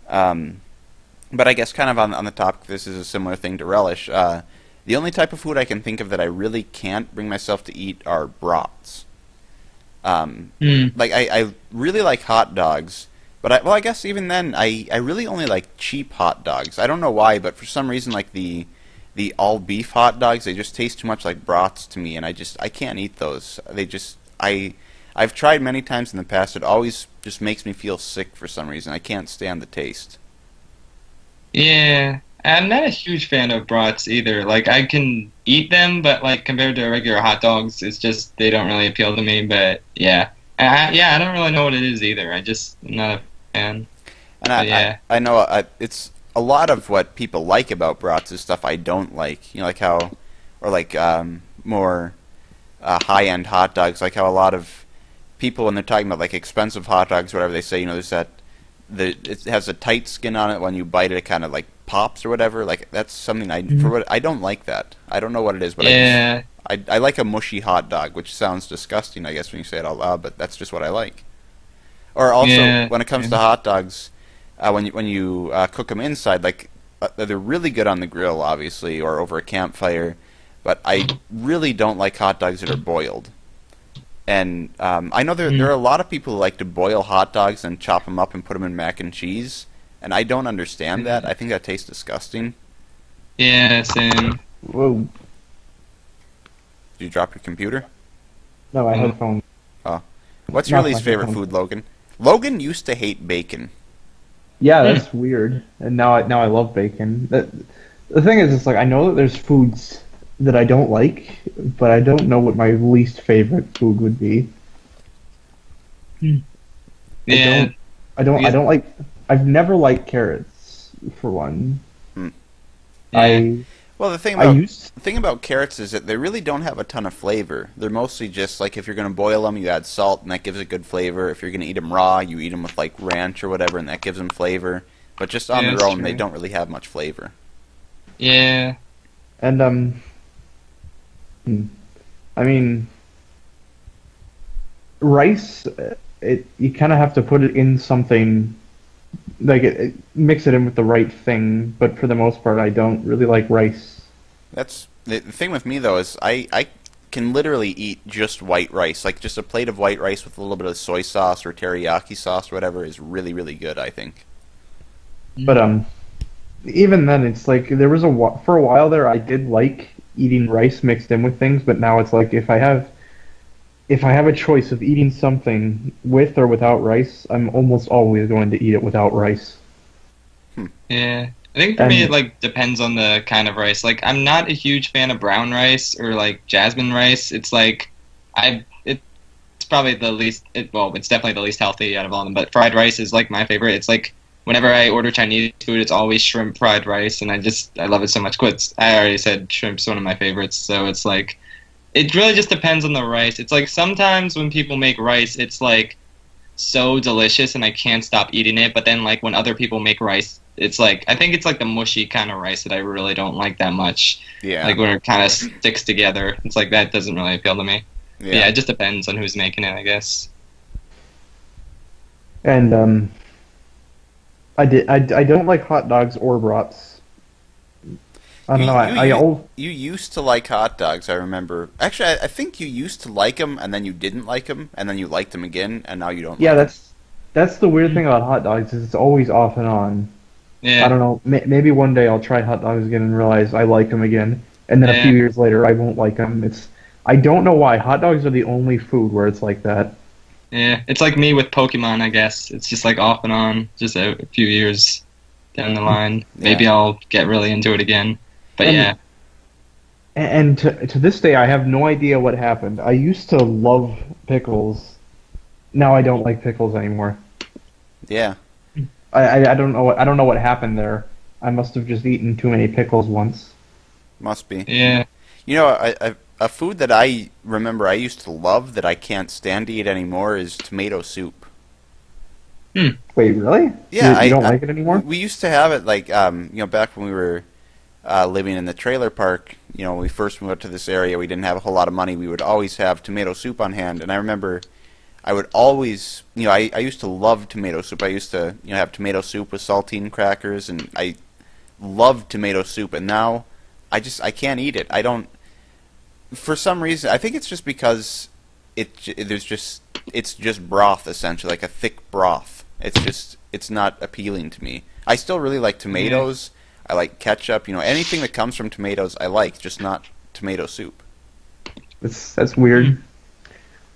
But I guess kind of on the topic, this is a similar thing to relish. The only type of food I can think of that I really can't bring myself to eat are broths. Like I really like hot dogs. But I guess even then, I really only like cheap hot dogs. I don't know why, but for some reason, like the all beef hot dogs, they just taste too much like broths to me, and I can't eat those. I've tried many times in the past. It always just makes me feel sick for some reason. I can't stand the taste. Yeah, I'm not a huge fan of brats either. Like I can eat them, but like compared to regular hot dogs, it's just they don't really appeal to me. But yeah. I don't really know what it is either. I'm not a fan. And I know it's a lot of what people like about brats is stuff I don't like. You know, like how, or like more high-end hot dogs, like how a lot of people, when they're talking about like expensive hot dogs or whatever, they say, you know, there's it has a tight skin on it. When you bite it, it kind of like pops or whatever. Like that's something I don't like that. I don't know what it is, but I like a mushy hot dog, which sounds disgusting, I guess, when you say it out loud, but that's just what I like. Or also, when it comes to hot dogs, when you cook them inside, like they're really good on the grill, obviously, or over a campfire, but I really don't like hot dogs that are boiled. And I know there are a lot of people who like to boil hot dogs and chop them up and put them in mac and cheese, and I don't understand that. I think that tastes disgusting. Yeah, same. Whoa. Did you drop your computer? No, I had phone. Oh. What's your least favorite food, Logan? Logan used to hate bacon. Yeah, that's weird. And now I love bacon. The thing is, it's like I know that there's foods that I don't like, but I don't know what my least favorite food would be. Yeah. I don't like. I've never liked carrots, for one. Well, the thing about carrots is that they really don't have a ton of flavor. They're mostly just like if you're going to boil them, you add salt, and that gives a good flavor. If you're going to eat them raw, you eat them with like ranch or whatever, and that gives them flavor. But just on their own, they don't really have much flavor. Yeah. And I mean, rice. You kind of have to put it in something. Like mix it in with the right thing, but for the most part, I don't really like rice. That's the thing with me though is I can literally eat just white rice, like just a plate of white rice with a little bit of soy sauce or teriyaki sauce, or whatever, is really really good. I think. But even then, it's like there was for a while there, I did like eating rice mixed in with things, but now it's like if I have a choice of eating something with or without rice, I'm almost always going to eat it without rice. Yeah. I think for me it like depends on the kind of rice. Like I'm not a huge fan of brown rice or like jasmine rice. It's like it's probably the least it's definitely the least healthy out of all of them, but fried rice is like my favorite. It's like whenever I order Chinese food, it's always shrimp fried rice, and I love it so much. I already said shrimp's one of my favorites, so it's like it really just depends on the rice. It's like sometimes when people make rice, it's like so delicious and I can't stop eating it. But then like when other people make rice, it's like I think it's like the mushy kind of rice that I really don't like that much. Yeah. Like when it kind of sticks together. It's like that doesn't really appeal to me. Yeah, it just depends on who's making it, I guess. And I don't like hot dogs or brats. I don't know. You used to like hot dogs, I remember. Actually, I think you used to like them, and then you didn't like them, and then you liked them again, and now you don't Yeah, like them. that's the weird thing about hot dogs is it's always off and on. Yeah. I don't know. Maybe one day I'll try hot dogs again and realize I like them again, and then a few years later I won't like them. I don't know why. Hot dogs are the only food where it's like that. Yeah, it's like me with Pokemon, I guess. It's just like off and on, just a few years down the line. Maybe I'll get really into it again. But And to this day, I have no idea what happened. I used to love pickles. Now I don't like pickles anymore. Yeah. I don't know what happened there. I must have just eaten too many pickles once. Must be. Yeah. You know, a food that I remember I used to love that I can't stand to eat anymore is tomato soup. Wait, really? Yeah, you don't like it anymore? We used to have it like back when we were living in the trailer park. When we first moved to this area, we didn't have a whole lot of money. We would always have tomato soup on hand, and I remember I would always, I used to love tomato soup. I used to, have tomato soup with saltine crackers, and I loved tomato soup. And now, I can't eat it. I don't. For some reason, I think it's just because it's just broth essentially, like a thick broth. It's not appealing to me. I still really like tomatoes. I like ketchup. Anything that comes from tomatoes, I like, just not tomato soup. That's weird.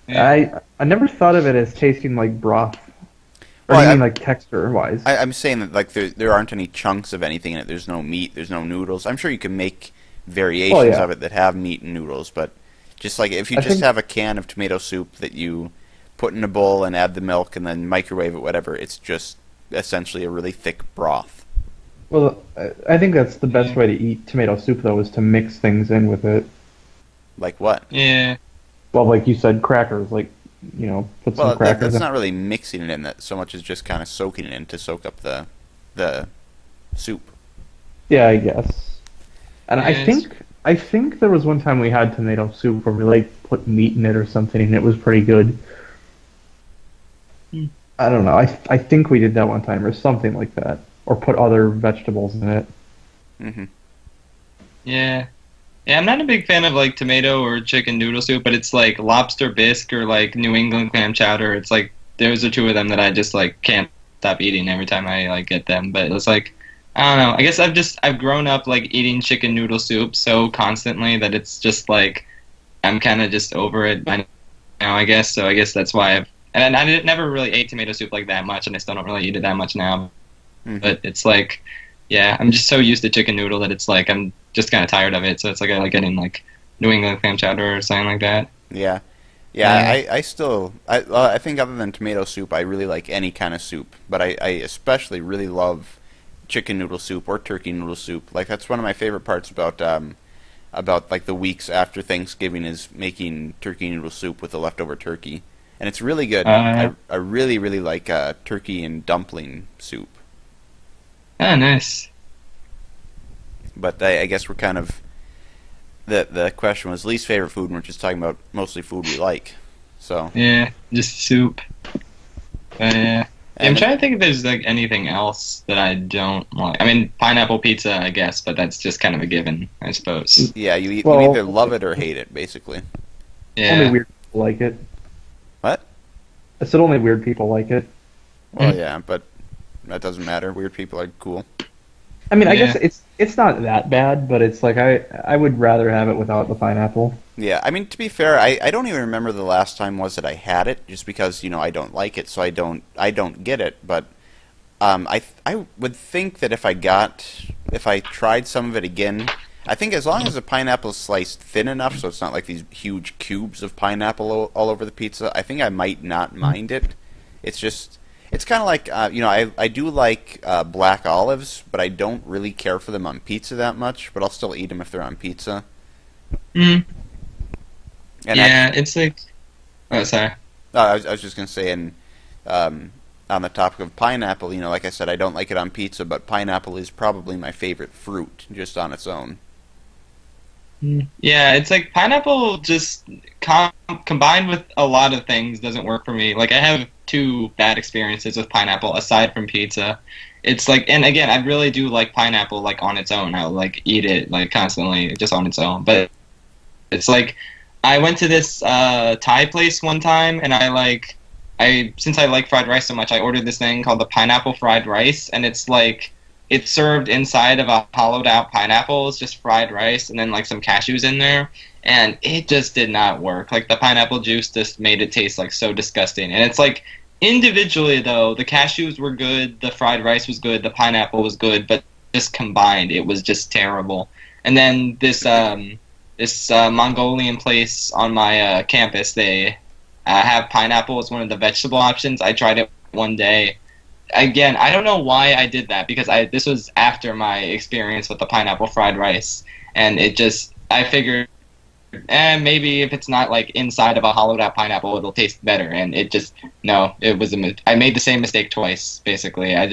Yeah. I never thought of it as tasting like broth. Or Well, you mean like texture-wise? I'm saying that like there aren't any chunks of anything in it. There's no meat. There's no noodles. I'm sure you can make variations of it that have meat and noodles, but just like if you have a can of tomato soup that you put in a bowl and add the milk and then microwave it, whatever, it's just essentially a really thick broth. Well, I think that's the best way to eat tomato soup, though, is to mix things in with it. Like what? Yeah. Well, like you said, crackers. Put some crackers that's in. not really mixing it in that so much as just kind of soaking it in to soak up the soup. Yeah, I guess. And I think there was one time we had tomato soup where we put meat in it or something, and it was pretty good. I don't know. I think we did that one time or something like that, or put other vegetables in it. Mm-hmm. Yeah. Yeah, I'm not a big fan of like tomato or chicken noodle soup, but it's like lobster bisque or like New England clam chowder. It's like those are two of them that I just like can't stop eating every time I like get them. But it's like I don't know. I guess I've grown up like eating chicken noodle soup so constantly that it's just like I'm kind of just over it by now, I guess. So I guess that's why I never really ate tomato soup like that much, and I still don't really eat it that much now. Mm-hmm. But it's like, yeah, I'm just so used to chicken noodle that it's like I'm just kind of tired of it. So it's like I like getting like New England clam chowder or something like that. Yeah. I think other than tomato soup, I really like any kind of soup, but I especially really love chicken noodle soup or turkey noodle soup. Like that's one of my favorite parts about like the weeks after Thanksgiving is making turkey noodle soup with the leftover turkey, and it's really good. I really really like turkey and dumpling soup. Oh, nice. But I guess we're kind of the question was least favorite food, and we're just talking about mostly food we like. So yeah, just soup. Yeah. I'm trying to think if there's like anything else that I don't like. I mean, pineapple pizza, I guess, but that's just kind of a given, I suppose. Yeah, you either love it or hate it, basically. Yeah. Only weird people like it. What? I said only weird people like it. Well, yeah, but that doesn't matter. Weird people are cool. I mean, I guess it's not that bad, but it's like I would rather have it without the pineapple. Yeah, I mean, to be fair, I don't even remember the last time was that I had it, just because I don't like it, so I don't get it. But I would think that if I tried some of it again, I think as long as the pineapple is sliced thin enough, so it's not like these huge cubes of pineapple all over the pizza, I think I might not mind it. It's kind of like, I do like black olives, but I don't really care for them on pizza that much, but I'll still eat them if they're on pizza. Mm. And yeah, it's like... Oh, sorry. I was just going to say, and on the topic of pineapple, like I said, I don't like it on pizza, but pineapple is probably my favorite fruit, just on its own. Yeah, it's like pineapple just combined with a lot of things doesn't work for me. Like I have two bad experiences with pineapple aside from pizza. It's like, and again, I really do like pineapple like on its own. I'll like eat it like constantly just on its own. But it's like I went to this Thai place one time, and I since I like fried rice so much, I ordered this thing called the pineapple fried rice, and it's like it's served inside of a hollowed out pineapple. It's just fried rice and then like some cashews in there, and it just did not work. Like the pineapple juice just made it taste like so disgusting. And it's like individually though, the cashews were good, the fried rice was good, the pineapple was good, but just combined, it was just terrible. And then this Mongolian place on my campus, they have pineapple as one of the vegetable options. I tried it one day. Again, I don't know why I did that because this was after my experience with the pineapple fried rice, and I figured, maybe if it's not like inside of a hollowed out pineapple, it'll taste better. And no, it was I made the same mistake twice basically. I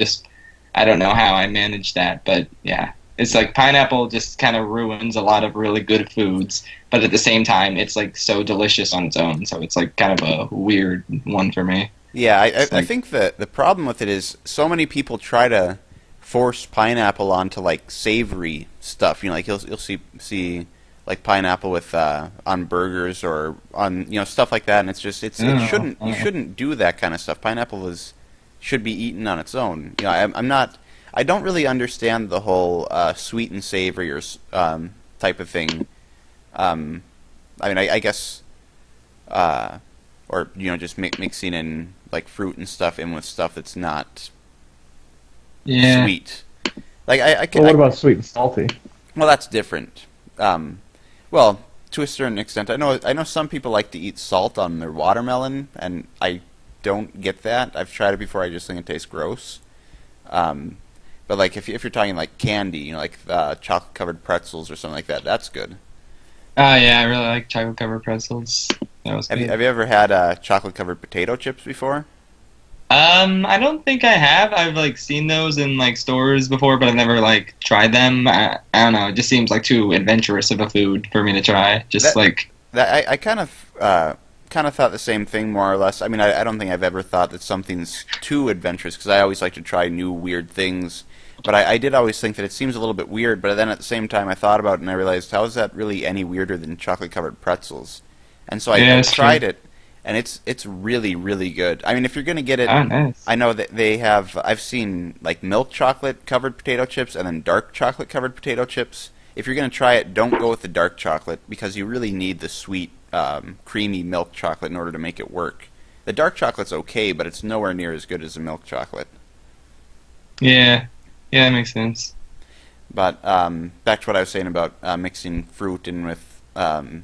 don't know how I managed that, but yeah. It's like pineapple just kind of ruins a lot of really good foods, but at the same time, it's like so delicious on its own. So it's like kind of a weird one for me. Yeah, I think that the problem with it is so many people try to force pineapple onto like savory stuff. You know, like you'll see like pineapple with on burgers or on stuff like that, and it's just it shouldn't you shouldn't do that kind of stuff. Pineapple should be eaten on its own. You know, I don't really understand the whole sweet and savory or type of thing. I mean, I guess, or just mixing in like fruit and stuff in with stuff that's not sweet. Like what about sweet and salty? Well, that's different. Well, to a certain extent, I know some people like to eat salt on their watermelon, and I don't get that. I've tried it before. I just think it tastes gross. But like if you're talking like candy, like chocolate covered pretzels or something like that, that's good. Oh yeah, I really like chocolate covered pretzels. That was good. Have you ever had chocolate covered potato chips before? I don't think I have. I've like seen those in like stores before, but I've never like tried them. I don't know. It just seems like too adventurous of a food for me to try. I kind of thought the same thing more or less. I mean, I don't think I've ever thought that something's too adventurous because I always like to try new weird things. But I did always think that it seems a little bit weird. But then at the same time, I thought about it and I realized, how is that really any weirder than chocolate covered pretzels? And so I tried it. And it's really, really good. I mean, if you're going to get it, nice. I know that I've seen like milk chocolate covered potato chips and then dark chocolate covered potato chips. If you're going to try it, don't go with the dark chocolate because you really need the sweet, creamy milk chocolate in order to make it work. The dark chocolate's okay, but it's nowhere near as good as the milk chocolate. Yeah, that makes sense. But back to what I was saying about mixing fruit in with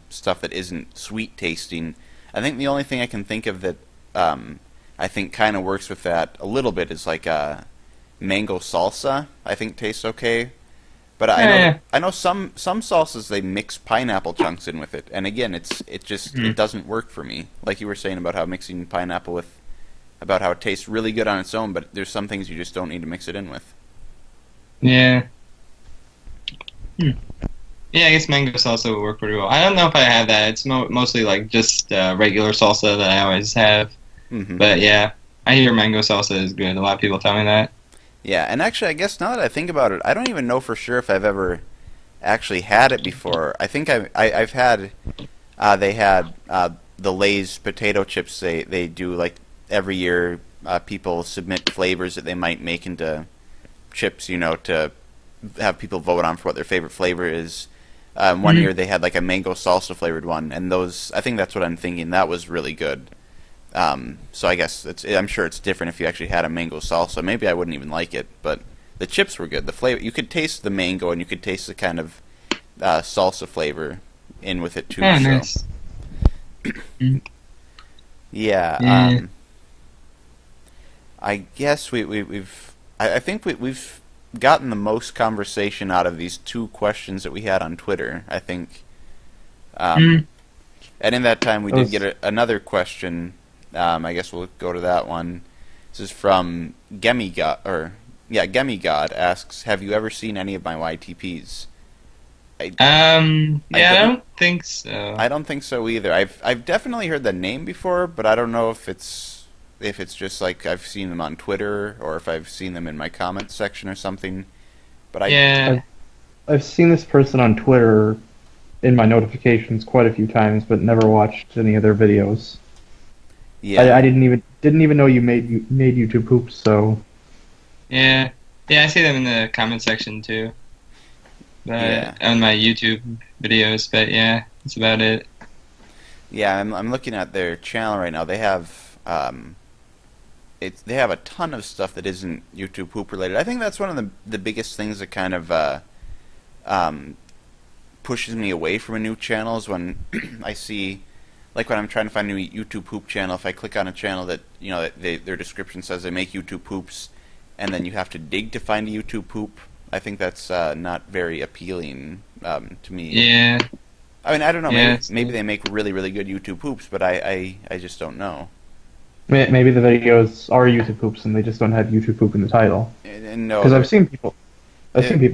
stuff that isn't sweet tasting. I think the only thing I can think of that I think kind of works with that a little bit is like mango salsa. I think tastes okay, but I know some salsas they mix pineapple chunks in with it, and again it doesn't work for me. Like you were saying about how mixing pineapple about how it tastes really good on its own, but there's some things you just don't need to mix it in with. Yeah. Yeah, I guess mango salsa would work pretty well. I don't know if I have that. It's mostly like just regular salsa that I always have. Mm-hmm. But yeah, I hear mango salsa is good. A lot of people tell me that. Yeah, and actually, I guess now that I think about it, I don't even know for sure if I've ever actually had it before. I think I've had. They had the Lay's potato chips. They do like every year. People submit flavors that they might make into chips. To have people vote on for what their favorite flavor is. One year they had like a mango salsa flavored one, and I think that's what I'm thinking. That was really good. So I guess I'm sure it's different if you actually had a mango salsa. Maybe I wouldn't even like it, but the chips were good. The flavor, you could taste the mango, and you could taste the kind of salsa flavor in with it too. Oh, nice. Yeah. I guess I think we've gotten the most conversation out of these two questions that we had on Twitter, I think. And in that time, we did get another question. I guess we'll go to that one. This is from Gemigod asks, "Have you ever seen any of my YTPs?" I don't think so. I don't think so either. I've definitely heard the name before, but I don't know if it's just like I've seen them on Twitter or if I've seen them in my comments section or something. But I've seen this person on Twitter in my notifications quite a few times, but never watched any of their videos. Yeah, I didn't even know you made YouTube Poops. So Yeah, I see them in the comment section too. On my YouTube videos, but yeah, that's about it. Yeah, I'm looking at their channel right now. They have they have a ton of stuff that isn't YouTube poop related. I think that's one of the biggest things that kind of pushes me away from a new channel is when I see, like when I'm trying to find a new YouTube poop channel. If I click on a channel that their description says they make YouTube poops, and then you have to dig to find a YouTube poop. I think that's not very appealing to me. Yeah. I mean, I don't know. Yeah, maybe they make really, really good YouTube poops, but I just don't know. maybe the videos are YouTube Poops and they just don't have YouTube Poop in the title. And no, Because I've seen people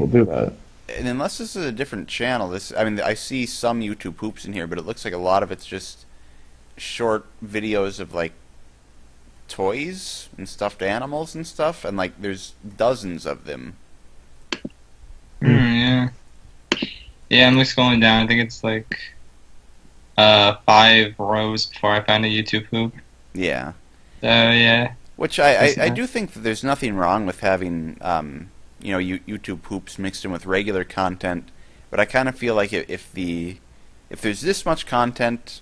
do that. And unless this is a different channel, I see some YouTube poops in here, but it looks like a lot of it's just short videos of like toys and stuffed animals and stuff, and like there's dozens of them. Yeah. Yeah, I'm just scrolling down. I think it's like 5 rows before I find a YouTube poop. Yeah. So yeah. Which I do think that there's nothing wrong with having YouTube poops mixed in with regular content, but I kind of feel like if there's this much content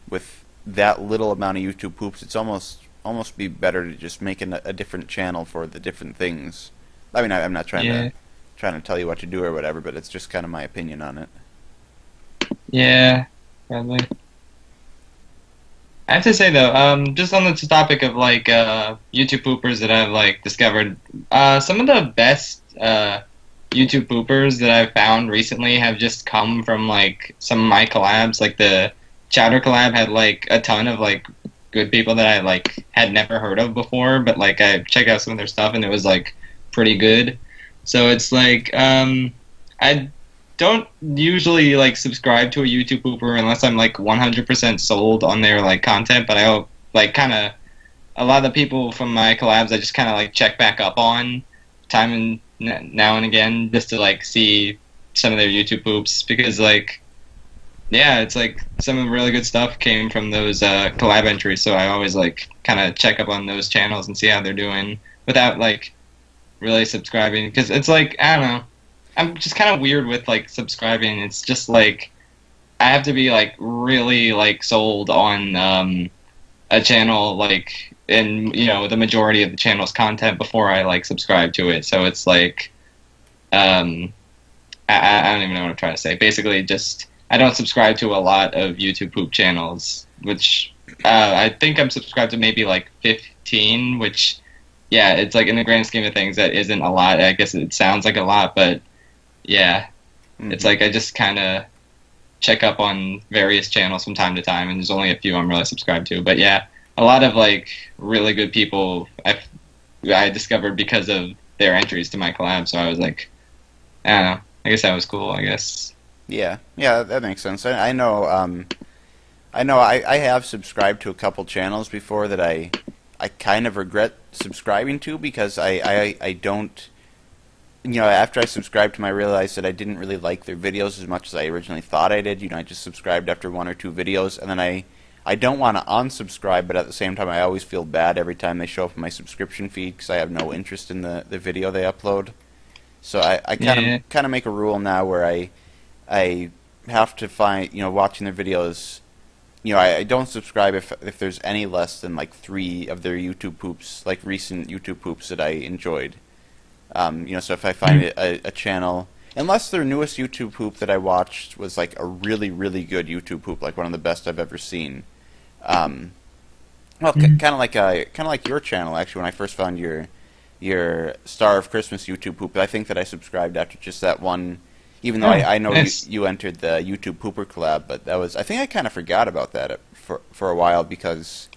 with that little amount of YouTube poops, it's almost be better to just make a different channel for the different things. I mean, I'm not trying to tell you what to do or whatever, but it's just kind of my opinion on it. Yeah, probably. I have to say though, just on the topic of like YouTube poopers that I've like discovered, some of the best YouTube poopers that I've found recently have just come from like some of my collabs. Like the Chowder collab had like a ton of like good people that I like had never heard of before, but like I checked out some of their stuff and it was like pretty good. So it's like I don't usually like subscribe to a YouTube pooper unless I'm like 100% sold on their like content, but I like kind of a lot of the people from my collabs I just kind of like check back up on time and now and again just to like see some of their YouTube poops, because like yeah, it's like some of the really good stuff came from those collab entries, so I always like kind of check up on those channels and see how they're doing without like really subscribing, because it's like I don't know, I'm just kind of weird with like subscribing. It's just like I have to be like really like sold on a channel, like in the majority of the channel's content before I like subscribe to it. So it's like I don't even know what I'm trying to say. Basically, just I don't subscribe to a lot of YouTube poop channels, which I think I'm subscribed to maybe like 15, which yeah, it's like in the grand scheme of things that isn't a lot. I guess it sounds like a lot, but yeah, it's like I just kind of check up on various channels from time to time, and there's only a few I'm really subscribed to. But yeah, a lot of like really good people I discovered because of their entries to my collab. So I was like, I don't know. I guess that was cool. I guess. Yeah, that makes sense. I know. I have subscribed to a couple channels before that I kind of regret subscribing to, because I don't. After I subscribed to them, I realized that I didn't really like their videos as much as I originally thought I did. I just subscribed after 1 or 2 videos, and then I don't want to unsubscribe, but at the same time, I always feel bad every time they show up in my subscription feed because I have no interest in the video they upload. So I kind of make a rule now where I have to find, watching their videos, I don't subscribe if there's any less than like 3 of their YouTube poops, like recent YouTube poops that I enjoyed. So if I find a channel, unless their newest YouTube poop that I watched was like a really, really good YouTube poop, like one of the best I've ever seen. Kind of like your channel actually. When I first found your Star of Christmas YouTube poop, I think that I subscribed after just that one. Even though I know you entered the YouTube pooper collab, but I think I kind of forgot about that for a while, because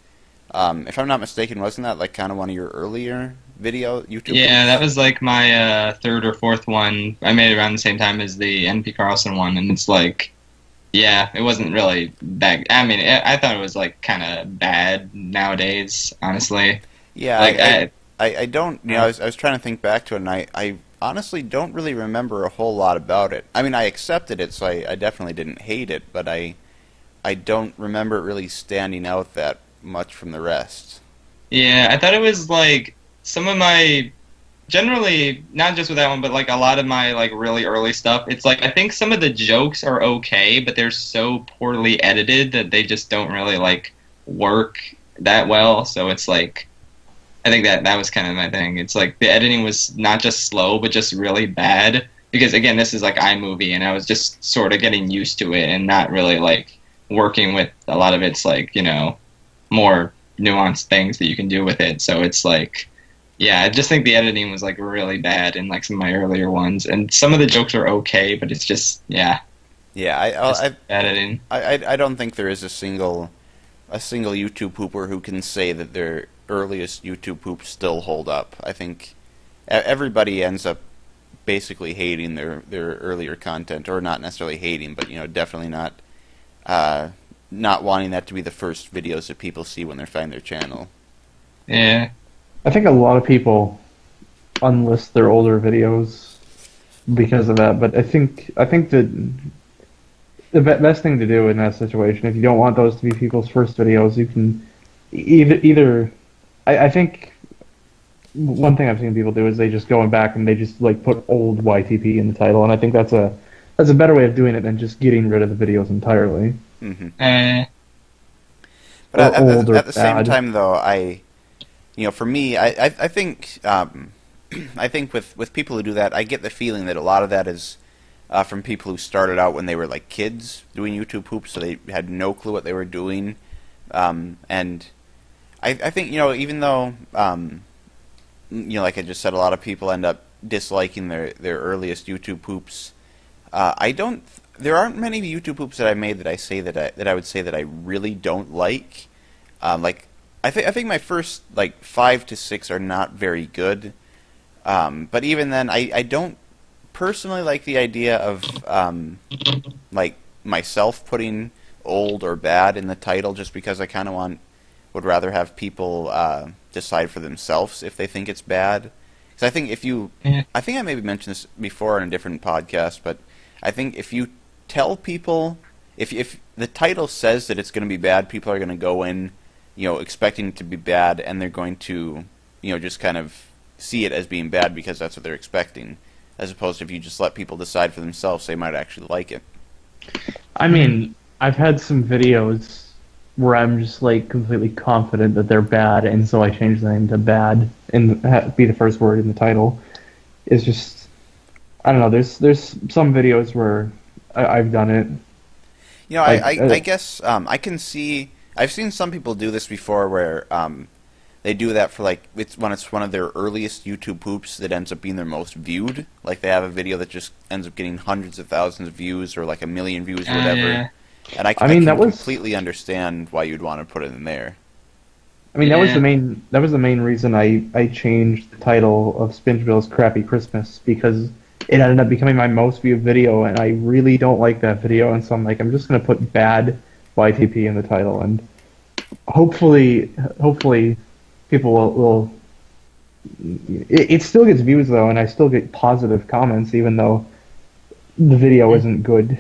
if I'm not mistaken, wasn't that like kind of one of your earlier video, YouTube? Yeah, that was like my third or fourth one. I made it around the same time as the NP Carlson one, and it's like, yeah, it wasn't really that. I mean, I thought it was like kind of bad nowadays, honestly. Yeah, Like I don't, you know, I was trying to think back to it, and I honestly don't really remember a whole lot about it. I mean, I accepted it, so I definitely didn't hate it, but I don't remember it really standing out that much from the rest. Yeah, I thought it was like some of my generally not just with that one, but like a lot of my like really early stuff. It's like I think some of the jokes are okay, but they're so poorly edited that they just don't really like work that well. So it's like I think that was kind of my thing. It's like the editing was not just slow, but just really bad. Because again, this is like iMovie, and I was just sort of getting used to it and not really like working with a lot of its like, you know, more nuanced things that you can do with it. So it's like, yeah, I just think the editing was like really bad in like some of my earlier ones, and some of the jokes are okay, but it's just yeah, editing. I don't think there is a single YouTube pooper who can say that their earliest YouTube poops still hold up. I think everybody ends up basically hating their earlier content, or not necessarily hating, but you know, definitely not wanting that to be the first videos that people see when they find their channel. Yeah. I think a lot of people unlist their older videos because of that, but I think that the best thing to do in that situation, if you don't want those to be people's first videos, you can either I think one thing I've seen people do is they just go back and they just like put old YTP in the title, and I think that's a better way of doing it than just getting rid of the videos entirely. Mm-hmm. But at the same time, though, you know, for me, I think I think with people who do that, I get the feeling that a lot of that is from people who started out when they were like kids doing YouTube poops, so they had no clue what they were doing, and I think, you know, even though you know, like I just said, a lot of people end up disliking their earliest YouTube poops. There aren't many YouTube poops that I made that I would say that I really don't like. Like I think my first like 5 to 6 are not very good. But even then, I don't personally like the idea of like myself putting old or bad in the title, just because I kind of would rather have people decide for themselves if they think it's bad. Because I think I think I maybe mentioned this before on a different podcast, but I think if you tell people, if the title says that it's going to be bad, people are going to go in, you know, expecting it to be bad, and they're going to, you know, just kind of see it as being bad because that's what they're expecting, as opposed to if you just let people decide for themselves, they might actually like it. I mean, I've had some videos where I'm just like completely confident that they're bad, and so I change the name to bad and be the first word in the title. It's just, I don't know. There's some videos where I've done it. You know, I guess I can see. I've seen some people do this before, where they do that for like when it's one of their earliest YouTube poops that ends up being their most viewed. Like they have a video that just ends up getting hundreds of thousands of views, or like 1 million views, or whatever. Yeah. And I can completely understand why you'd want to put it in there. I mean, that was the main reason I changed the title of Spingeville's Crappy Christmas, because it ended up becoming my most viewed video, and I really don't like that video, and so I'm like, I'm just gonna put bad YTP in the title, and hopefully people will it still gets views though, and I still get positive comments even though the video isn't good.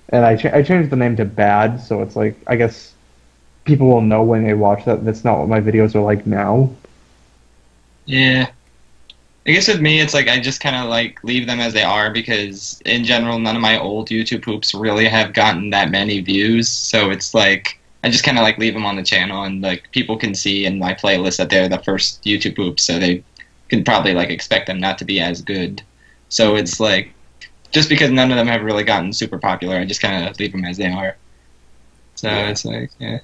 And I changed the name to bad, so it's like, I guess people will know when they watch that's not what my videos are like now. Yeah. I guess with me, it's like I just kind of like leave them as they are, because in general, none of my old YouTube poops really have gotten that many views. So it's like I just kind of like leave them on the channel, and like people can see in my playlist that they're the first YouTube poops, so they can probably like expect them not to be as good. So it's like, just because none of them have really gotten super popular, I just kind of leave them as they are. So yeah. It's like, yeah.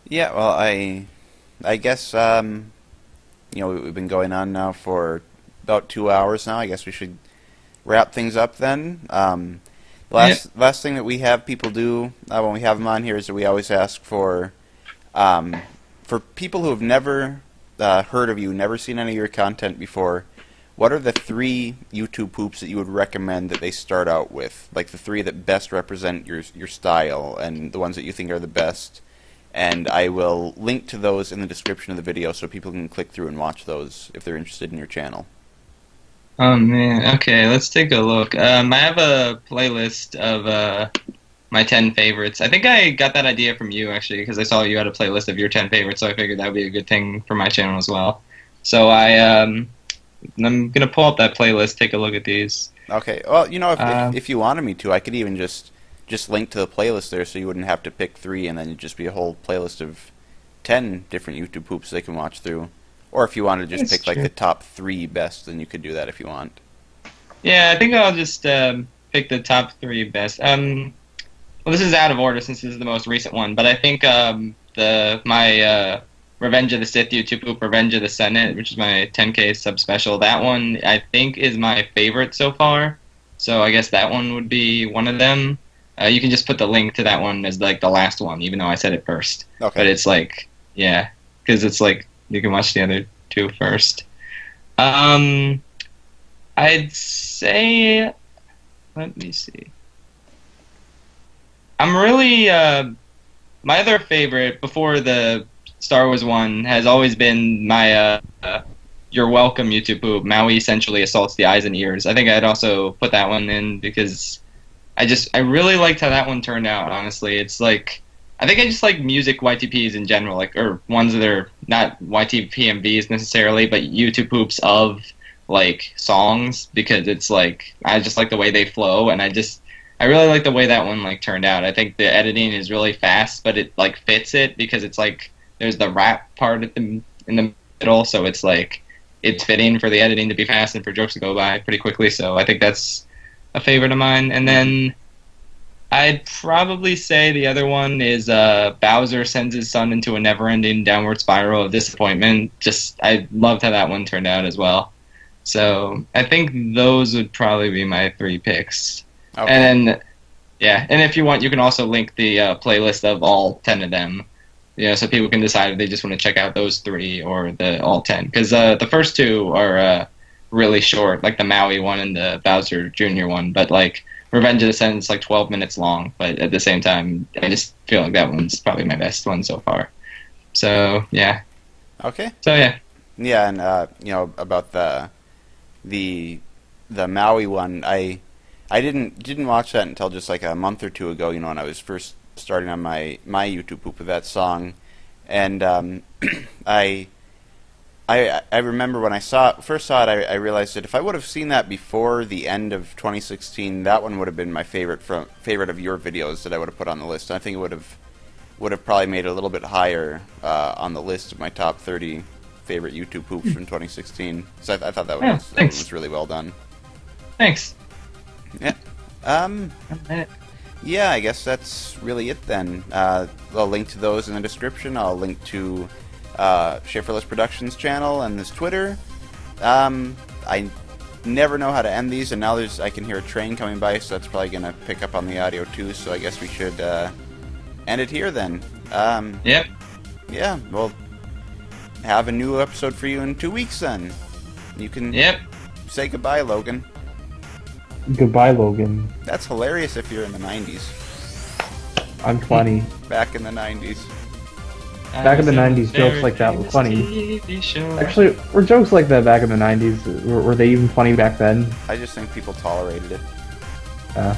Yeah, well, I guess, you know, we've been going on now for about 2 hours now. I guess we should wrap things up then. Last thing that we have people do when we have them on here is that we always ask for for people who have never heard of you, never seen any of your content before, what are the 3 YouTube poops that you would recommend that they start out with? Like the 3 that best represent your style and the ones that you think are the best. And I will link to those in the description of the video so people can click through and watch those if they're interested in your channel. Oh man, okay, let's take a look. I have a playlist of my 10 favorites. I think I got that idea from you actually, because I saw you had a playlist of your 10 favorites, so I figured that would be a good thing for my channel as well. So I'm gonna pull up that playlist, take a look at these. Okay. Well, you know, if you wanted me to, I could even just link to the playlist there, so you wouldn't have to pick 3, and then it'd just be a whole playlist of 10 different YouTube poops they can watch through. Or if you wanted to just pick like the top 3 best, then you could do that if you want. Yeah, I think I'll just pick the top 3 best. Well, this is out of order since this is the most recent one, but I think my Revenge of the Sith YouTube poop, Revenge of the Senate, which is my 10K sub special, that one I think is my favorite so far. So I guess that one would be one of them. You can just put the link to that one as like the last one, even though I said it first. Okay. But it's like, yeah, because it's like you can watch the other 2 first. I'd say, let me see. I'm really my other favorite before the Star Wars one has always been my You're Welcome YouTube poop. Maui essentially assaults the eyes and ears. I think I'd also put that one in because I really liked how that one turned out, honestly. It's like, I think I just like music YTPs in general, like, or ones that are not YTPMVs necessarily, but YouTube poops of like songs, because it's like, I just like the way they flow, and I really like the way that one like turned out. I think the editing is really fast, but it like fits it because it's like there's the rap part in the middle, so it's like it's fitting for the editing to be fast and for jokes to go by pretty quickly. So I think that's a favorite of mine. And then I'd probably say the other one is Bowser sends his son into a never-ending downward spiral of disappointment. Just, I loved how that one turned out as well. So I think those would probably be my 3 picks. Okay. And then, yeah, and if you want, you can also link the playlist of all 10 of them. So people can decide if they just want to check out those 3 or the all 10. Because the first 2 are really short, like the Maui one and the Bowser Jr. one. But like Revenge of the Senate is like 12 minutes long. But at the same time, I just feel like that one's probably my best one so far. So yeah. Okay. So yeah. Yeah, and about the Maui one, I didn't watch that until just like a month or 2 ago. When I was first starting on my YouTube poop with that song, and I remember when I first saw it, I realized that if I would have seen that before the end of 2016, that one would have been my favorite of your videos that I would have put on the list. I think it would have probably made it a little bit higher on the list of my top 30 favorite YouTube poops from 2016. So I thought that was really well done. Thanks. Yeah. Yeah, I guess that's really it then. I'll link to those in the description. I'll link to Schaffrillas Productions channel and his Twitter. I never know how to end these, and now I can hear a train coming by, so that's probably going to pick up on the audio too, so I guess we should end it here then. Yep. Yeah, we'll have a new episode for you in 2 weeks then. You can say goodbye, Logan. Goodbye, Logan. That's hilarious if you're in the 90s. I'm 20. Back in the 90s. Back in the 90s, jokes like that were funny. Actually, were jokes like that back in the 90s, were they even funny back then? I just think people tolerated it. Yeah.